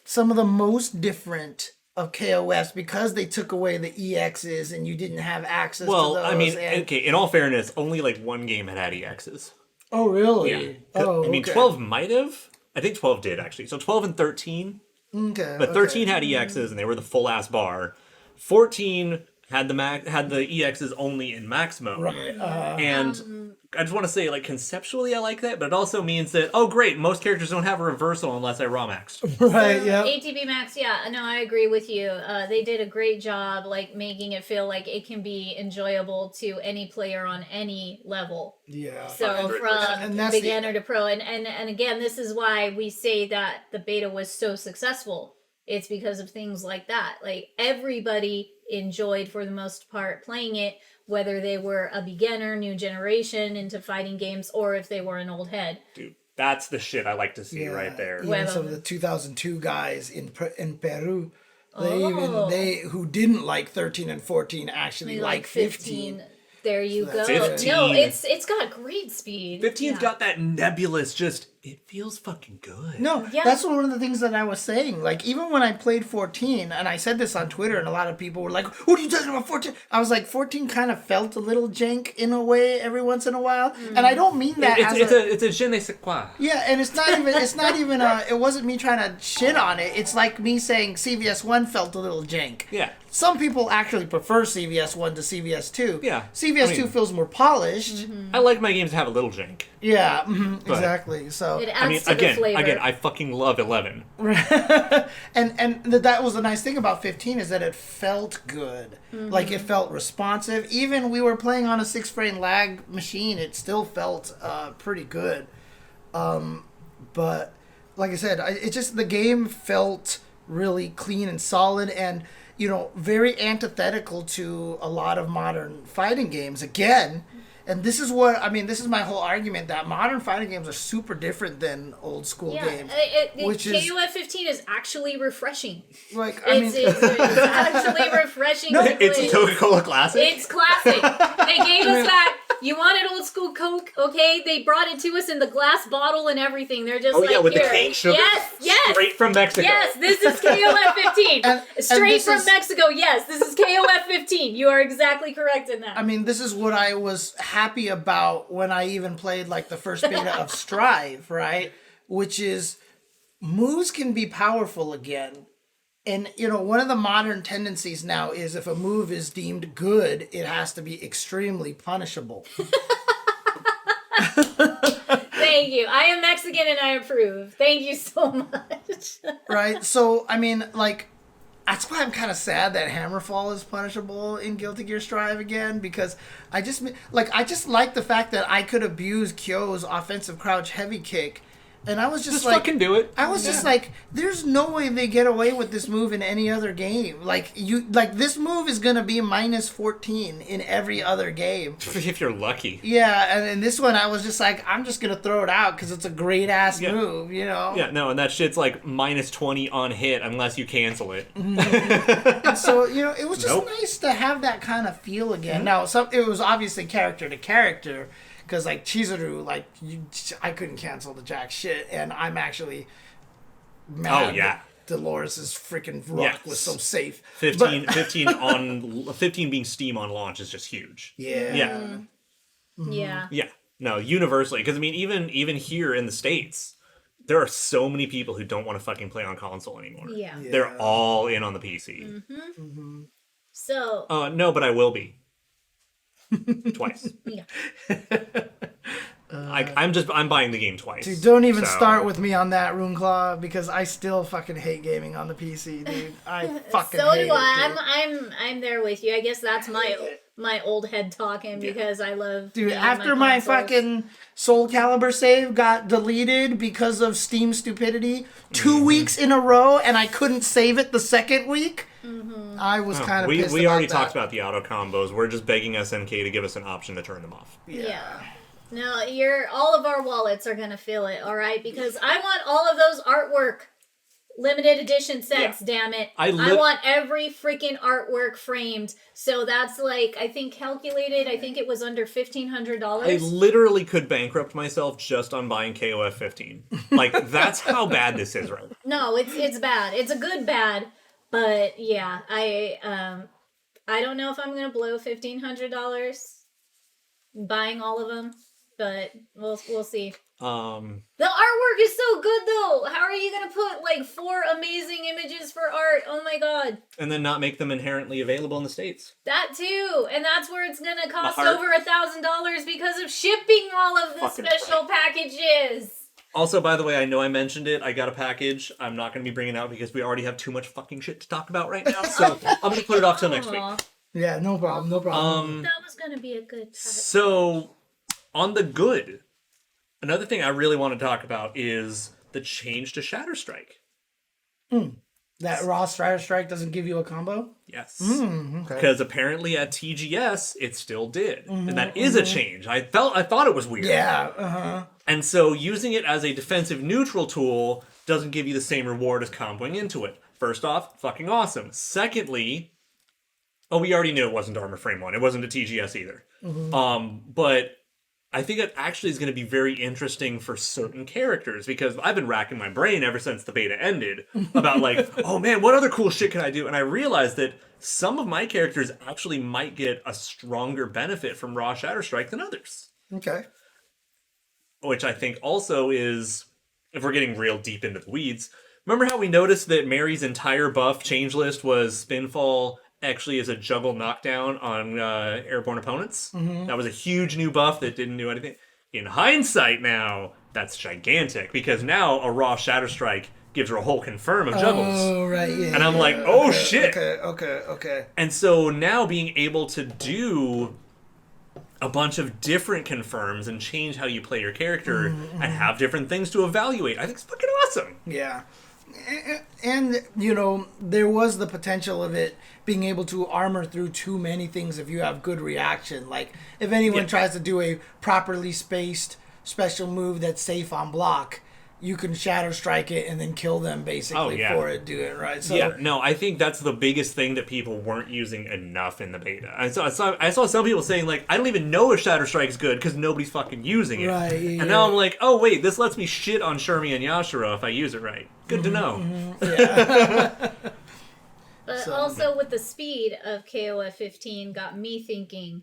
some of the most different of KOFs because they took away the EXs and you didn't have access to Well, those. I mean, and... okay, in all fairness, only like one game had EXs. Oh, really? Yeah. Oh, I mean, okay. 12 might have. I think 12 did, actually. So 12 and 13. Okay. But 13 had EXs, and they were the full-ass bar. 14 had the EXs only in max mode. Right. And I just want to say, like, conceptually I like that, but it also means that, oh great, most characters don't have a reversal unless I raw maxed. Right, yeah. ATB Max, yeah, no, I agree with you. They did a great job, like, making it feel like it can be enjoyable to any player on any level. Yeah. So 100%. from And that's the- beginner to pro, and again, this is why we say that the beta was so successful. It's because of things like that. Like, everybody enjoyed, for the most part, playing it, whether they were a beginner, new generation into fighting games, or if they were an old head. Dude, that's the shit I like to see Yeah. right there. Even Well- some of the 2002 guys in Peru, Oh. they who didn't like 13 and 14 actually like 15. There you go. that's 15. No, it's got great speed. 15's Yeah. got that nebulous, just, it feels fucking good. No, Yeah. that's one of the things that I was saying. Like, even when I played 14, and I said this on Twitter, and a lot of people were like, what are you talking about 14? I was like, 14 kind of felt a little jank in a way every once in a while. And I don't mean that It's a je ne sais quoi. Yeah, and it's not even it wasn't me trying to shit on it. It's like me saying CVS 1 felt a little jank. Yeah. Some people actually prefer CVS 1 to CVS 2. Yeah, CVS I 2 mean- feels more polished. I like my games to have a little jank. Yeah, But- exactly. So So It adds to the flavor. Again, I fucking love 11. and that was the nice thing about 15 is that it felt good. Like it felt responsive. Even we were playing on a 6-frame lag machine, it still felt pretty good. But like I said, the game felt really clean and solid, and very antithetical to a lot of modern fighting games. Again. And this is my whole argument, that modern fighting games are super different than old school games. KOF 15 is actually refreshing. Like, It's actually refreshing. No, it's a Coca-Cola classic. It's classic. They gave us that. You wanted old school Coke, okay? They brought it to us in the glass bottle and everything. They're just with here. the cane sugar. Yes. Straight from Mexico. Yes, this is KOF 15. Straight from is, Mexico. Yes, this is KOF 15. You are exactly correct in that. This is what I was happy about when I even played like the first beta of Strive, right? Which is moves can be powerful again. And, one of the modern tendencies now is if a move is deemed good, it has to be extremely punishable. Thank you. I am Mexican and I approve. Thank you so much. Right? So, that's why I'm kind of sad that Hammerfall is punishable in Guilty Gear Strive again, because I just like the fact that I could abuse Kyo's offensive crouch heavy kick. And I was just like, fucking do it. I was just like, there's no way they get away with this move in any other game. This move is gonna be minus 14 in every other game. If you're lucky. Yeah, and in this one, I was just like, I'm just gonna throw it out because it's a great ass move, Yeah, no, and that shit's like minus 20 on hit unless you cancel it. And so it was just nice to have that kind of feel again. Now, it was obviously character to character. Because, Chizuru, I couldn't cancel the jack shit, and I'm actually mad that Dolores' freaking rock was so safe. 15 being Steam on launch is just huge. Yeah. Yeah. Mm-hmm. Yeah. Yeah. No, universally. Because, even here in the States, there are so many people who don't want to fucking play on console anymore. Yeah. They're all in on the PC. Mm-hmm. Mm-hmm. So... no, but I will be. Twice. Yeah. I'm buying the game twice. Dude, don't even start with me on that, Runeclaw, because I still fucking hate gaming on the PC, dude. I fucking hate it. So do I. I'm there with you. I guess that's my old head talking because I love. Dude, after my fucking Soul Calibur save got deleted because of Steam stupidity 2 weeks in a row, and I couldn't save it the second week. Mm-hmm. I was kind of pissed about that. We already talked about the auto combos. We're just begging SNK to give us an option to turn them off. Yeah. No, all of our wallets are gonna feel it, all right? Because I want all of those artwork limited edition sets. Damn it! I want every freaking artwork framed. So that's I think calculated. I think it was under $1,500. I literally could bankrupt myself just on buying KOF 15. That's how bad this is, right? No, it's bad. It's a good bad. But yeah, I don't know if I'm gonna blow $1,500 buying all of them, but we'll see. The artwork is so good though. How are you gonna put 4 amazing images for art? Oh my god! And then not make them inherently available in the States. That too, and that's where it's gonna cost over $1,000 because of shipping all of the special packages. Also, by the way, I know I mentioned it. I got a package. I'm not going to be bringing it out because we already have too much fucking shit to talk about right now. So I'm going to put it off till next week. Yeah, no problem. That was going to be a good package. So, on the good, another thing I really want to talk about is the change to Shatter Strike. That raw Shatter Strike doesn't give you a combo? Yes. Okay. Because apparently at TGS, it still did. And that is a change. I thought it was weird. Yeah, And so using it as a defensive neutral tool doesn't give you the same reward as comboing into it. First off, fucking awesome. Secondly, we already knew it wasn't Armor Frame 1. It wasn't a TGS either. But I think it actually is going to be very interesting for certain characters because I've been racking my brain ever since the beta ended about oh man, what other cool shit can I do? And I realized that some of my characters actually might get a stronger benefit from Raw Shatter Strike than others. Okay. Which I think also is, if we're getting real deep into the weeds, remember how we noticed that Mary's entire buff change list was Spinfall actually is a juggle knockdown on airborne opponents? That was a huge new buff that didn't do anything. In hindsight now, that's gigantic, because now a raw Shatter Strike gives her a whole confirm of juggles. Oh, right, yeah. And I'm like, oh shit! Okay. And so now being able to do a bunch of different confirms and change how you play your character and have different things to evaluate, I think it's fucking awesome. Yeah. And, you know, there was the potential of it being able to armor through too many things if you have good reaction. Like, if anyone tries to do a properly spaced special move that's safe on block, you can Shatter Strike it and then kill them basically for it doing it, right? So, no, I think that's the biggest thing that people weren't using enough in the beta. I saw some people saying, like, I don't even know if Shatter Strike is good because nobody's fucking using it. Right, and now I'm like, oh wait, this lets me shit on Shermie and Yashiro if I use it right. Good to know. But also with the speed of KOF 15 got me thinking,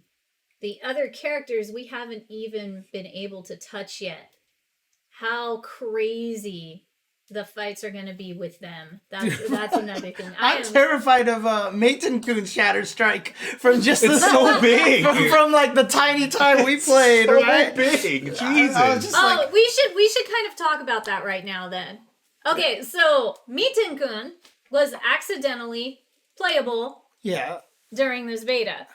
the other characters we haven't even been able to touch yet. How crazy the fights are going to be with them. That's another thing. I'm terrified of Maiten-kun's Shatter Strike from just It's so big. From like the tiny time we played, so right? big. Jesus. I was just like, we should kind of talk about that right now then. Okay, so Maiten-kun was accidentally playable during this beta.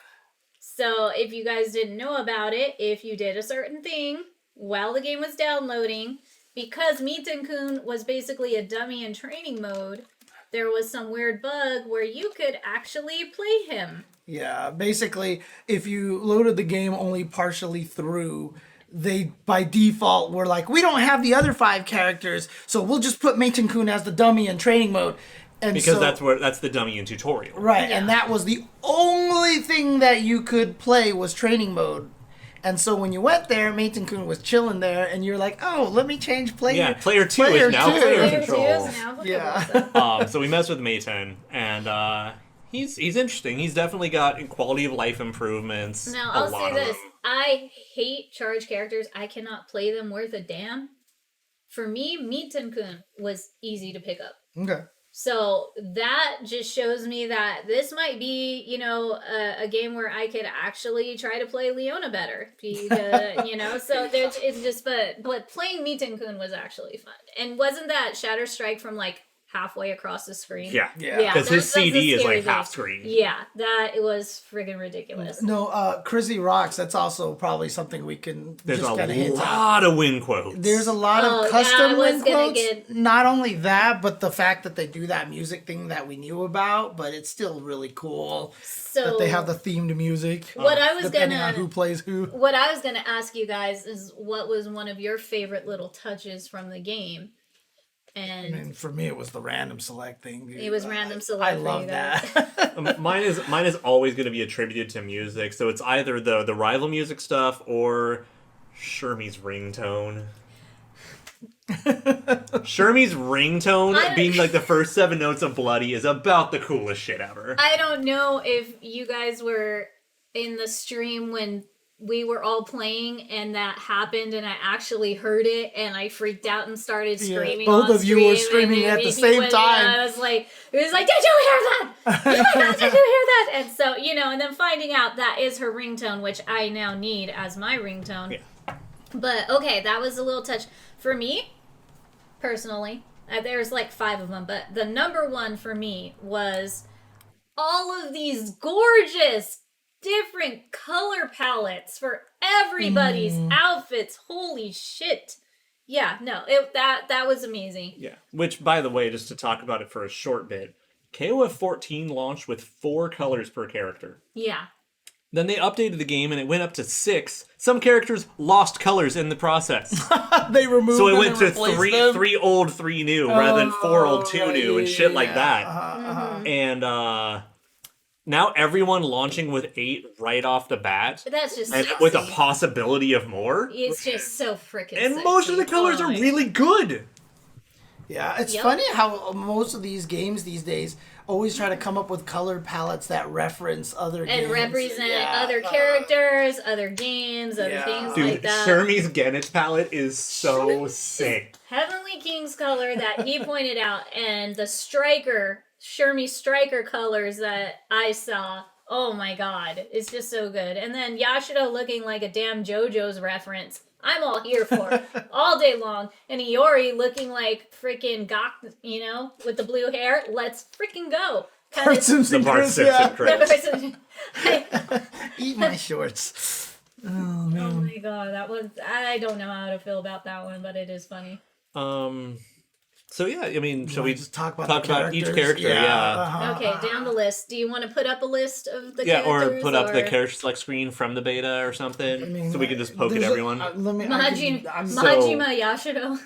So if you guys didn't know about it, if you did a certain thing while the game was downloading, because Maiten-kun was basically a dummy in training mode, there was some weird bug where you could actually play him. Yeah, basically, if you loaded the game only partially through, they by default were like, we don't have the other 5 characters, so we'll just put Maiten-kun as the dummy in training mode. And because that's the dummy in tutorial. Right, and that was the only thing that you could play was training mode. And so when you went there, Maiten-kun was chilling there, and you're like, oh, let me change player. Yeah, player 2 is now player control. Yeah. So we messed with Maiten, and he's interesting. He's definitely got quality of life improvements. Now, I'll say this. I hate charge characters. I cannot play them worth a damn. For me, Maiten-kun was easy to pick up. Okay. So that just shows me that this might be, you know, a game where I could actually try to play Leona better. Because, you know, so there's, it's just, but playing Maiten-kun was actually fun. And wasn't that Shatter Strike from like halfway across the screen? Yeah. Because his CD is like half screen. Yeah, that it was friggin' ridiculous. No, Crizzy Rocks, that's also probably something we can There's just kind of a lot of win quotes. There's a lot of custom win quotes. Get... Not only that, but the fact that they do that music thing that we knew about, but it's still really cool that they have the themed music. What I was depending on who plays who. What I was gonna ask you guys is what was one of your favorite little touches from the game? And I mean, for me, it was the random select thing. Dude. It was random select. I love that. Mine is always going to be attributed to music, so it's either the rival music stuff or Shermie's ringtone. Shermie's ringtone being like the first 7 notes of Bloody is about the coolest shit ever. I don't know if you guys were in the stream when we were all playing and that happened and I actually heard it and I freaked out and started screaming. Both of you were screaming at the same time. I was like, it was like, did you hear that? Oh my God, did you hear that? And so, you know, and then finding out that is her ringtone, which I now need as my ringtone. Yeah. But okay, that was a little touch. For me, personally, there's like 5 of them, but the number one for me was all of these gorgeous different color palettes for everybody's outfits. Holy shit. Yeah, no, that was amazing. Yeah, which, by the way, just to talk about it for a short bit, KOF 14 launched with 4 colors per character. Yeah. Then they updated the game and it went up to 6. Some characters lost colors in the process. They removed so it them went and to 3 old, 3 new, rather than 4 old, 2 new, and shit like that. And now everyone launching with 8 right off the bat. That's just and sexy. With a possibility of more. It's just so freaking And sexy. most of the colors are really good. Yeah, it's funny how most of these games these days always try to come up with color palettes that reference other games. And represent other characters, other games, other things like that. Shermie's Genich palette is so sick. Heavenly King's color that he pointed out, and the Striker, Shermie Striker colors that I saw. Oh my God, it's just so good. And then Yashiro looking like a damn JoJo's reference. I'm all here for all day long. And Iori looking like freaking Gok, you know, with the blue hair. Let's freaking go. Bart Simpson, The Bart Chris, Simpson yeah. Eat my shorts. Oh, Oh man. my god, that was... I don't know how to feel about that one, but it is funny. So yeah, I mean, shall wanna we just talk about each characters? character? Yeah. Uh-huh. Okay, down the list. Do you want to put up a list of the Yeah, or characters? put up the character select screen from the beta or something, I mean, so we can just poke at there's everyone. Majima Yashiro.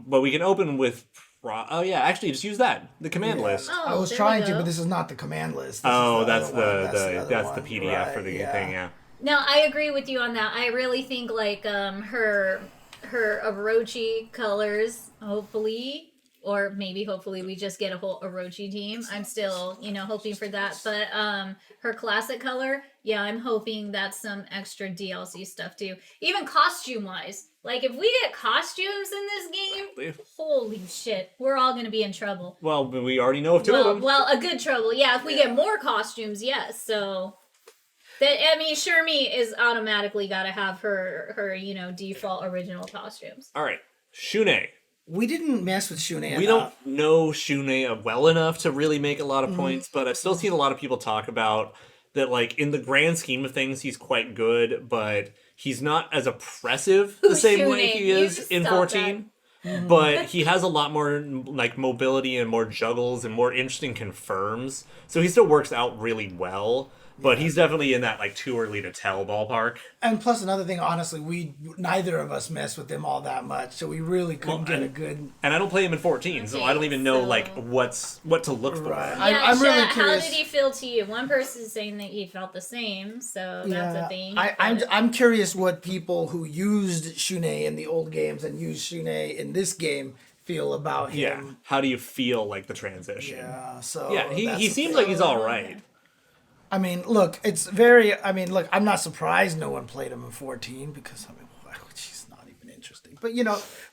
But we can open with. Oh yeah, actually, just use that the command list. Oh, I was there trying we to, go. but this is not the command list. This Oh, is the that's other one. that's the one. PDF for the Right, thing. Yeah. No, I agree with you on that. I really think like her Orochi colors, hopefully, or maybe hopefully we just get a whole Orochi team. I'm still, hoping for that. But her classic color, yeah, I'm hoping that's some extra DLC stuff too. Even costume wise. Like if we get costumes in this game, holy shit, we're all gonna be in trouble. Well, we already know of two of them. Well, a good trouble. Yeah, if we get more costumes, yes. So Shermie is automatically got to have her default original costumes. All right, Shune. We didn't mess with Shune We enough. don't know Shune well enough to really make a lot of points, but I've still seen a lot of people talk about that, like, in the grand scheme of things, he's quite good, but he's not as oppressive the same way he is in 14. But he has a lot more, like, mobility and more juggles and more interesting confirms. So he still works out really well. But he's definitely in that, like, too early to tell ballpark. And plus another thing, honestly, neither of us messed with him all that much, so we really couldn't get a good... And I don't play him in 14, so I don't even know, like, what to look for. Right. Yeah, I'm really Chet, curious. how did he feel to you? One person's saying that he felt the same, so that's a thing. I'm curious what people who used Shune in the old games and used Shune in this game feel about him. Yeah. How do you feel, like, the transition? Yeah, so... Yeah, he that's the seems thing. like he's all right. I mean, look, I'm not surprised no one played him in 14 because, she's not even interesting. But,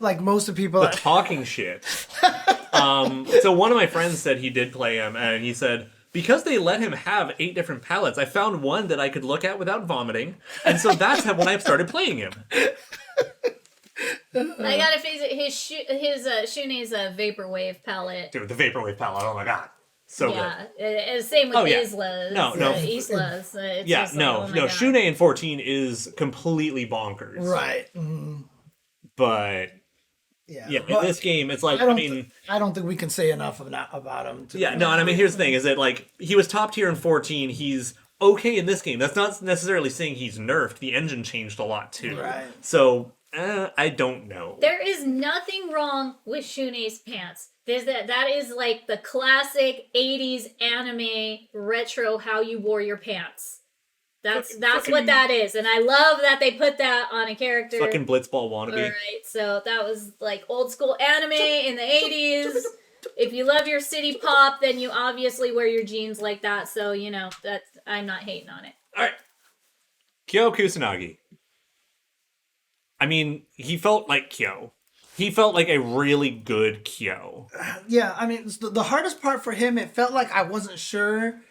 like most of the people... Talking shit. So one of my friends said he did play him, and he said, because they let him have 8 different palettes, I found one that I could look at without vomiting, and so that's when I started playing him. I gotta face it, his Shune's Vaporwave palette. Dude, the Vaporwave palette, oh my god. So good. Same with yeah. Isla's. No. Isla's. It's Yeah, just like, oh my God. Shune in 14 is completely bonkers. Right. Mm-hmm. But Yeah. in But this game, it's like, I don't think we can say enough about him. and I mean, here's the thing, is that, like, he was top tier in 14, he's okay in this game. That's not necessarily saying he's nerfed. The engine changed a lot, too. Right. So, I don't know. There is nothing wrong with Shune's pants. That is like the classic 80s anime retro how you wore your pants. That's what that is. And I love that they put that on a character. Fucking Blitzball wannabe. Alright, so that was like old school anime in the 80s. If you love your city pop, then you obviously wear your jeans like that. So, I'm not hating on it. Alright. Kyo Kusanagi. I mean, he felt like Kyo. He felt like a really good Kyo. Yeah, I mean, the hardest part for him, it felt like I wasn't sure,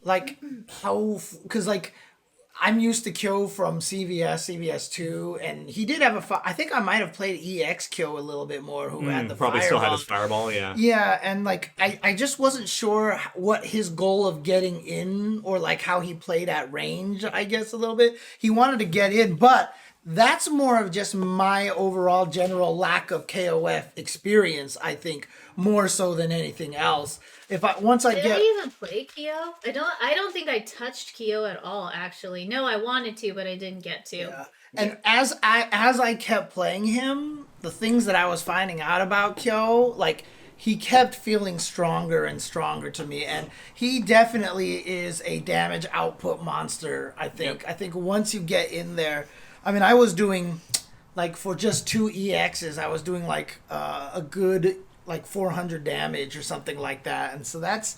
like, how... Because, like, I'm used to Kyo from CVS 2, and he did have I think I might have played EX Kyo a little bit more, who had the probably fireball. still had his fireball, yeah. Yeah, and, like, I just wasn't sure what his goal of getting in, or, like, how he played at range, I guess, a little bit. He wanted to get in, but... That's more of just my overall general lack of KOF experience, I think, more so than anything else. Did I even play Kyo? I don't think I touched Kyo at all, actually. No, I wanted to, but I didn't get to. Yeah. And as I kept playing him, the things that I was finding out about Kyo, like, he kept feeling stronger and stronger to me, and he definitely is a damage output monster, I think. Yep. I think once you get in there, I mean, I was doing, like, for just 2 EXs, I was doing, like, a good, like, 400 damage or something like that. And so that's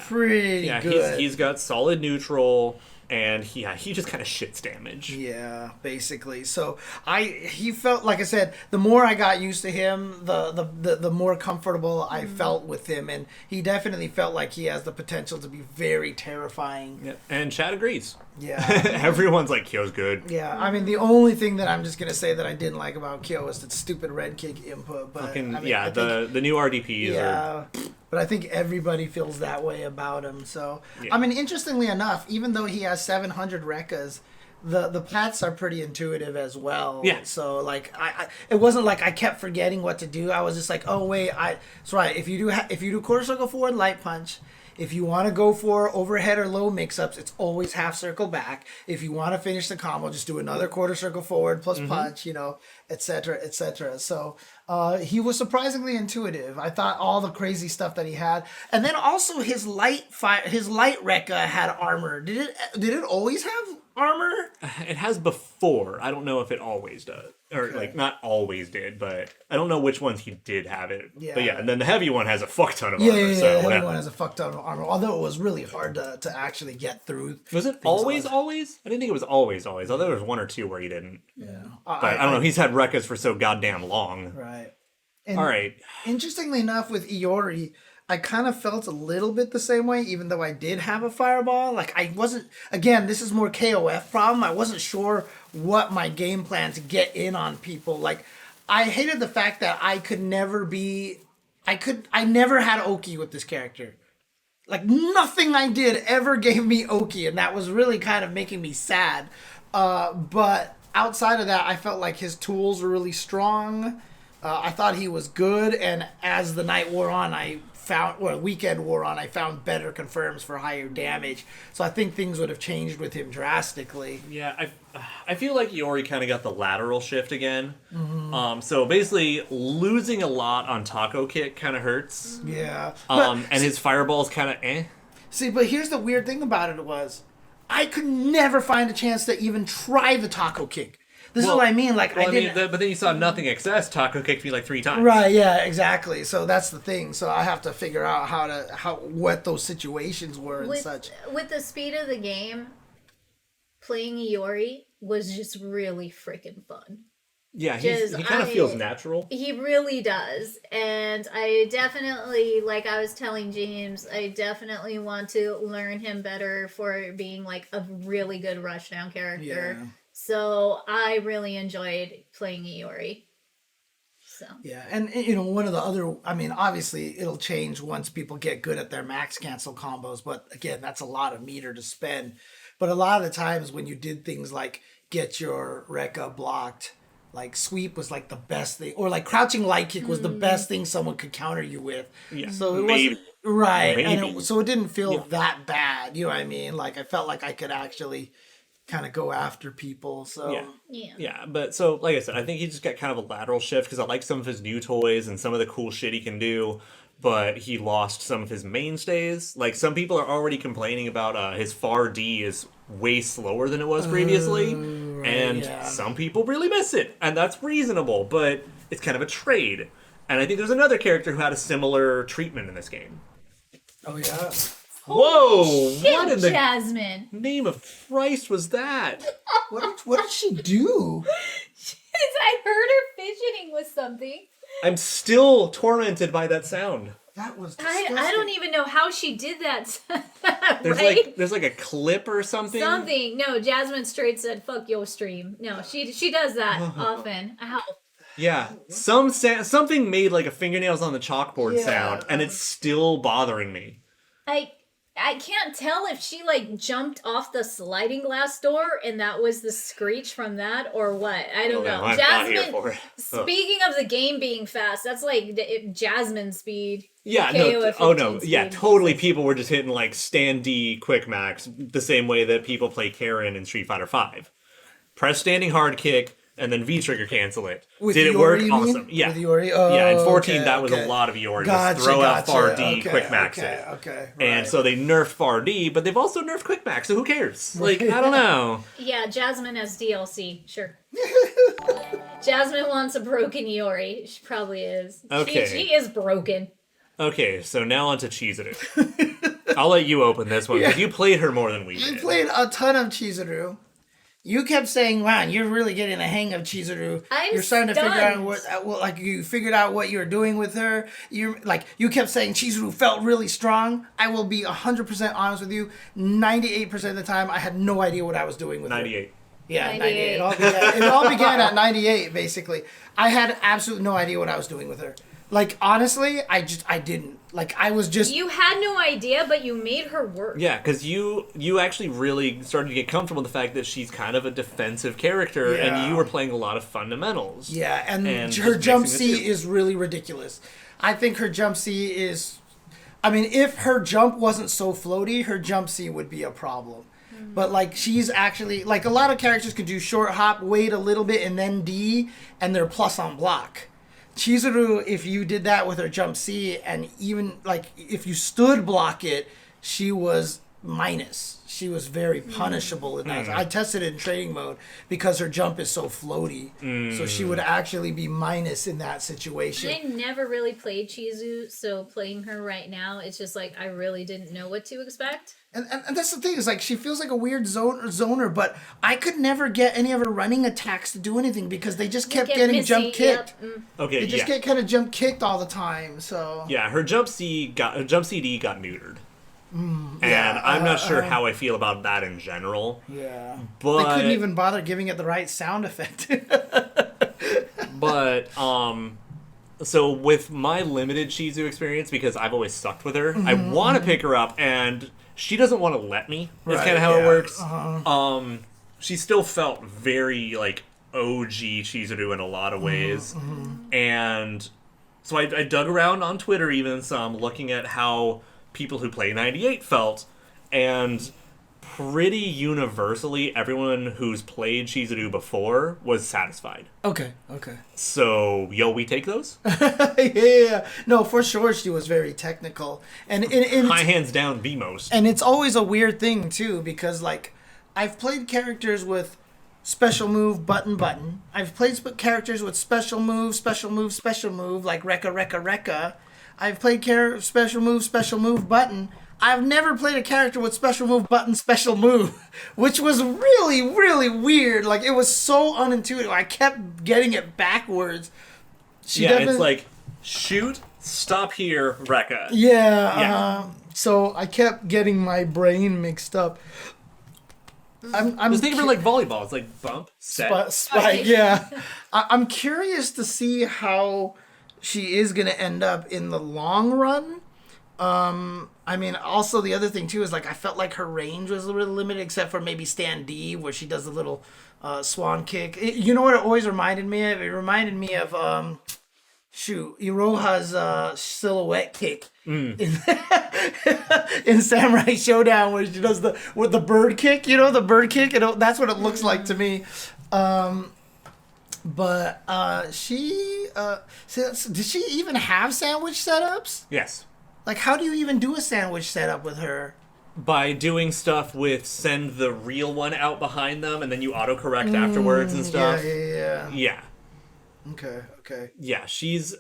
pretty good. He's got solid neutral, and he just kind of shits damage. Yeah, basically. So he felt, like I said, the more I got used to him, the more comfortable I felt with him, and he definitely felt like he has the potential to be very terrifying. Yeah. And Chad agrees. Yeah. Everyone's like, Kyo's good. Yeah, I mean, the only thing that I'm just gonna say that I didn't like about Kyo is that stupid red kick input. But Fucking, I mean, yeah, I think, the new RDPs are... but I think everybody feels that way about him. So, Yeah. I mean, interestingly enough, even though he has 700 Rekkas, the paths are pretty intuitive as well. Yeah. So, like, it wasn't like I kept forgetting what to do. I was just like, oh wait, that's right. If you do quarter circle forward, light punch. If you want to go for overhead or low mix-ups, it's always half circle back. If you want to finish the combo, just do another quarter circle forward plus punch, et cetera, et cetera. So he was surprisingly intuitive. I thought all the crazy stuff that he had. And then also his light Rekka had armor. Did it always have armor? It has before. I don't know if it always does. Or, like, not always did, but I don't know which ones he did have it. Yeah. But yeah, and then the heavy one has a fuck ton of armor. Yeah, So, the heavy one has a fuck ton of armor. Although it was really hard to actually get through. Was it always? I didn't think it was always. I thought there was one or two where he didn't. Yeah. But I don't know. He's had Rekkas for so goddamn long. Right. And All right. Interestingly enough, with Iori, I kind of felt a little bit the same way, even though I did have a fireball. Like, I wasn't, again, this is more KOF problem. I wasn't sure what my game plan to get in on people. Like, I hated the fact that I never had Oki with this character. Like, nothing I did ever gave me Oki, and that was really kind of making me sad. But outside of that, I felt like his tools were really strong. I thought he was good, and as the night wore on, weekend wore on, I found better confirms for higher damage. So I think things would have changed with him drastically. Yeah, I feel like Iori kind of got the lateral shift again. So basically, losing a lot on Taco Kick kind of hurts. Yeah. And his fireball's kind of eh. See, but here's the weird thing about it was, I could never find a chance to even try the Taco Kick. This is what I mean. Like, well, I didn't. But then you saw nothing excess. Taco kicked me like 3 times. Right. Yeah. Exactly. So that's the thing. So I have to figure out what those situations were and such. With the speed of the game, playing Iori was just really freaking fun. Yeah, he kind of feels natural. He really does. And I definitely, like I was telling James, I definitely want to learn him better for being like a really good rushdown character. Yeah. So I really enjoyed playing Iori. So. Yeah, and one of the other, I mean, obviously it'll change once people get good at their max cancel combos, but again, that's a lot of meter to spend. But a lot of the times when you did things like get your Rekka blocked, like sweep was like the best thing, or like crouching light kick was the best thing someone could counter you with. Yeah, so it wasn't right, and so it didn't feel that bad. You know what I mean? Like I felt like I could actually kind of go after people. So yeah. But so like I said, I think he just got kind of a lateral shift because I like some of his new toys and some of the cool shit he can do. But he lost some of his mainstays. Like, some people are already complaining about his far D is way slower than it was previously. And some people really miss it. And that's reasonable, but it's kind of a trade. And I think there's another character who had a similar treatment in this game. Oh, yeah. Whoa! Shit, What in the Jasmine. name of Christ was that? What did she do? I heard her fidgeting with something. I'm still tormented by that sound. That was disgusting. I don't even know how she did that. There's like a clip or something. Something. No, Jasmine straight said, "Fuck your stream." No, she does that often. Ow. Yeah, something made like a fingernails on the chalkboard sound, and it's still bothering me. I can't tell if she like jumped off the sliding glass door and that was the screech from that or what. I don't know. I'm Jasmine, not here for it. Speaking of the game being fast, that's like Jasmine speed. Yeah, totally. People were just hitting like stand D quick max the same way that people play Karen in Street Fighter V. Press standing hard kick and then V trigger cancel it. Did it work? Awesome. Yeah. With Iori? Oh, yeah, in 14 that was a lot of Iori. Just throw out far D, quick max it. Okay. Right. And so they nerfed far D, but they've also nerfed quick max, so who cares? Like, I don't know. Yeah, Jasmine has DLC, sure. Jasmine wants a broken Iori. She probably is. Okay. She is broken. Okay, so now on to Cheez It. I'll let you open this one because you played her more than we You did. played a ton of Chizuru. You kept saying, "Wow, you're really getting the hang of Chizuru. You're starting to figure out what, like, you figured out what you were doing with her. You kept saying Chizuru felt really strong. I will be 100% honest with you. 98% of the time, I had no idea what I was doing with 98. her. Yeah, 98. 98. It all began at 98, basically. I had absolutely no idea what I was doing with her. Like, honestly, I didn't. Like, I was just... You had no idea, but you made her work. Yeah, because you actually really started to get comfortable with the fact that she's kind of a defensive character, and you were playing a lot of fundamentals. Yeah, and her jump C is really ridiculous. I think her jump C is... I mean, if her jump wasn't so floaty, her jump C would be a problem. But, like, she's actually... Like, a lot of characters could do short hop, wait a little bit, and then D, and they're plus on block. Chizuru, if you did that with her jump C, and even, like, if you stood block it, she was minus. She was very punishable in that. I tested it in trading mode because her jump is so floaty. So she would actually be minus in that situation. I never really played Chizu, so playing her right now, it's just like I really didn't know what to expect. And that's the thing, is like she feels like a weird zoner, but I could never get any of her running attacks to do anything because they just kept getting missy, jump kicked. Yep. Okay, They just get kind of jump kicked all the time. So yeah, her jump CD got neutered. And I'm not sure how I feel about that in general. yeah, But they couldn't even bother giving it the right sound effect. But so with my limited Shizu experience, because I've always sucked with her, I want to pick her up, and she doesn't want to let me. That's Right, kind of how yeah. it works. She still felt very like OG Chizuru in a lot of ways, and so I dug around on Twitter even some, looking at how people who play 98 felt, and pretty universally, everyone who's played Chizuru before was satisfied. Okay. So, we take those? Yeah. No, for sure she was very technical. And High hands down, the most. And it's always a weird thing, too, because, like, I've played characters with special move, button. I've played characters with special move, like Rekka. I've played special move, button. I've never played a character with special move, button, special move, which was really, really weird. Like, it was so unintuitive. I kept getting it backwards. It's like, shoot, stop here, Rekka. Yeah. So I kept getting my brain mixed up. I'm Just think of it like volleyball. It's like bump, set. Spike, yeah. I'm curious to see how she is going to end up in the long run. I mean, also the other thing too is like I felt like her range was a little limited, except for maybe stand D, where she does the little swan kick. You know what it always reminded me of? It reminded me of Iroha's silhouette kick in Samurai Showdown, where she does the bird kick. You know, the bird kick. That's what it looks like to me. But she did she even have sandwich setups? Yes. Like, how do you even do a sandwich setup with her? By doing stuff with send the real one out behind them, and then you autocorrect afterwards and stuff. Yeah. Okay. Yeah, she's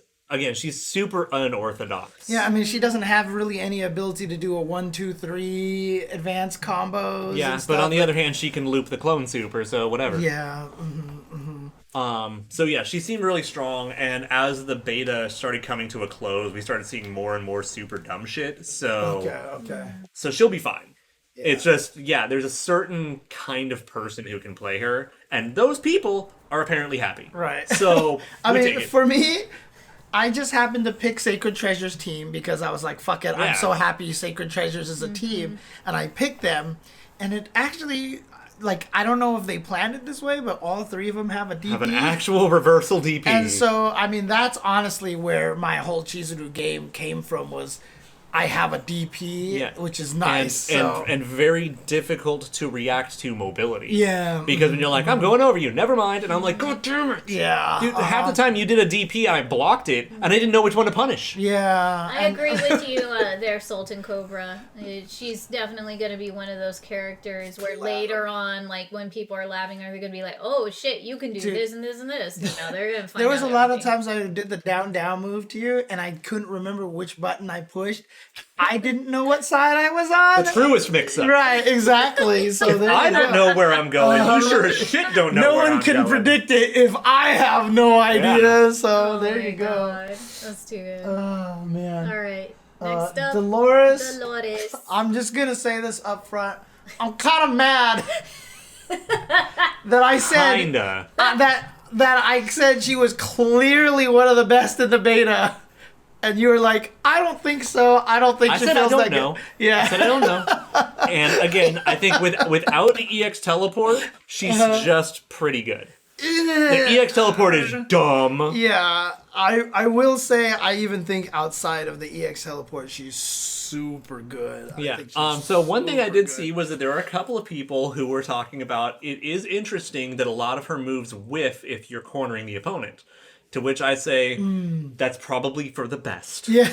super unorthodox. Yeah, I mean, she doesn't have really any ability to do a 1, 2, 3 advanced combos. Yeah, and stuff, but on the other hand, she can loop the clone super, so whatever. Yeah. So yeah, she seemed really strong, and as the beta started coming to a close, we started seeing more and more super dumb shit. So Okay. So she'll be fine. Yeah. It's just, there's a certain kind of person who can play her, and those people are apparently happy. Right. So I mean, for me, I just happened to pick Sacred Treasures team because I was like, fuck it, I'm so happy Sacred Treasures is a team, and I picked them, and it actually, like, I don't know if they planned it this way, but all three of them have a DP. Have an actual reversal DP. And so, I mean, that's honestly where my whole Chizuru game came from, was I have a DP, which is nice. And very difficult to react to mobility. Yeah. Because when you're like, I'm going over you, never mind, and I'm like, God damn it. Yeah. Dude, half the time you did a DP, I blocked it, and I didn't know which one to punish. Yeah. I agree with you there, Sultan Cobra. She's definitely going to be one of those characters where later on, like, when people are laughing, they're going to be like, oh, shit, you can do this and this and this. You know, they're going to find There was out a lot everything. of times I did the down move to you, and I couldn't remember which button I pushed. I didn't know what side I was on. The truest mix-up. Right, exactly. So there I you don't go. know where I'm going. You sure as shit don't know No where one I'm can going. predict it if I have no idea. Yeah. So Oh there my you go. God. That's too good. Oh man. All right. Next up, Dolores. Dolores. I'm just gonna say this up front. I'm kind of mad that I said Kinda. that I said she was clearly one of the best in the beta, and you were like, I don't think so. I don't think I she said I feels don't that know. good. Yeah. I said I don't know. And again, I think without the EX teleport, she's just pretty good. The EX teleport is dumb. Yeah, I will say I even think outside of the EX teleport, she's super good. I Yeah. think she's So one thing I did super see good. was that there are a couple of people who were talking about it is interesting that a lot of her moves whiff if you're cornering the opponent. To which I say, that's probably for the best. Yeah.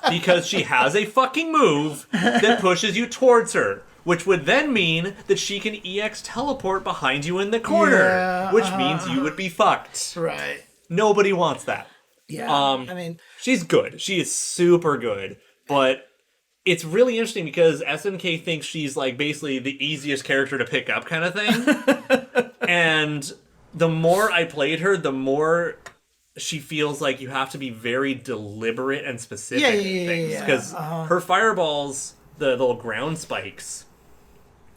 Because she has a fucking move that pushes you towards her. Which would then mean that she can EX teleport behind you in the corner. Yeah, which means you would be fucked. Right. Nobody wants that. Yeah. I mean, She's good. She is super good. But it's really interesting because SNK thinks she's like basically the easiest character to pick up kind of thing. And the more I played her, the more she feels like you have to be very deliberate and specific Yeah, in things. Because her fireballs, the little ground spikes,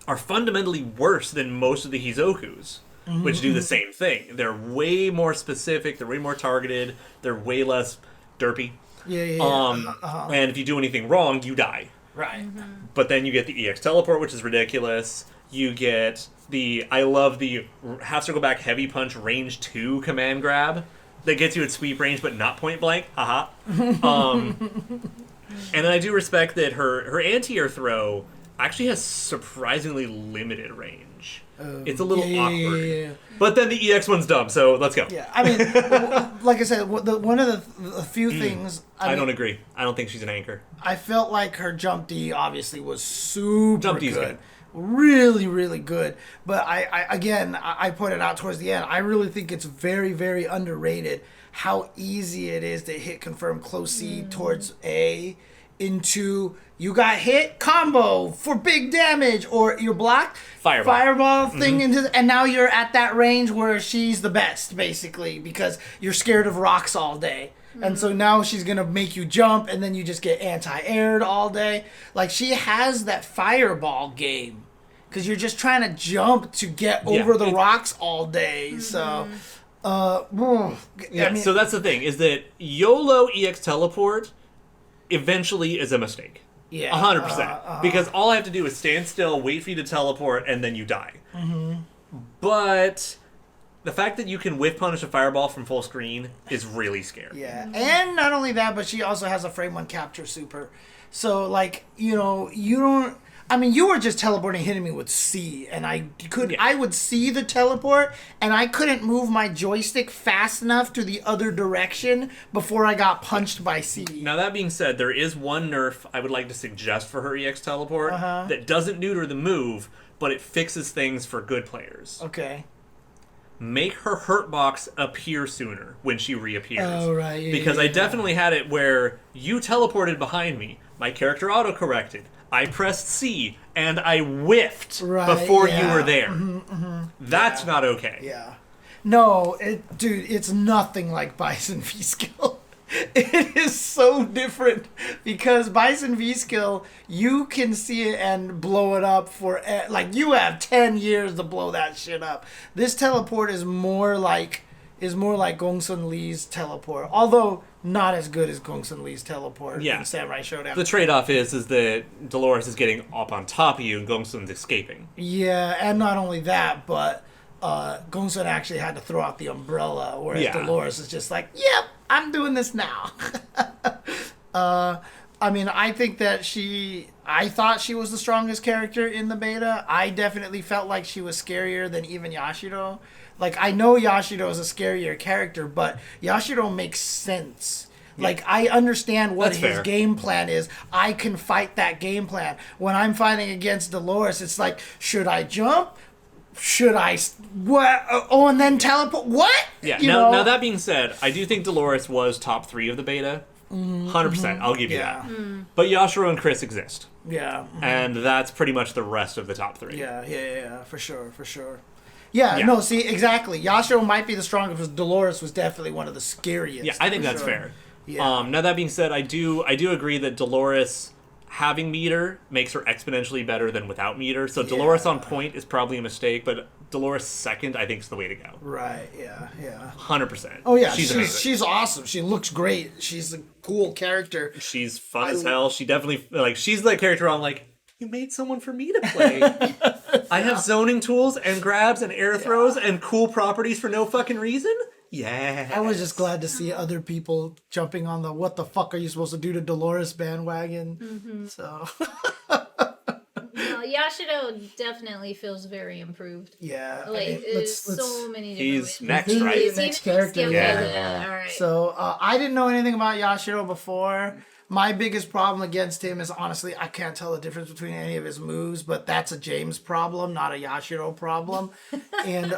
are fundamentally worse than most of the Hizokus, which do the same thing. They're way more specific, they're way more targeted, they're way less derpy. yeah. And if you do anything wrong, you die. Right. But then you get the EX teleport, which is ridiculous. You get I love the half circle back heavy punch range 2 command grab that gets you at sweep range but not point blank. Haha. And then I do respect that her anti-air throw actually has surprisingly limited range. It's a little awkward. Yeah. But then the EX one's dumb, so let's go. Yeah, I mean, like I said, one of the few things I don't agree. I don't think she's an anchor. I felt like her jump D obviously was super Jump D is good. good. Really, really good. But I pointed out towards the end, I really think it's very, very underrated how easy it is to hit confirm close C towards A into you got hit combo for big damage, or you're blocked fireball thing into, and now you're at that range where she's the best basically because you're scared of rocks all day. And so now she's gonna make you jump, and then you just get anti-aired all day. Like, she has that fireball game because you're just trying to jump to get over the rocks all day. So, Yeah, I mean, so that's the thing, is that YOLO EX teleport eventually is a mistake. yeah, 100%. Because all I have to do is stand still, wait for you to teleport, and then you die. But the fact that you can whiff punish a fireball from full screen is really scary. yeah. And not only that, but she also has a frame one capture super. So, like, you know, you don't. I mean, you were just teleporting, hitting me with C, and I would see the teleport, and I couldn't move my joystick fast enough to the other direction before I got punched by C. Now, that being said, there is one nerf I would like to suggest for her EX teleport that doesn't neuter the move, but it fixes things for good players. Okay. Make her hurt box appear sooner when she reappears. Oh, right. Yeah, because I definitely had it where you teleported behind me, my character auto-corrected, I pressed C, and I whiffed before you were there. That's not okay. Yeah. No, dude, it's nothing like Bison V-Skill. It is so different because Bison V-Skill, you can see it and blow it up for, like, you have 10 years to blow that shit up. This teleport is more like Gongsun Lee's teleport, although not as good as Gongsun Lee's teleport in Samurai Showdown. The trade-off is that Dolores is getting up on top of you and Gongsun's escaping. Yeah, and not only that, but Gongsun actually had to throw out the umbrella, whereas Dolores is just like, yep, I'm doing this now. I mean, I think that I thought she was the strongest character in the beta. I definitely felt like she was scarier than even Yashiro. Like, I know Yashiro is a scarier character, but Yashiro makes sense. Yeah. Like, I understand what his game plan is. I can fight that game plan. When I'm fighting against Dolores, it's like, should I jump? Should I... What? Oh, and then teleport? What? Yeah, you now know? that being said, I do think Dolores was top 3 of the beta 100%. I'll give you Yeah. that. But Yashiro and Chris exist. Yeah. And that's pretty much the rest of the top 3. Yeah, for sure. Yeah, Yeah. no, see, exactly. Yashiro might be the strongest, because Dolores was definitely one of the scariest. Yeah, I think for that's sure. fair. Yeah. Now that being said, I do agree that Dolores having meter makes her exponentially better than without meter. So Dolores on point is probably a mistake, but Dolores second I think is the way to go. Right, yeah. 100%. Oh, yeah, She's she's awesome. She looks great. She's a cool character. She's fun as hell. She definitely, like, she's the character I'm like, you made someone for me to play. I have zoning tools and grabs and air throws and cool properties for no fucking reason? Yeah. I was just glad to see other people jumping on the what the fuck are you supposed to do to Dolores bandwagon. So No, Yashiro definitely feels very improved. yeah, Like, there's so many different He's ways. next, He's right? the He's next even character. okay, Yeah. All right. So I didn't know anything about Yashiro before. My biggest problem against him is honestly I can't tell the difference between any of his moves, but that's a James problem, not a Yashiro problem. And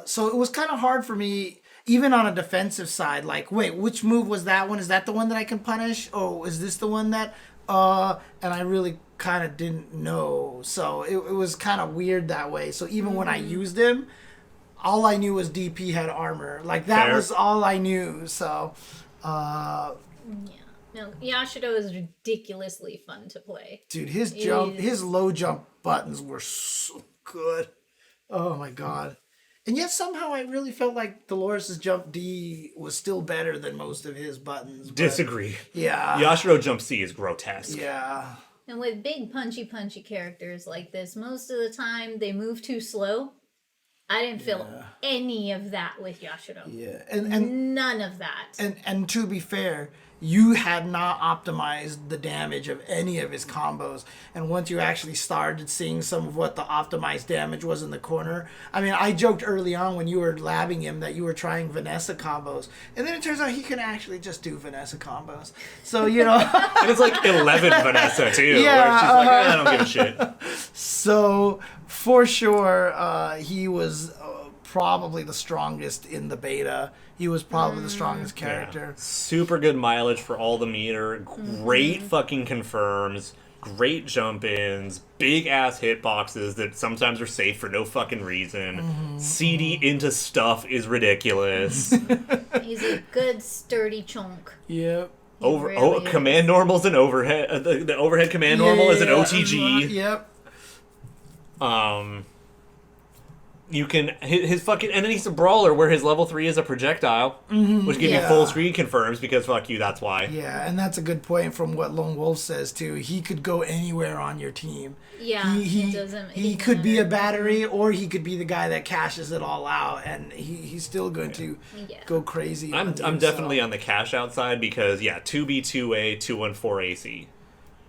so it was kind of hard for me, even on a defensive side. Like, wait, which move was that one? Is that the one that I can punish? Oh, is this the one that? And I really kind of didn't know. So it was kind of weird that way. So even when I used him, all I knew was DP had armor. Like that Fair. was all I knew. So. No, Yashiro is ridiculously fun to play. Dude, his low jump buttons were so good. Oh my god. And yet somehow I really felt like Dolores' jump D was still better than most of his buttons. But Disagree. yeah. Yashiro jump C is grotesque. Yeah. And with big punchy characters like this, most of the time they move too slow. I didn't feel any of that with Yashiro. Yeah. And None of that. And to be fair, you had not optimized the damage of any of his combos. And once you actually started seeing some of what the optimized damage was in the corner, I mean, I joked early on when you were labbing him that you were trying Vanessa combos. And then it turns out he can actually just do Vanessa combos. So, you know. And it's like 11 Vanessa, too. Yeah, Where she's like, I don't give a shit. So, for sure, he was probably the strongest in the beta. He was probably the strongest character. Super good mileage for all the meter. Great fucking confirms. Great jump ins. Big ass hitboxes that sometimes are safe for no fucking reason. CD into stuff is ridiculous. He's a good sturdy chunk. Yep. Really is. Command normal's an overhead. The overhead command normal is an OTG. Yep. You can his fucking, and then he's a brawler where his level 3 is a projectile, which gives you Yeah. full screen confirms because fuck you, that's why. Yeah, and that's a good point from what Lone Wolf says too. He could go anywhere on your team. Yeah, he it doesn't. He could be a battery, or he could be the guy that cashes it all out, and he's still going to go crazy. I'm definitely on the cash out side because 2B 2A 214 AC.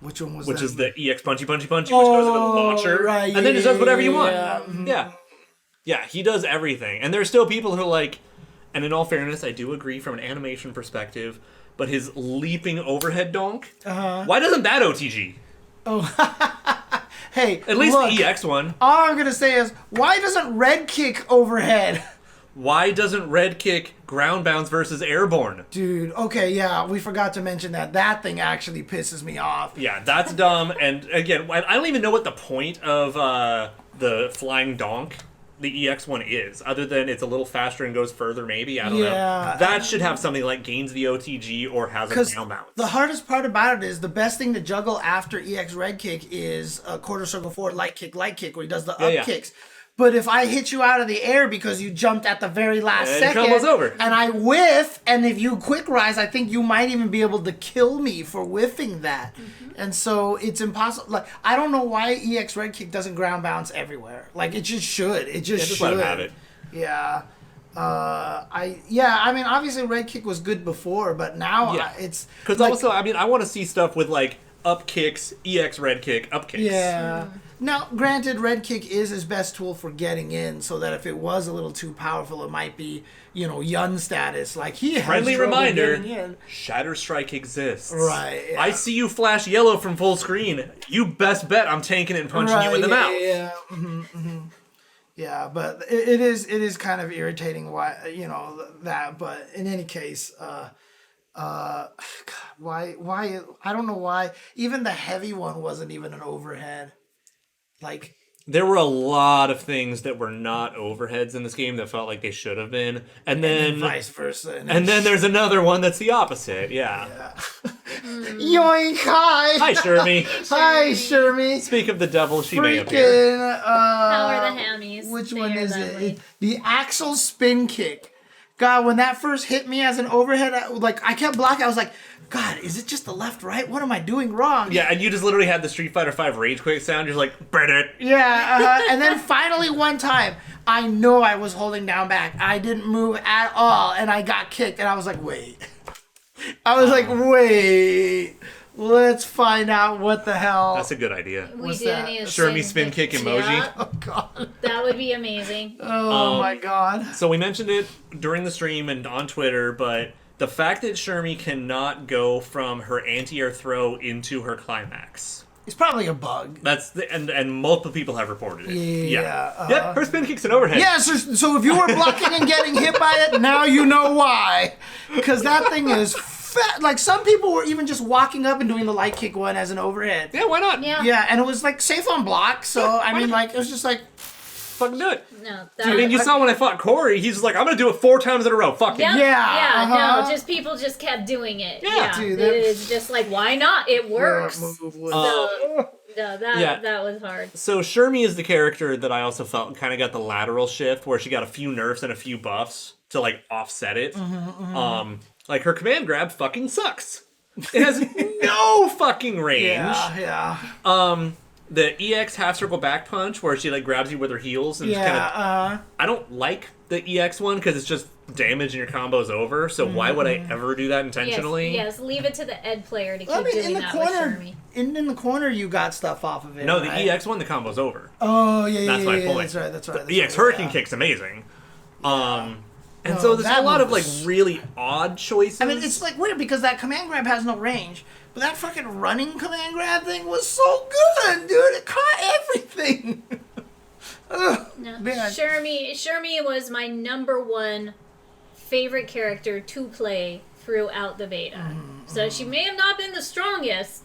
Which one was Which that? is the EX punchy, which goes into the launcher. Right, and then it does whatever you want. Yeah. Yeah, he does everything. And there's still people who like, and in all fairness, I do agree from an animation perspective, but his leaping overhead donk, why doesn't that OTG? Hey, At least look, the EX one. all I'm gonna say is, why doesn't Red kick overhead? Why doesn't red kick ground bounce versus airborne? Dude, okay, yeah, we forgot to mention that. That thing actually pisses me off. Yeah, that's dumb. And again, I don't even know what the point of the flying donk, the EX one, is, other than it's a little faster and goes further, maybe. I don't know. That should have something like gains the OTG or has a down bounce. The hardest part about it is the best thing to juggle after EX red kick is a quarter circle forward light kick, where he does the up kicks. But if I hit you out of the air because you jumped at the very last second, combo's over. And I whiff, and if you quick rise, I think you might even be able to kill me for whiffing that. And so it's impossible. Like, I don't know why EX red kick doesn't ground bounce everywhere. Like, it just should. It just should. Let him have it. Yeah. I mean, obviously red kick was good before, but now it's because like, also, I mean, I want to see stuff with like up kicks, EX red kick, up kicks. Yeah. Now, granted, red kick is his best tool for getting in, so that if it was a little too powerful, it might be, Yun status. Like, he has Friendly trouble reminder, getting in. Shatter Strike exists. Right, yeah. I see you flash yellow from full screen. You best bet I'm tanking it and punching you in the mouth. Yeah. Yeah, but it is kind of irritating why, that, but in any case, God, why? I don't know why. Even the heavy one wasn't even an overhead. Like, there were a lot of things that were not overheads in this game that felt like they should have been, and then vice versa. And then there's another one that's the opposite. Yeah. Yoink! Hi, Shermie. Hi, Shermie. Speak of the devil, she may appear. Freaking. How are the hammies? Which They one are is lovely. it? The axle spin kick. God, when that first hit me as an overhead, I kept blocking. I was like, God, is it just the left, right? What am I doing wrong? Yeah, and you just literally had the Street Fighter V Rage Quake sound. You're like, burn it. Yeah, and then finally one time, I know I was holding down back. I didn't move at all, and I got kicked, and I was like, wait. Let's find out what the hell. That's a good idea. We What's do that? need a Shermie spin kick emoji. Yeah, Oh, God. that would be amazing. Oh, my God. So we mentioned it during the stream and on Twitter, but the fact that Shermie cannot go from her anti-air throw into her climax. It's probably a bug. That's and multiple people have reported it. Yeah. Yep, her spin kick's an overhead. Yeah, so if you were blocking and getting hit by it, now you know why. Because that thing is fat. Like, some people were even just walking up and doing the light kick one as an overhead. Yeah, why not? Yeah. Yeah, and it was, like, safe on block. So, I mean, like, it was just like... Fucking do it. No, I mean, you saw when I fought Corey, he's like, I'm gonna do it 4 times in a row. Fuck it. Yep. Yeah, No, just people just kept doing it. Yeah, dude, it's just like, why not? It works. Move was- No, that was hard. So Shermie is the character that I also felt kind of got the lateral shift, where she got a few nerfs and a few buffs to like offset it. Like her command grab fucking sucks. It has no fucking range. Yeah. The EX half circle back punch, where she like grabs you with her heels and just kind of. I don't like the EX one because it's just damage and your combo's over. So why would I ever do that intentionally? Yes, leave it to the Ed player to keep I mean, doing in the that corner, with Shermie. in the corner, you got stuff off of it. No, right? the EX one, the combo's over. Oh yeah, That's my point. That's right. The EX Hurricane Kick's amazing. And so there's that a lot of like was- really odd choices. I mean, it's like weird because that command grab has no range, but that fucking running command grab thing was so good, dude. It caught everything. Ugh, No, man. Shermie was my #1 favorite character to play throughout the beta. So she may have not been the strongest,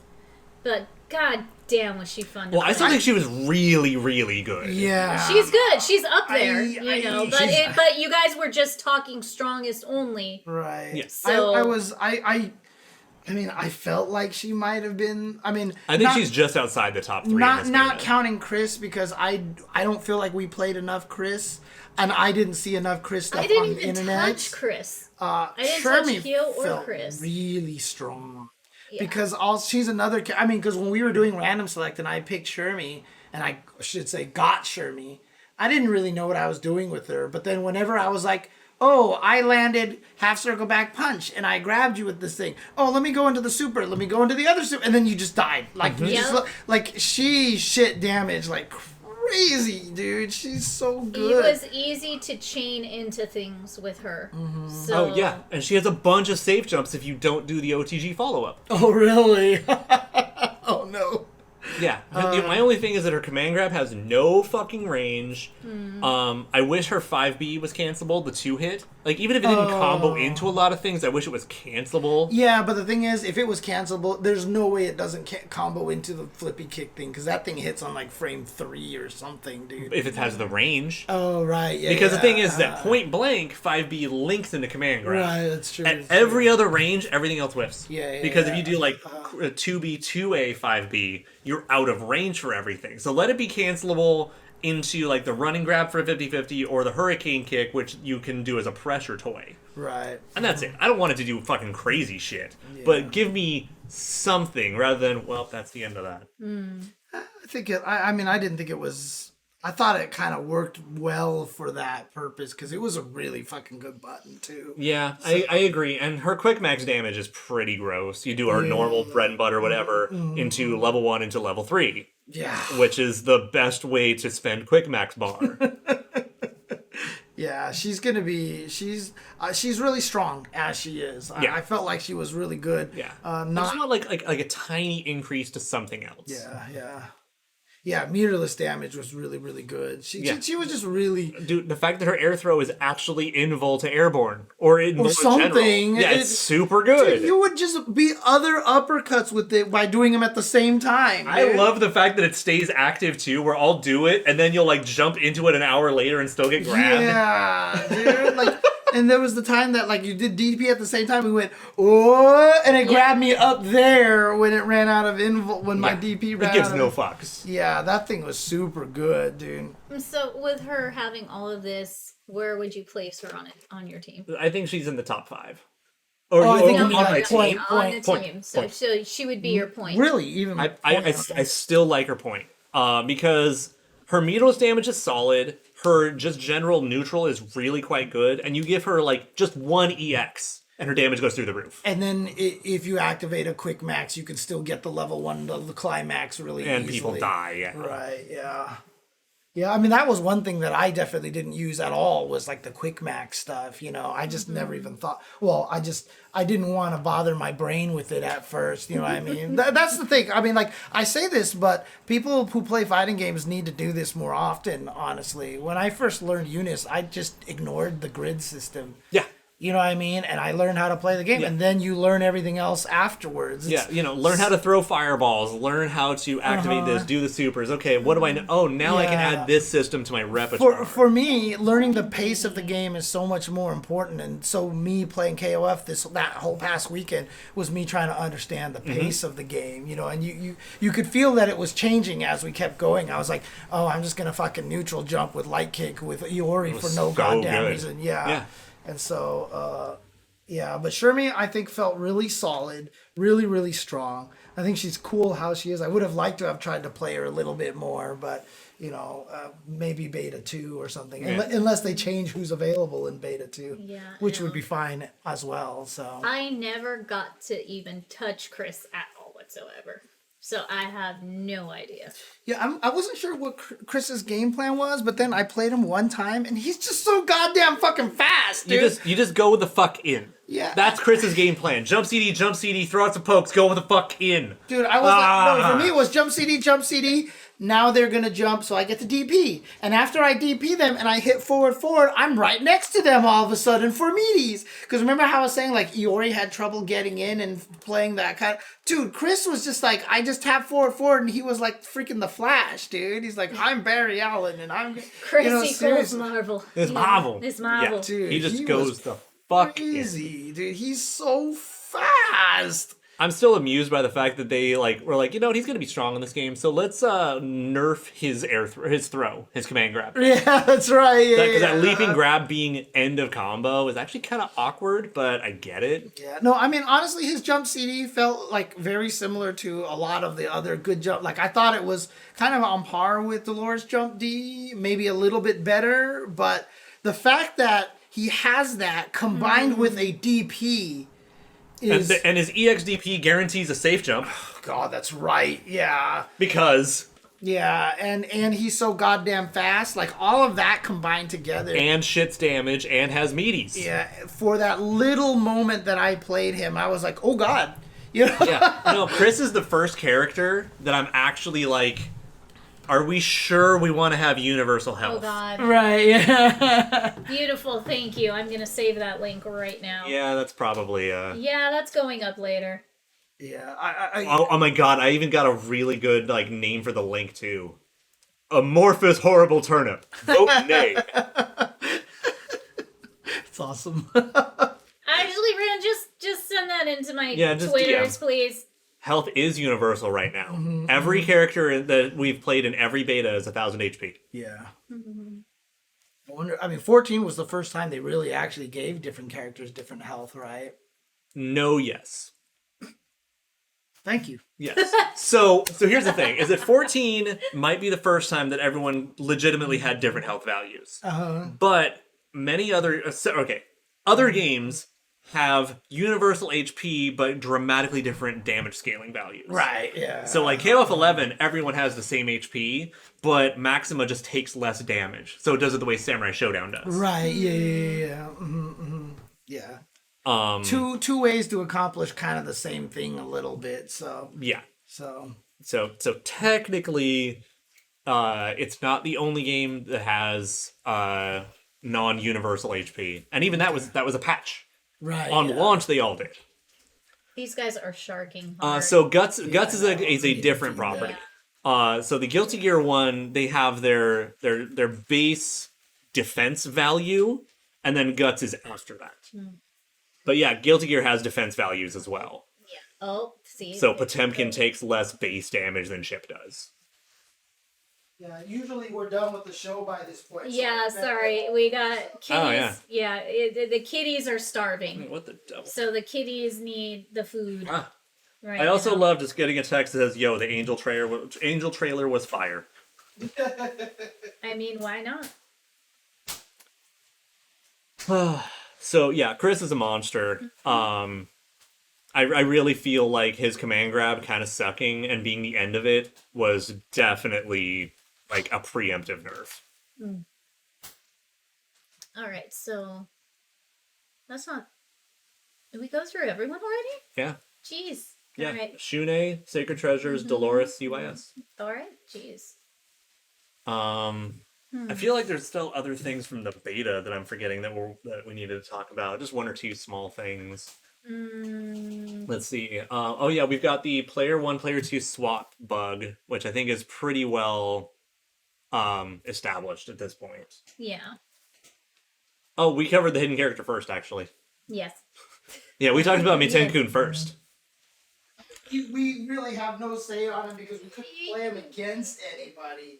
but god damn was she fun to well, I play. still think she was really, really good. Yeah. She's good. She's up there, I- But she's- but you guys were just talking strongest only. Right. Yes. So I mean, I felt like she might have been. I mean, I think not- she's just outside the top 3. in not this not beta. counting Chris because I don't feel like we played enough Chris, and I didn't see enough Chris stuff I didn't on the even internet. touch Chris. I didn't touch Kyo or Chris. Really strong. Yeah. Because she's another. I mean, because when we were doing random select and I picked Shermie, and I should say got Shermie, I didn't really know what I was doing with her. But then whenever I was like, oh, I landed half circle back punch and I grabbed you with this thing. Oh, let me go into the super. Let me go into the other super. And then you just died. Like, you just Yep. like she shit damage like crazy, dude. She's so It good. was easy to chain into things with her. So Oh, yeah. And she has a bunch of safe jumps if you don't do the OTG follow-up. Oh, really? Oh, no. Yeah. My only thing is that her command grab has no fucking range. I wish her 5B was cancelable, the 2-hit. Like, even if it didn't combo into a lot of things, I wish it was cancelable. Yeah, but the thing is, if it was cancelable, there's no way it doesn't combo into the flippy kick thing, because that thing hits on, like, frame 3 or something, dude. If it has the range. Oh, right, yeah. Because the yeah. thing is that point blank, 5B links into command grab. Right, that's true. At that's true. every other range, everything else whiffs. Yeah, Because yeah. if you do like a 2B, 2A, 5B, you're out of range for everything. So let it be cancelable into like the running grab for a 50-50 or the hurricane kick, which you can do as a pressure toy. Right. And that's it. I don't want it to do fucking crazy shit. But give me something rather than, well, that's the end of that. I think I didn't think it was. I thought it kind of worked well for that purpose because it was a really fucking good button too. Yeah, I agree. And her quick max damage is pretty gross. You do her normal bread and butter, whatever, into level 1 into level 3. Yeah. Which is the best way to spend quick max bar. Yeah, she's gonna be. She's really strong as she is. Yeah. I felt like she was really good. Yeah. I just want like a tiny increase to something else. Yeah. Yeah, meterless damage was really, really good. She was just really... Dude, the fact that her air throw is actually in Volta Airborne. Or in Or Volta something. General. Yeah, it's super good. Dude, you would just beat other uppercuts with it by doing them at the same time. I dude. love the fact that it stays active, too, where I'll do it, and then you'll, like, jump into it an hour later and still get grabbed. Yeah, dude. Like... And there was the time that, like, you did DP at the same time. We went, oh, and it grabbed me up there when it ran out of when my DP ran out. It gives of no fucks. Yeah, that thing was super good, dude. So with her having all of this, where would you place her on your team? I think she's in the top 5. Or, I think or on my like team. On the team. So she would be your point. Really, even I still like her point. Because her meterless damage is solid. Her just general neutral is really quite good. And you give her, like, just 1 EX, and her damage goes through the roof. And then if you activate a quick max, you can still get the level 1 to the climax really easily. And people die, yeah. Right, yeah. Yeah, I mean, that was one thing that I definitely didn't use at all was, like, the quick max stuff, you know. I just never even thought... Well, I didn't want to bother my brain with it at first, you know what I mean? That's the thing. I mean, like, I say this, but people who play fighting games need to do this more often, honestly. When I first learned Eunice, I just ignored the grid system. Yeah. You know what I mean? And I learned how to play the game, and then you learn everything else afterwards. Yeah, you know, learn how to throw fireballs, learn how to activate this, do the supers. Okay, what do I know? Oh, now I can add this system to my repertoire. For me, learning the pace of the game is so much more important, and so me playing KOF that whole past weekend was me trying to understand the pace of the game, you know, and you could feel that it was changing as we kept going. I was like, oh, I'm just gonna fucking neutral jump with light kick with Iori for no goddamn reason. Yeah. And so, but Shermie, I think, felt really solid, really, really strong. I think she's cool how she is. I would have liked to have tried to play her a little bit more, but, you know, maybe beta 2 or something. Yeah. Unless they change who's available in beta 2, which no. would be fine as well. So I never got to even touch Chris at all whatsoever. So I have no idea. Yeah, I wasn't sure what Chris's game plan was, but then I played him one time, and he's just so goddamn fucking fast, dude. You just go with the fuck in. Yeah. That's Chris's game plan. Jump CD, throw out some pokes, go with the fuck in. Dude, I was like, no, for me it was jump CD. Now they're going to jump, so I get to DP. And after I DP them and I hit forward, I'm right next to them all of a sudden for meaties. Because remember how I was saying, like, Iori had trouble getting in and playing that kind of... Dude, Chris was just like, I just tapped forward, and he was like freaking the Flash, dude. He's like, I'm Barry Allen, and I'm... Chris equals Marvel. It's Marvel. It's Marvel. Yeah, dude, he just goes the fuck crazy, dude. He's so fast. I'm still amused by the fact that they were like, you know what, he's gonna be strong in this game, so let's nerf his command grab. Yeah, that's right. Yeah, because that leaping grab being end of combo is actually kind of awkward, but I get it. Yeah, no, I mean honestly, his jump CD felt like very similar to a lot of the other good jump. Like I thought it was kind of on par with Dolores' jump D, maybe a little bit better, but the fact that he has that combined with a DP. And his EXDP guarantees a safe jump. God, that's right. Yeah. Because. Yeah, and he's so goddamn fast. Like, all of that combined together. And shits damage and has meaties. Yeah, for that little moment that I played him, I was like, oh God. You know? Yeah. No, Chris is the first character that I'm actually like, are we sure we want to have universal health? Oh God. Right, yeah. Beautiful, thank you. I'm gonna save that link right now. Yeah, that's probably Yeah, that's going up later. Yeah, oh my God, I even got a really good name for the link too. Amorphous horrible turnip. Vote nay. It's awesome. Actually, Ran, just send that into my Twitters, please. Health is universal right now. Every character that we've played in every beta is 1,000 HP. Yeah. I wonder. I mean, 14 was the first time they really actually gave different characters different health, right? No, yes. Thank you. Yes. So here's the thing: is that 14 might be the first time that everyone legitimately had different health values. But many other other games have universal HP but dramatically different damage scaling values. Right, yeah. So KOF 11, everyone has the same HP, but Maxima just takes less damage. So it does it the way Samurai Showdown does. Right, yeah. Yeah. Two ways to accomplish kind of the same thing a little bit, so. Yeah. So technically it's not the only game that has non-universal HP, and even that was a patch. Right. On launch, they all did. These guys are sharking hard. So Guts is a different property. So the Guilty Gear one, they have their base defense value, and then Guts is after that. But yeah, Guilty Gear has defense values as well. Yeah. Oh, see. So Potemkin takes less base damage than Chip does. Yeah, usually we're done with the show by this point. Yeah, sorry. We got kitties. Oh, yeah. The kitties are starving. What the devil? So the kitties need the food. Right. I also love just getting a text that says, "Yo, the Angel trailer was fire." I mean, why not? So yeah, Chris is a monster. I really feel like his command grab kind of sucking and being the end of it was definitely like a preemptive nerf. All right, so that's not. Did we go through everyone already? Yeah. Jeez. Yeah. All right. Shune, Sacred Treasures, Dolores, CYS. All right. Jeez. I feel like there's still other things from the beta that I'm forgetting that we needed to talk about. Just one or two small things. Let's see. Oh yeah, we've got the player 1, player 2 swap bug, which I think is pretty well established at this point. Yeah. Oh, we covered the hidden character first, actually. Yes. Yeah, we talked about Miten-kun first. We really have no say on him because we couldn't play him against anybody.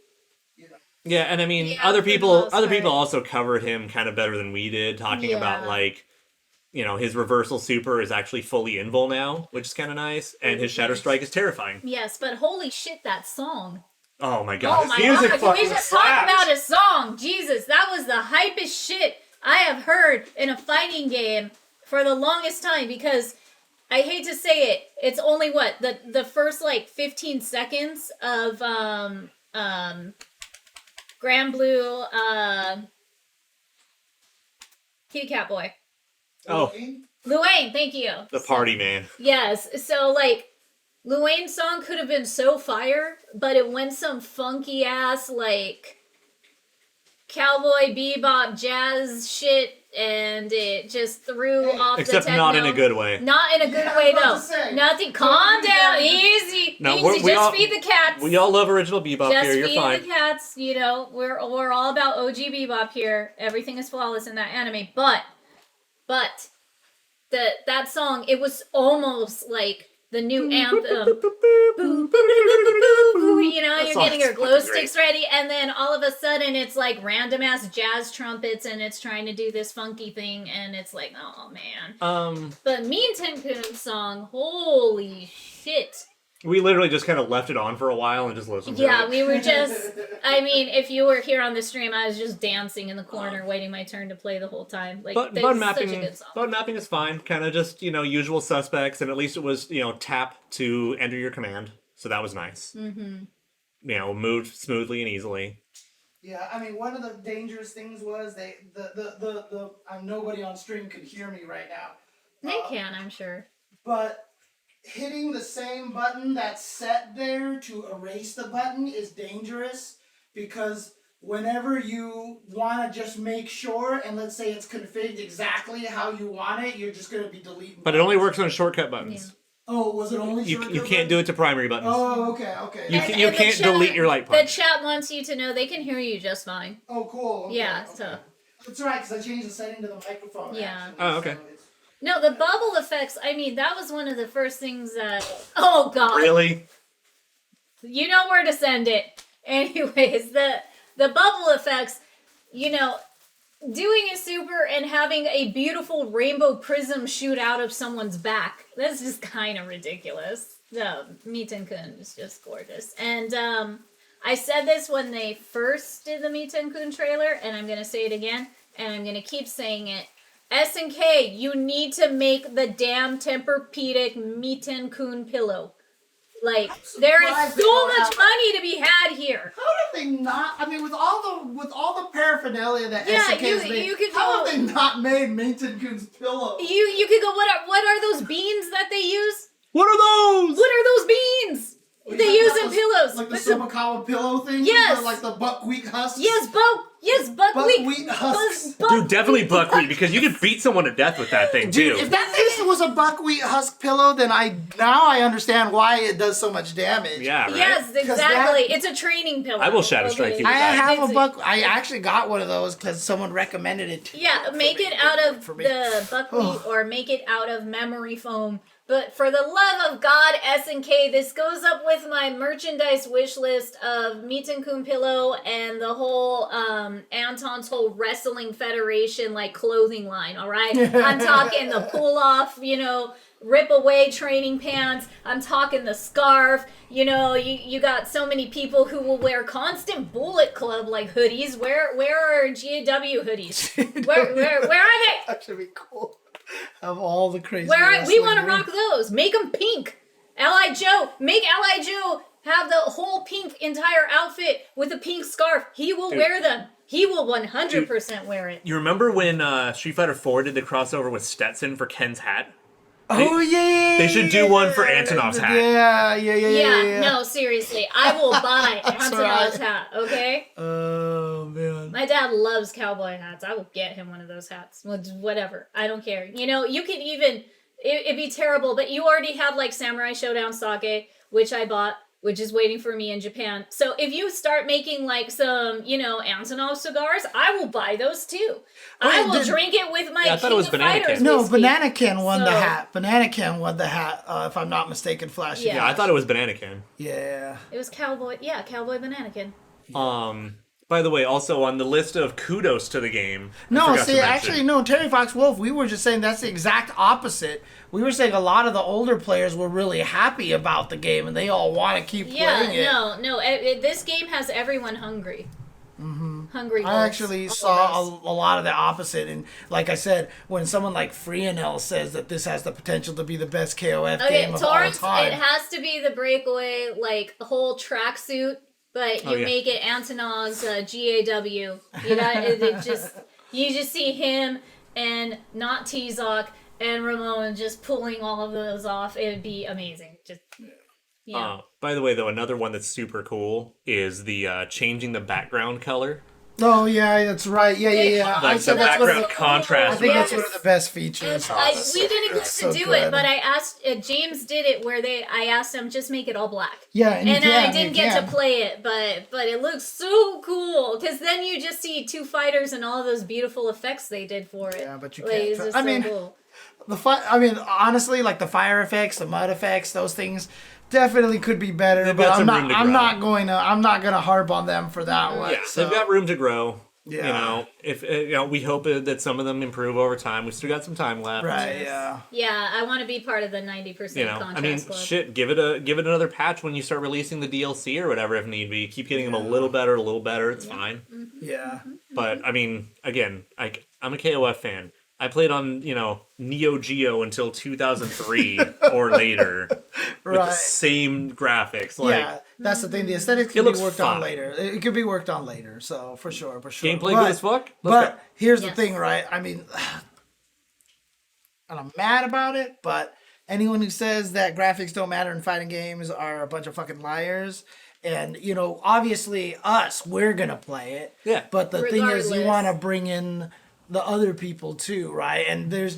You know. Yeah, and I mean, Yeah, other for the people most part. also covered him kind of better than we did, talking about like, you know, his reversal super is actually fully invul now, which is kind of nice, and his Shatter Strike is terrifying. Yes, but holy shit, that song. Oh my god, Oh my his music god, fucking we just slaps. talk about his song. Jesus, that was the hypest shit I have heard in a fighting game for the longest time, because I hate to say it, it's only what, the first like 15 seconds of Grand Blue Kitty Cat Boy. Oh, Luane, thank you. the party man. Yes, so like Luane's song could have been so fire, but it went some funky ass like cowboy bebop jazz shit, and it just threw off Except the techno. not in a good way. Not in a good way though. Nothing. Calm down, easy, No, easy. Just feed the cats. We all love original bebop Just here. You're feed fine. the cats. You know, we're all about OG bebop here. Everything is flawless in that anime, but that song, it was almost like the new anthem. You know, you're getting your glow sticks ready, and then all of a sudden it's like random ass jazz trumpets, and it's trying to do this funky thing, and it's like, oh man. But Mean Ten-kun's song, holy shit. We literally just kind of left it on for a while and just listened to it. Yeah, we were just, I mean, if you were here on the stream, I was just dancing in the corner, waiting my turn to play the whole time. Like, But that's bud such a good song. mapping is fine. Kind of just, you know, usual suspects, and at least it was, you know, tap to enter your command. So that was nice. You know, moved smoothly and easily. Yeah, I mean, one of the dangerous things was nobody on stream could hear me right now. They can, I'm sure. But hitting the same button that's set there to erase the button is dangerous, because whenever you want to just make sure, and let's say it's configured exactly how you want it, you're just going to be deleting But it only works on shortcut buttons. Yeah. Oh, was it only shortcut You can't do it to primary buttons. Oh, okay. You And can't the delete your light The punch. chat wants you to know they can hear you just fine. Oh, cool. Okay, Yeah, okay. so. That's right, because I changed the setting to the microphone. Yeah. Actually, Oh, okay. so it's- No, the bubble effects, I mean, that was one of the first things that... Oh, God. Really? You know where to send it. Anyways, the bubble effects, you know, doing a super and having a beautiful rainbow prism shoot out of someone's back, that's just kind of ridiculous. No, Miten-kun is just gorgeous. And I said this when they first did the Miten-kun trailer, and I'm going to say it again, and I'm going to keep saying it. SNK, you need to make the damn Tempur-Pedic Miten-kun pillow. Like, there is so much money to be had here. How did they not? I mean, with all the paraphernalia that SNK's made, you could how go, have they not made Miten-kun's pillow? You could go. What are those beans that they use? What are those? What are those beans? They use in pillows. Like the Put some Chupacabra pillow thing? Yes. Like the buckwheat husks? Yes, buckwheat. Buckwheat husks. Dude, definitely buckwheat, because you could beat someone to death with that thing, too. Dude, if that thing was a buckwheat husk pillow, then I understand why it does so much damage. Yeah, right? Yes, exactly. It's a training pillow. I will shadow strike you with I that. have I actually got one of those because someone recommended it. Yeah, make it out of For me. the buckwheat or make it out of memory foam. But for the love of God, SNK, this goes up with my merchandise wish list of Meet and Coon pillow and the whole Anton's whole wrestling federation like clothing line. All right, I'm talking the pull off, rip away training pants. I'm talking the scarf. You got so many people who will wear constant Bullet Club like hoodies. Where are GAW hoodies? Where are they? That should be cool. Of all the crazy. We want to rock those. Make them pink. L.I. Joe. Make L.I. Joe have the whole pink entire outfit with a pink scarf. He will wear them. He will 100% wear it. You remember when Street Fighter 4 did the crossover with Stetson for Ken's hat? They should do one for Antonov's hat. Yeah. No, seriously. I will buy Antonov's hat, okay? Oh, man. My dad loves cowboy hats. I will get him one of those hats. Whatever. I don't care. You could even... It'd be terrible, but you already have, like, Samurai Showdown Sake, which I bought, which is waiting for me in Japan. So if you start making, like, some, Antonov cigars, I will buy those, too. I will drink it with my I thought it was Banana Can. No, Banana Can won the hat. Banana Can won the hat, if I'm not mistaken, Flash. Yeah. I thought it was Banana Can. Yeah. It was Cowboy Banana Can. By the way, also on the list of kudos to the game. No, see, actually, no, Terry Fox Wolf, we were just saying that's the exact opposite. We were saying a lot of the older players were really happy about the game and they all want to keep playing it. No, this game has everyone hungry. Mm-hmm. Hungry wolves. I actually saw a lot of the opposite, and like I said, when someone like Freenel says that this has the potential to be the best KOF game of all time. It has to be the breakaway, like, whole tracksuit. But you make it Antonov's GAW. You just see him and not T-Zoc and Ramon just pulling all of those off. It would be amazing. By the way, though, another one that's super cool is the changing the background color. Oh, yeah, that's right. Yeah. Like the background contrast. I think that's one of the best features. We didn't get to do it, but I asked, James did it where I asked him, just make it all black. Yeah, and I didn't get to play it, but it looks so cool, because then you just see two fighters and all those beautiful effects they did for it. Yeah, but you like, can't. Cool. Honestly, like the fire effects, the mud effects, those things definitely could be better, but I'm not gonna harp on them for that one. Yeah, so they've got room to grow. Yeah. If we hope that some of them improve over time. We still got some time left. Right. Yeah. Yeah, I want to be part of the 90% contrast club. Shit, give it another patch when you start releasing the DLC or whatever if need be. Keep getting them a little better. It's fine. Yeah. But again, I'm a KOF fan. I played on, Neo Geo until 2003 or later with the same graphics. That's the thing. The aesthetics can be worked on later. It could be worked on later, so for sure. Gameplay good as fuck? But here's the thing, right? I mean, and I'm mad about it, but anyone who says that graphics don't matter in fighting games are a bunch of fucking liars. And, obviously we're going to play it. Yeah. But the thing is, you want to bring in the other people too, right? And it's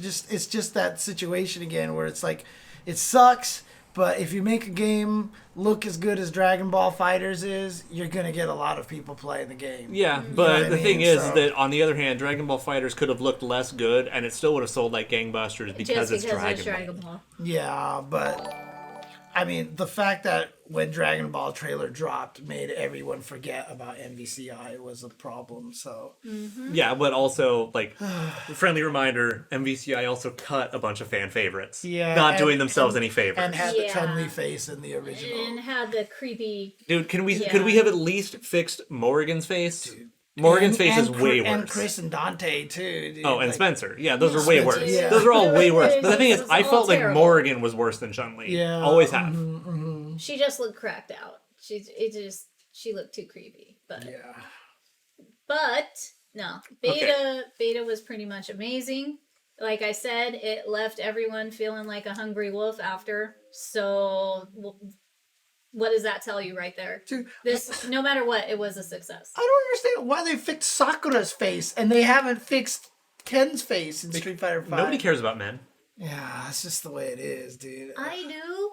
just that situation again where it's like, it sucks, but if you make a game look as good as Dragon Ball Fighterz is, you're gonna get a lot of people playing the game. Yeah, but the thing is that on the other hand, Dragon Ball Fighterz could have looked less good, and it still would have sold like gangbusters because it's Dragon Ball. Yeah, but I mean, the fact that when Dragon Ball trailer dropped made everyone forget about MVCI was a problem, so... Mm-hmm. Yeah, but also, friendly reminder, MVCI also cut a bunch of fan favorites. Yeah. Not doing themselves any favors. And had the Chun-Li face in the original. And had the creepy... Dude, could we have at least fixed Morrigan's face? Dude. Morrigan's face is way worse. And Chris and Dante, too. Dude. Oh, and Spencer. Yeah, those are way worse. Yeah. Those are all way worse. But the thing is, I felt like Morrigan was worse than Chun-Li. Yeah. Always have. Mm-hmm. She just looked cracked out. She looked too creepy. But no, Beta was pretty much amazing. Like I said, it left everyone feeling like a hungry wolf after. So What does that tell you right there? Dude, This, no matter what, it was a success. I don't understand why they fixed Sakura's face and they haven't fixed Ken's face in Street Fighter V. Nobody cares about men. Yeah, it's just the way it is, dude. I do.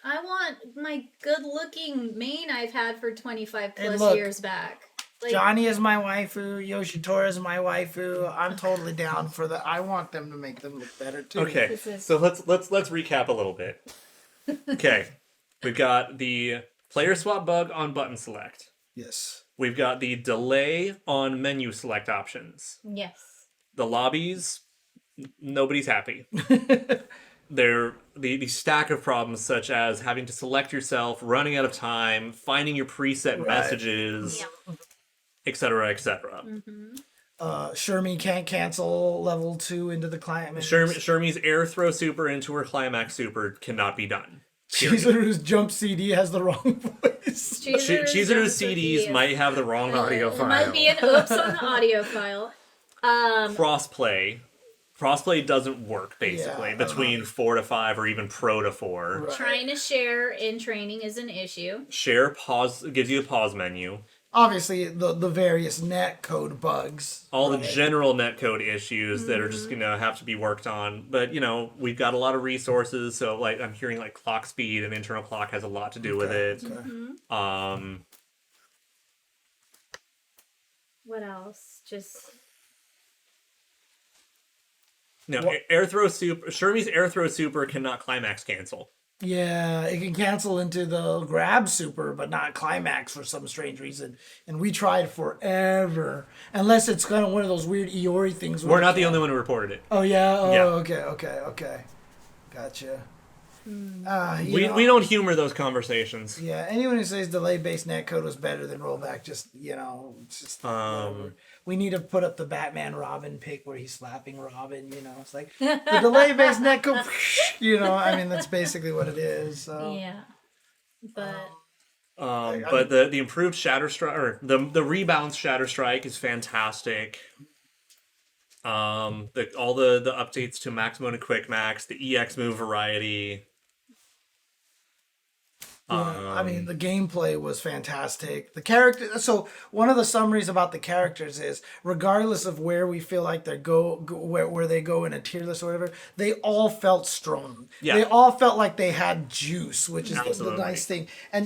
I want my good-looking main I've had for 25 And plus look, years back. Like, Johnny is my waifu. Yoshitora is my waifu. I'm totally down for that. I want them to make them look better too. Okay, so let's recap a little bit. Okay, we've got the player swap bug on button select. Yes. We've got the delay on menu select options. yes. The lobbies, nobody's happy. They're the stack of problems such as having to select yourself, running out of time, finding your preset messages, etc., etc. Shermie can't cancel level 2 into the client missions. Shermie's air throw super into her climax super cannot be done. Chizuru's jump CD has the wrong voice. Chizuru's CDs might have the wrong audio file. It might be an oops on the audio file. Crossplay doesn't work basically Yeah, between 4 to 5 or even Pro to 4. Right. Trying to share in training is an issue. Share pause gives you a pause menu. Obviously, the various net code bugs. All the general netcode issues that are just gonna have to be worked on. But we've got a lot of resources, so like I'm hearing like clock speed and internal clock has a lot to do with it. Okay. What else? Just Air throw super. Shermie's air throw super cannot climax cancel. Yeah, it can cancel into the grab super, but not climax for some strange reason. And we tried forever. Unless it's kind of one of those weird Iori things. We're not the only one who reported it. Oh, yeah? Oh, Yeah. Okay. Gotcha. We don't humor those conversations. Yeah, anyone who says delay-based netcode was better than rollback, just, it's just whatever. We need to put up the Batman Robin pic where he's slapping Robin, It's like, the delay-based netcode, that's basically what it is. So. yeah, but But the improved Shatter Strike, or the rebalanced Shatter Strike is fantastic. All the updates to Max Mode and Quick Max, the EX move variety. The gameplay was fantastic. The character. So one of the summaries about the characters is, regardless of where we feel like they go where they go in a tier list or whatever, they all felt strong. Yeah. They all felt like they had juice, which is the nice thing. And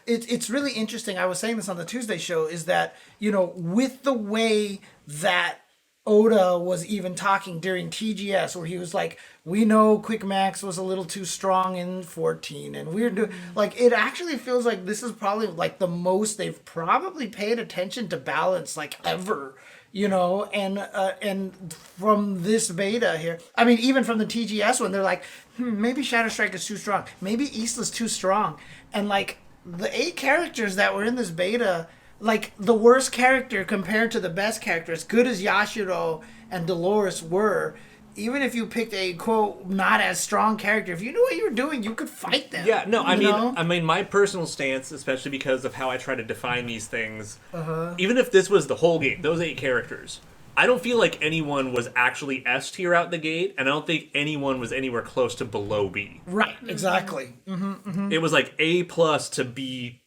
it's really interesting. I was saying this on the Tuesday show, is that with the way that Oda was even talking during TGS, where he was like, we know Quick Max was a little too strong in 14, and we're doing, like, it actually feels like this is probably like the most they've probably paid attention to balance, like, ever, and from this beta here, even from the TGS one, they're like, maybe Shadow Strike is too strong, maybe Isla's too strong, and like, the 8 characters that were in this beta, like, the worst character compared to the best character, as good as Yashiro and Dolores were, even if you picked a, quote, not as strong character, if you knew what you were doing, you could fight them. Yeah, no, I mean, my personal stance, especially because of how I try to define these things, even if this was the whole game, those 8 characters, I don't feel like anyone was actually S tier out the gate, and I don't think anyone was anywhere close to below B. Right, exactly. It was like A+ to B.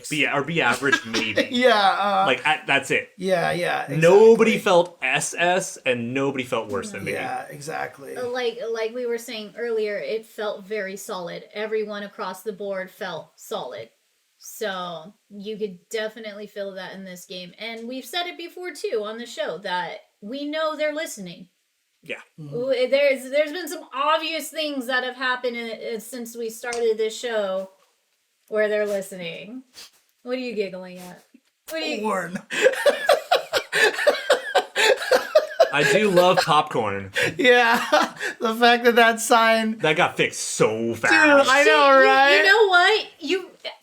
B average maybe. That's it. Yeah, exactly. Nobody felt SS and nobody felt worse than me. Yeah, exactly. like we were saying earlier, it felt very solid. Everyone across the board felt solid. So you could definitely feel that in this game. And we've said it before too on the show that we know they're listening. Yeah. There's been some obvious things that have happened since we started this show where they're listening. What are you giggling at? Porn. I do love popcorn. Yeah, the fact that sign that got fixed so fast. Dude, I know, right? You know what?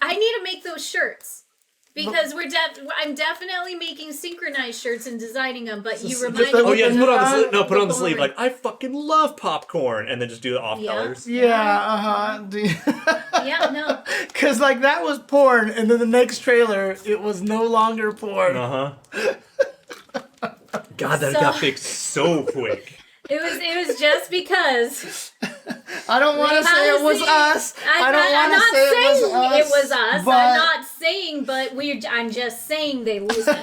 I need to make those shirts. Because I'm definitely making synchronized shirts and designing them, but you remind me. Oh yeah, put on the sleeve. Like, I fucking love popcorn, and then just do the off colors. Yeah, Yeah, no. Because like that was porn, and then the next trailer, it was no longer porn. God, that got fixed so quick. It was just because I don't want to say it was us. I don't want to say it was us. But... I'm not saying, but I'm just saying they listen.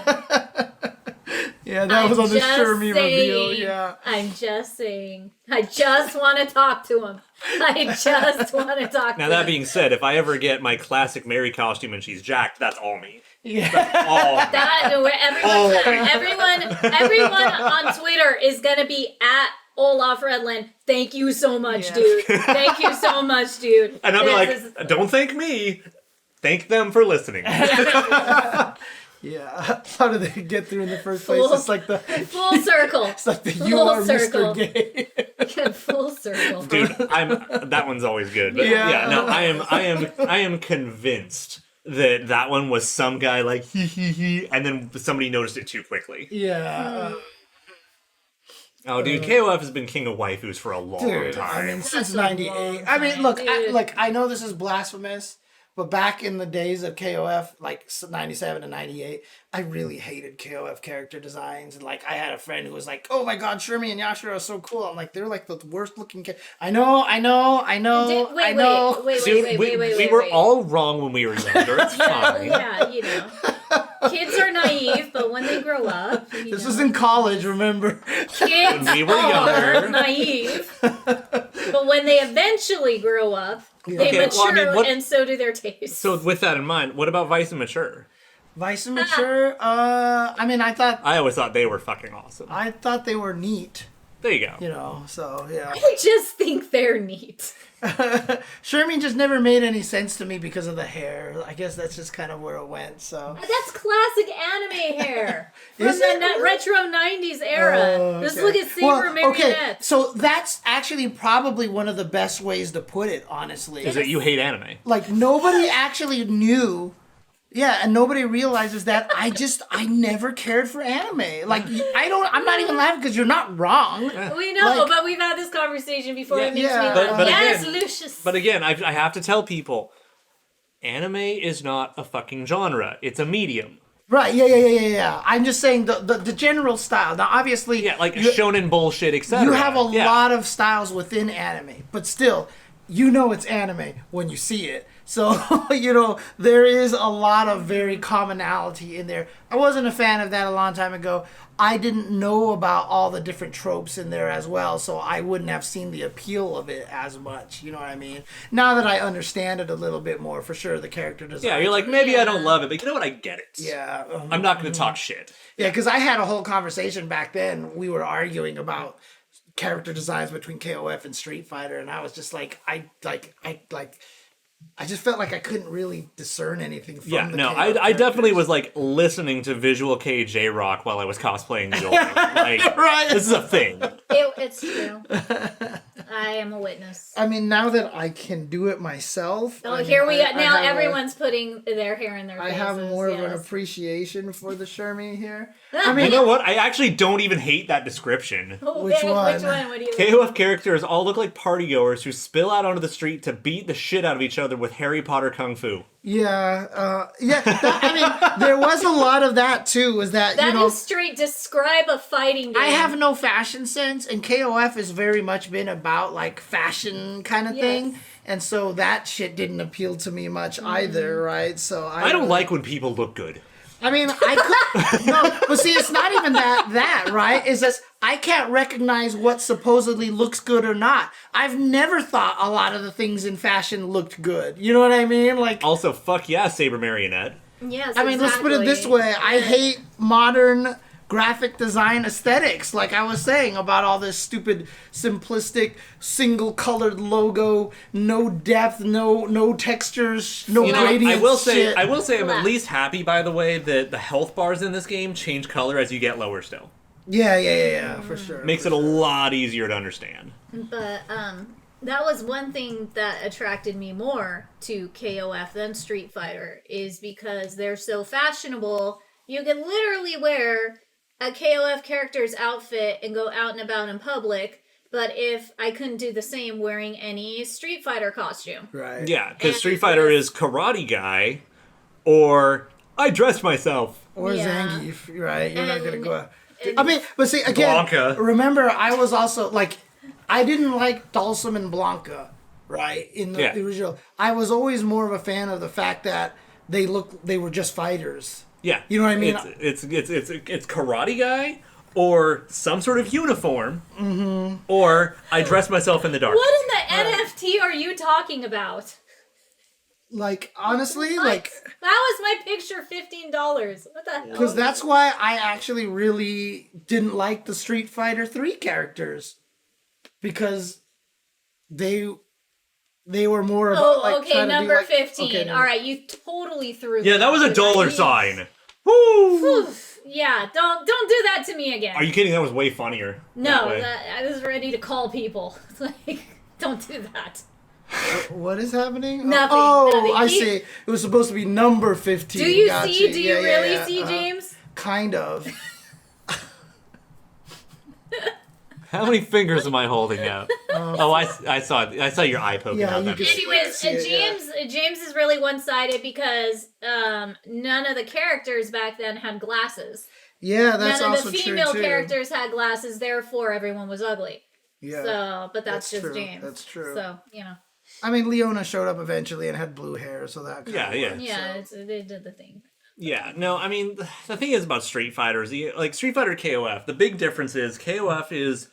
Yeah, that was on the Shermie reveal. Yeah. I'm just saying. I just want to talk to him. I just want to talk to him. Now, that being said, if I ever get my classic Mary costume and she's jacked, that's all me. Yeah. That's all me. Everyone on Twitter is going to be at OlafRedland. Thank you so much, dude. Thank you so much, dude. And I'll be like, don't thank me. Thank them for listening. Yeah. How did they get through in the first place? It's like the full circle. It's like the you are Mr. Gay. Full circle. Dude, that one's always good. But no, I am convinced that one was some guy like he, and then somebody noticed it too quickly. Yeah. Oh, dude, KOF has been king of waifus for a long time. I mean, since '98. I mean, look, I know this is blasphemous. But back in the days of KOF, like 97 to 98, I really hated KOF character designs. And like, I had a friend who was like, oh my God, Shermie and Yashiro are so cool. I'm like, they're like the worst looking I know. Wait, we were all wrong when we were younger. It's fine. Yeah, you know. Kids are naive, but when they grow up... This was in college, remember? Kids when we were younger. Naive. But when they eventually grow up, they mature, and so do their tastes. So with that in mind, what about Vice and Mature? Vice and Mature? I always thought they were fucking awesome. I thought they were neat. There you go. You know, so, yeah. I just think they're neat. Shermie just never made any sense to me because of the hair. I guess that's just kind of where it went, so. That's classic anime hair. From the retro 90s era. Just look at Saber Marionettes. Okay, so that's actually probably one of the best ways to put it, honestly. Is that you hate anime. Like, nobody actually knew... Yeah, and nobody realizes that I never cared for anime. Like, I'm not even laughing because you're not wrong. We know, but we've had this conversation before. It makes me laugh. Yes, Lucius. But again, I have to tell people, anime is not a fucking genre. It's a medium. Right, yeah. I'm just saying the general style. Now, obviously... Yeah, like shonen bullshit, etc. You have a lot of styles within anime, but still, you know it's anime when you see it. So, you know, there is a lot of very commonality in there. I wasn't a fan of that a long time ago. I didn't know about all the different tropes in there as well, so I wouldn't have seen the appeal of it as much. You know what I mean? Now that I understand it a little bit more, for sure, the character design. Yeah, you're like, maybe I don't love it, but you know what? I get it. Yeah. I'm not going to talk shit. Yeah, because I had a whole conversation back then. We were arguing about character designs between KOF and Street Fighter, and I was just like, I just felt like I couldn't really discern anything from the KOF I definitely was like listening to Visual K J-Rock while I was cosplaying Joel. Like, right. This is a thing. It's true. I am a witness. I mean, now that I can do it myself. Here we go. Now everyone's putting their hair in their faces. I have more of an appreciation for the Shermie here. I mean, you know what? I actually don't even hate that description. Which one? Which one? What do you KOF characters all look like partygoers who spill out onto the street to beat the shit out of each other with Harry Potter Kung Fu. Yeah, I mean, there was a lot of that too. Was that you know? Is straight. Describe a fighting game. I have no fashion sense, and KOF has very much been about like fashion kind of thing, and so that shit didn't appeal to me much either, right? So I don't like when people look good. I mean, I could no, but see, it's not even that right? It's just I can't recognize what supposedly looks good or not. I've never thought a lot of the things in fashion looked good. You know what I mean? Like, also, fuck yeah, Saber Marionette. Yes, I mean, let's put it this way: I hate modern graphic design aesthetics, like I was saying about all this stupid, simplistic, single-colored logo, no depth, no textures, no gradients. I will say, I'm at least happy, by the way, that the health bars in this game change color as you get lower still. Yeah, for sure. Makes it a lot easier to understand. But that was one thing that attracted me more to KOF than Street Fighter, is because they're so fashionable. You can literally wear a KOF character's outfit and go out and about in public, but if I couldn't do the same wearing any Street Fighter costume. Right. Yeah, because Street Fighter is Karate Guy, or I dressed myself. Or Zangief, right? You're not going to go out. I mean, but see, again, remember, I was also, like, I didn't like Dalsum and Blanca, right? In the original. I was always more of a fan of the fact that they were just fighters. Yeah. You know what I mean? It's karate guy or some sort of uniform, or I dress myself in the dark. What in the NFT are you talking about? Like, honestly, What? like... That was my picture, $15. What the hell? Because that's why I actually really didn't like the Street Fighter 3 characters. Because they were more about, like, okay, trying to number be like, 15. okay, All right, you totally threw Yeah, that was a dollar sign. Woo! Yeah, don't do that to me again. Are you kidding? That was way funnier. No, I was ready to call people. Like, don't do that. What is happening? Nothing. Oh, nothing. I see. It was supposed to be number 15. Do you Gotcha. see? Do you really yeah. see, James? Kind of. How many fingers am I holding out? I saw your eye poking out. you That can bit. Anyways, see it, James is really one-sided because none of the characters back then had glasses. Yeah, that's None of also the true, female too. characters had glasses, therefore everyone was ugly. Yeah. So, but that's just true. James. That's true. So, you know. I mean, Leona showed up eventually and had blue hair, so that kind of worked, Yeah, so. they did the thing. Yeah, no, I mean, the thing is about Street Fighters, like Street Fighter KOF, the big difference is KOF is,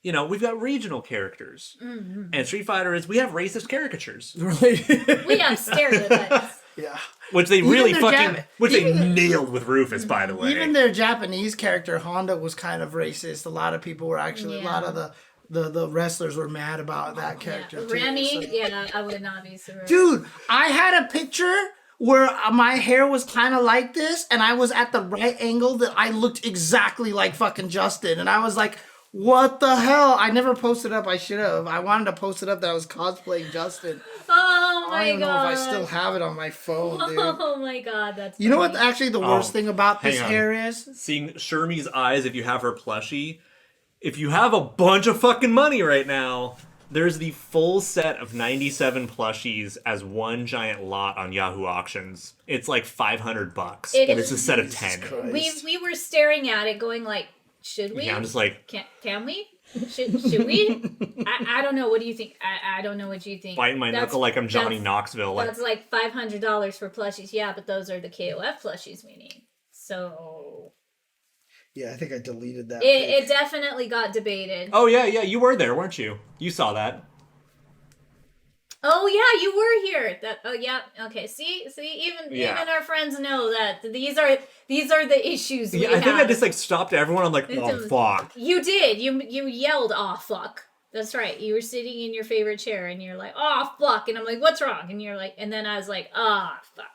you know, we've got regional characters. Mm-hmm. And Street Fighter is, we have racist caricatures. We have stereotypes. Yeah. Which they really their fucking, they nailed with Rufus, by the way. Even their Japanese character, Honda, was kind of racist. A lot of people were actually, a lot of the wrestlers were mad about that character, too. Remy, So- yeah, I would not be surprised. Dude, I had a picture where my hair was kind of like this, and I was at the right angle that I looked exactly like fucking Justin. And I was like, what the hell? I never posted up. I should have. I wanted to post it up that I was cosplaying Justin. Oh my god. I don't know if I still have it on my phone, dude. Oh my god, that's You know what funny. actually the worst thing about this hang on. hair is? Seeing Shermie's eyes if you have her plushie. If you have a bunch of fucking money right now, there's the full set of 97 plushies as one giant lot on Yahoo Auctions. It's like $500, It and is- it's a set of 10. We were staring at it going like, should we? Yeah, I'm just like, Can we? Should we? I don't know. What do you think? I don't know what you think. biting my knuckle like I'm Johnny Knoxville. Like, That's like $500 for plushies. Yeah, but those are the KOF plushies we need. So Yeah, I think I deleted that. it definitely got debated. oh yeah, you were there, weren't you? You saw that. Oh yeah, you were here. Oh yeah. Okay. See, even Yeah. our friends know that these are the issues. Yeah, we I think I have. just like stopped everyone. I'm like, oh fuck. You did. You yelled, "Oh fuck." That's right. You were sitting in your favorite chair and you're like, "Oh fuck," and I'm like, "What's wrong?" And you're like, and then I was like, "Ah fuck."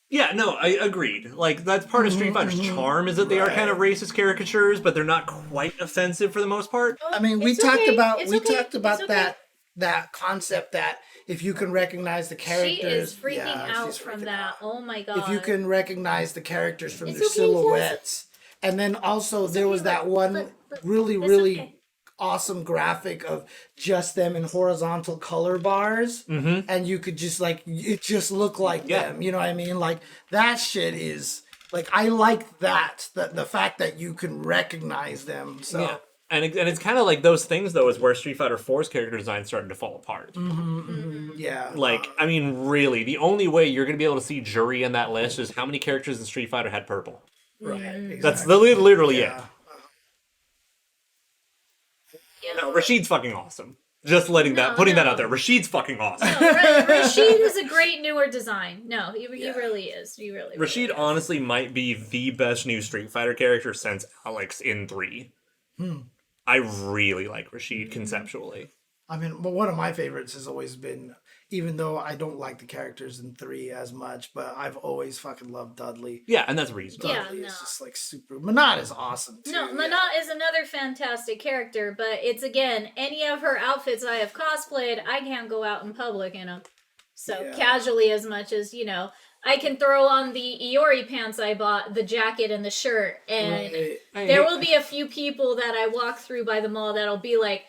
Yeah, no, I agreed. Like, that's part of Street Fighter's charm is that they are kind of racist caricatures, but they're not quite offensive for the most part. I mean, we It's talked okay. about It's okay. It's okay. that concept that if you can recognize the characters, She is freaking yeah, out she's from freaking that. out. Oh my god. If you can recognize the characters from It's their okay, silhouettes, and then also there was that one really okay. awesome graphic of just them in horizontal color bars, and you could just like it just looked like them. You know what I mean? Like that shit is like I like that the fact that you can recognize them. So. Yeah. And it's kind of like those things, though, is where Street Fighter 4's character design started to fall apart. Yeah. Like, I mean, really, the only way you're going to be able to see Jury in that list is how many characters in Street Fighter had purple. Right. Exactly. That's literally Yeah. it. No, Rashid's fucking awesome. Just putting that out there. Rashid's fucking awesome. Rashid is a great newer design. No, he really is. He really. Rashid really is. honestly might be the best new Street Fighter character since Alex in 3. I really like Rashid conceptually. I mean, but one of my favorites has always been, even though I don't like the characters in 3 as much, but I've always fucking loved Dudley. Yeah, and that's reasonable. Yeah, Dudley no. is just like super. Manat is awesome too. No, Manat is another fantastic character, but it's again, any of her outfits I have cosplayed, I can't go out in public in them. So Yeah. casually as much as, you know, I can throw on the Iori pants I bought, the jacket and the shirt, and Right. there will be a few people that I walk through by the mall that'll be like,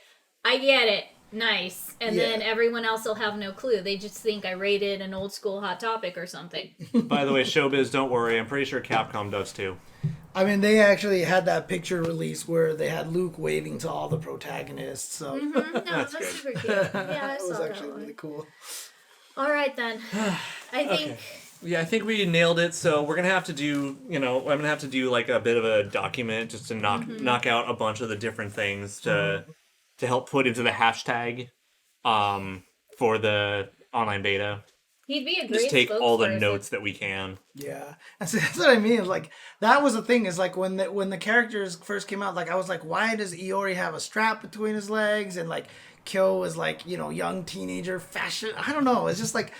I get it, nice. And then Yeah. everyone else will have no clue. They just think I rated an old school Hot Topic or something. By the way, Showbiz, don't worry. I'm pretty sure Capcom does too. I mean, they actually had that picture release where they had Luke waving to all the protagonists. So No, that's super cute. Yeah, I that saw was that actually one. really cool. All right then. I think. Yeah, I think we nailed it. So we're gonna have to do, I'm gonna have to do like a bit of a document just to knock out a bunch of the different things to help put into the hashtag, for the online beta. He'd be a great Just take all the spokesperson. notes that we can. Yeah, that's what I mean. Like that was the thing. Is like when the characters first came out, like I was like, why does Iori have a strap between his legs? And like Kyo is like, young teenager fashion. I don't know. It's just like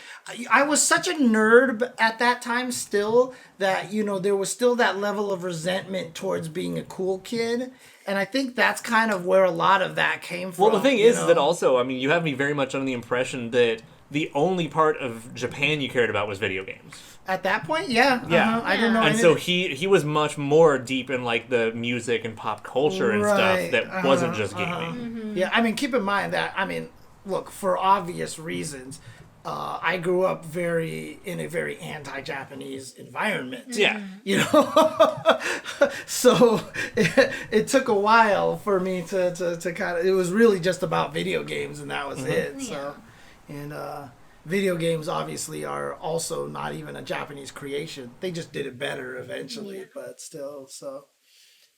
I was such a nerd at that time still that there was still that level of resentment towards being a cool kid. And I think that's kind of where a lot of that came from. Well, the thing is that also, I mean, you have me very much under the impression that the only part of Japan you cared about was video games. At that point, yeah. Yeah. I didn't know And anything. so he was much more deep in like the music and pop culture and Right. stuff that wasn't just gaming. Yeah, I mean, keep in mind that, look, for obvious reasons, I grew up in a very anti-Japanese environment. Yeah. So it took a while for me to kind of, it was really just about video games and that was it. So, and video games obviously are also not even a Japanese creation. They just did it better eventually, but still, so.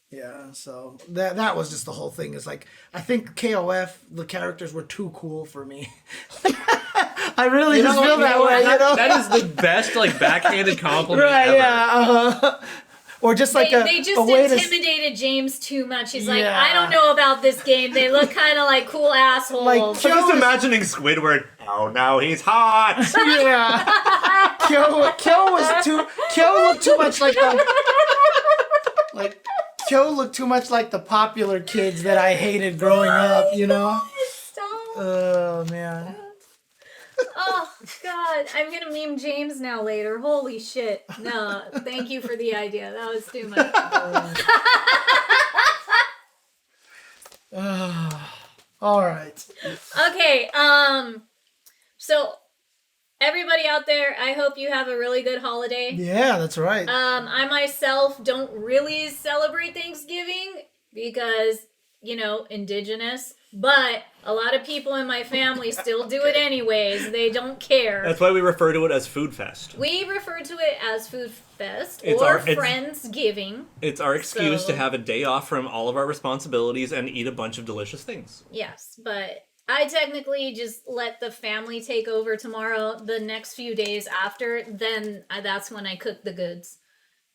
Yeah, so that was just the whole thing. Is like, I think KOF, the characters were too cool for me. I really just feel that way. That is the best like backhanded compliment Right? ever. Yeah. Or just like They just a way intimidated James too much. He's like, Yeah. I don't know about this game. They look kind of like cool assholes. Like, I'm just imagining Squidward. Oh, now he's hot. Yeah. Kyo looked too much like Kyo looked too much like the popular kids that I hated growing up. Stop. Oh man. Oh, God. I'm going to meme James now later. Holy shit. No, thank you for the idea. That was too much. All right. Okay, so everybody out there, I hope you have a really good holiday. Yeah, that's right. I myself don't really celebrate Thanksgiving because, indigenous, but a lot of people in my family still do it anyways. They don't care. That's why we refer to it as Food Fest. We refer to it as Food Fest It's or our- it's- Friendsgiving. It's our excuse So- to have a day off from all of our responsibilities and eat a bunch of delicious things. Yes, but I technically just let the family take over tomorrow. The next few days after, then that's when I cook the goods.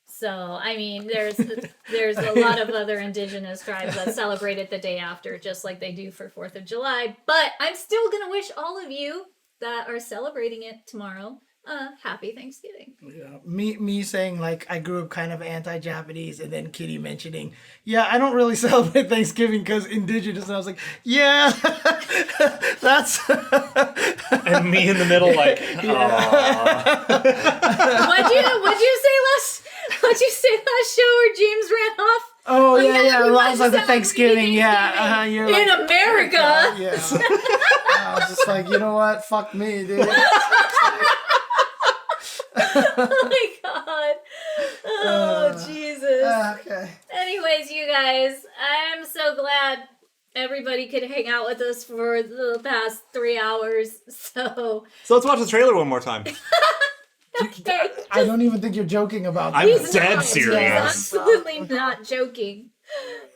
So, I mean, there's a lot of other indigenous tribes that celebrate it the day after, just like they do for 4th of July. But I'm still going to wish all of you that are celebrating it tomorrow happy Thanksgiving. Yeah. Me saying like I grew up kind of anti-Japanese, and then Kitty mentioning, yeah, I don't really celebrate Thanksgiving because indigenous, and I was like, yeah, that's. And me in the middle, like, aw. What'd you say last show where James ran off? Oh Like, yeah, everyone's well, I was like the Thanksgiving, celebrating yeah. You're like, in America. yeah. I was just like, you know what? Fuck me, dude. Oh my god. Oh, Jesus. Okay. Anyways, you guys, I'm so glad everybody could hang out with us for the past 3 hours. So So let's watch the trailer one more time. okay. I don't even think you're joking about I'm this. dead He's serious. absolutely not joking.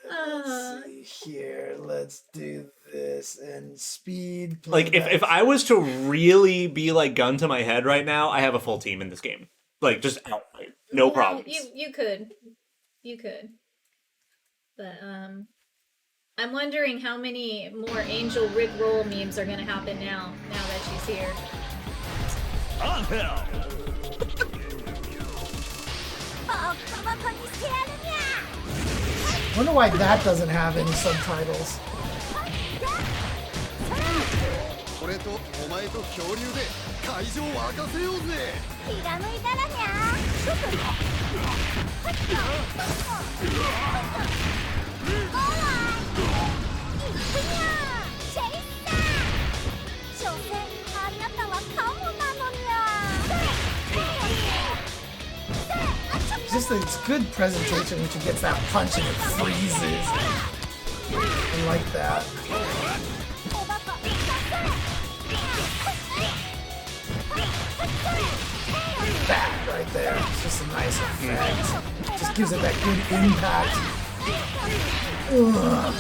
Let's see here. Let's do this and speed. Like, if I was to really be, like, gun to my head right now, I have a full team in this game. Like, just outright. No problems. You could. But I'm wondering how many more Angel Rick Roll memes are gonna happen now that she's here. I wonder why that doesn't have any subtitles. 俺とお前と恐竜で会場を沸かせようぜ。気が向いたらにゃ。チェイサー。所詮あなたはカモなのにゃ。it's good presentation when she gets that punch and it freezes. I like that. That right there. It's just a nice effect. Just gives it that good impact. Ugh.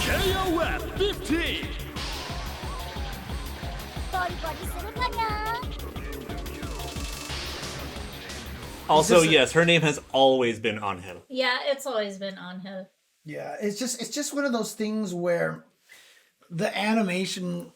KOF 15! ボリボリするかな Also, yes, her name has always been Angel. Yeah, it's always been Angel. Yeah, it's just one of those things where the animation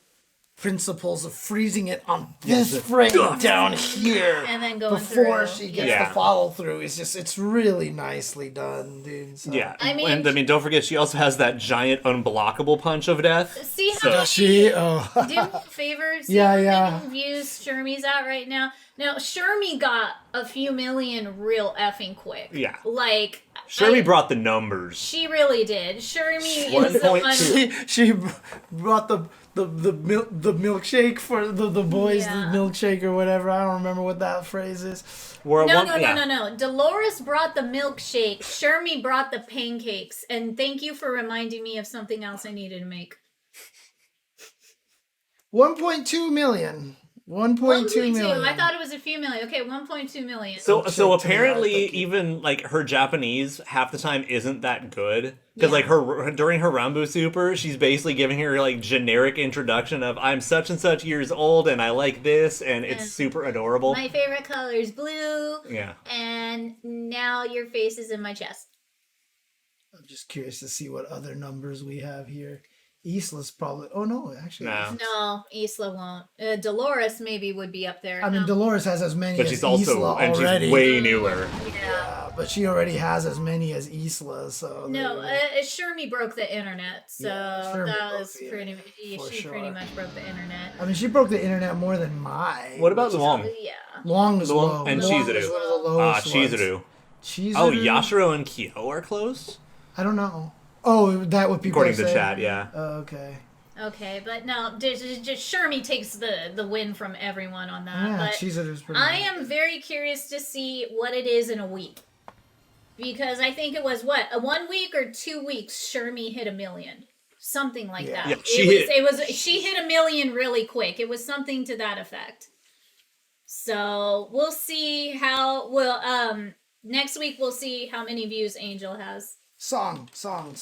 principles of freezing it on this frame down here And then going before through. she gets Yeah. the follow through is just it's really nicely done, dude. So. Yeah, I mean- and don't forget she also has that giant unblockable punch of death. See how Does she? Oh. do me a favor? See Yeah, how yeah. many views Shermie's at right now? Now, Shermie got a few million real effing quick. Yeah. Like, Shermie brought the numbers. She really did. Shermie is the 1.2. one. She brought the milkshake for the boys, Yeah. the milkshake or whatever. I don't remember what that phrase is. No. Dolores brought the milkshake. Shermie brought the pancakes. And thank you for reminding me of something else I needed to make. 1.2 million. 1.2 million. I thought it was a few million. Okay, 1.2 million. So apparently even like her Japanese half the time isn't that good because like her during her Rambo Super she's basically giving her like generic introduction of I'm such and such years old and I like this and it's super adorable. My favorite color is blue. Yeah. And now your face is in my chest. I'm just curious to see what other numbers we have here. Isla's probably. Oh no, actually. No. No, Isla won't. Dolores maybe would be up there. I mean, No. Dolores has as many But as she's also Isla and already. she's way newer. Yeah. But she already has as many as Isla, so. No, Shermie broke the internet, so Shermie that broke was the pretty. internet, Yeah, for she sure. pretty much broke the internet. I mean, she broke the internet more than mine. What about Long? Yeah. Long is low. And Long Chizuru. is one of the lowest ones. Chizuru. Chizuru. Oh, Yashiro and Kyo are closed? I don't know. Oh, that what people According are to saying? chat, yeah. Oh, okay. Okay, but no, just Shermie takes the win from everyone on that. Yeah, but Chizuru's pretty I nice. am very curious to see what it is in a week. Because I think it was, a 1 week or 2 weeks, Shermie hit 1 million. Something like that. Yeah, She hit 1 million really quick. It was something to that effect. So we'll see how, next week we'll see how many views Angel has. Song. Song.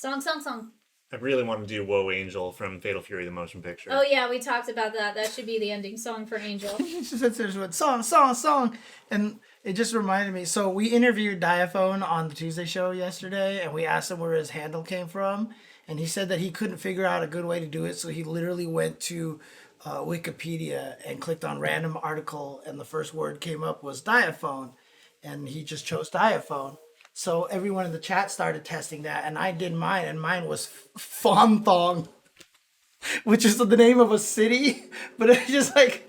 I really want to do Whoa Angel from Fatal Fury the motion picture. Oh yeah, we talked about that. That should be the ending song for Angel. She said there's one song. And it just reminded me. So we interviewed Diaphone on the Tuesday show yesterday, and we asked him where his handle came from. And he said that he couldn't figure out a good way to do it, so he literally went to Wikipedia and clicked on random article, and the first word came up was Diaphone. And he just chose Diaphone. So everyone in the chat started testing that, and I did mine, and mine was Fonthong, which is the name of a city, but it's just like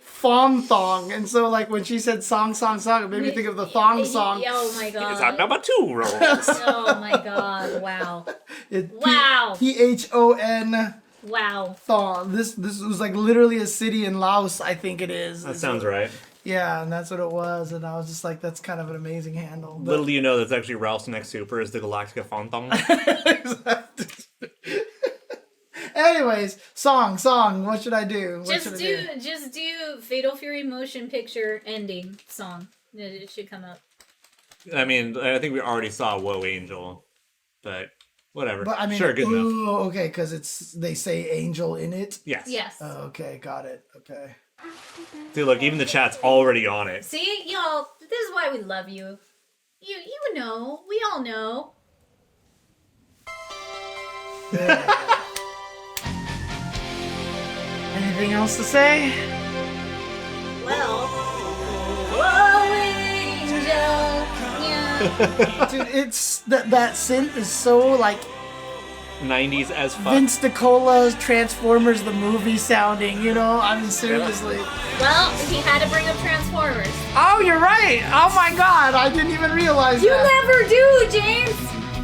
Fonthong. And so like when she said song, it made me think of the thong song. Oh my god. It's our number 2 roll. Oh my god, wow. Wow. P-H-O-N Wow. thong. This was like literally a city in Laos, I think it is. That sounds right. Yeah, and that's what it was, and I was just like, that's kind of an amazing handle. But Little do you know that's actually Ralph's next super is the Galactica Fontong. anyways, song, what should I do? What should I do? Just do Fatal Fury motion picture ending song. It should come up. I mean, I think we already saw Whoa Angel, but whatever. But I mean, sure, good enough. oh, okay, because they say angel in it. Yes. Yes. Oh, okay, got it. Okay. Dude, look, even the chat's already on it. See, y'all, this is why we love you. You know, we all know. Anything else to say? Well, whoa, angel, yeah. Dude, it's that synth is so like 90s as fuck. Vince DiCola's Transformers the movie sounding, you know? I mean, seriously. Well, he had to bring up Transformers. Oh, you're right. Oh my god, I didn't even realize You that. never do, James.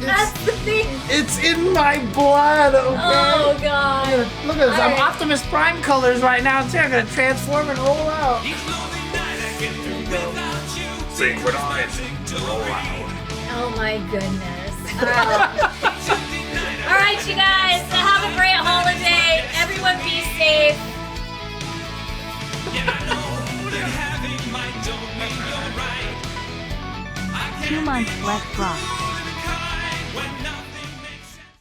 That's the thing. It's in my blood, okay? Oh god. Look at this. I'm Alright. Optimus Prime colors right now, too. I'm gonna transform and roll out. Synchronize. Roll out. Oh my goodness. Alright, you guys. Have a great holiday. Everyone be safe. 2 months left rock.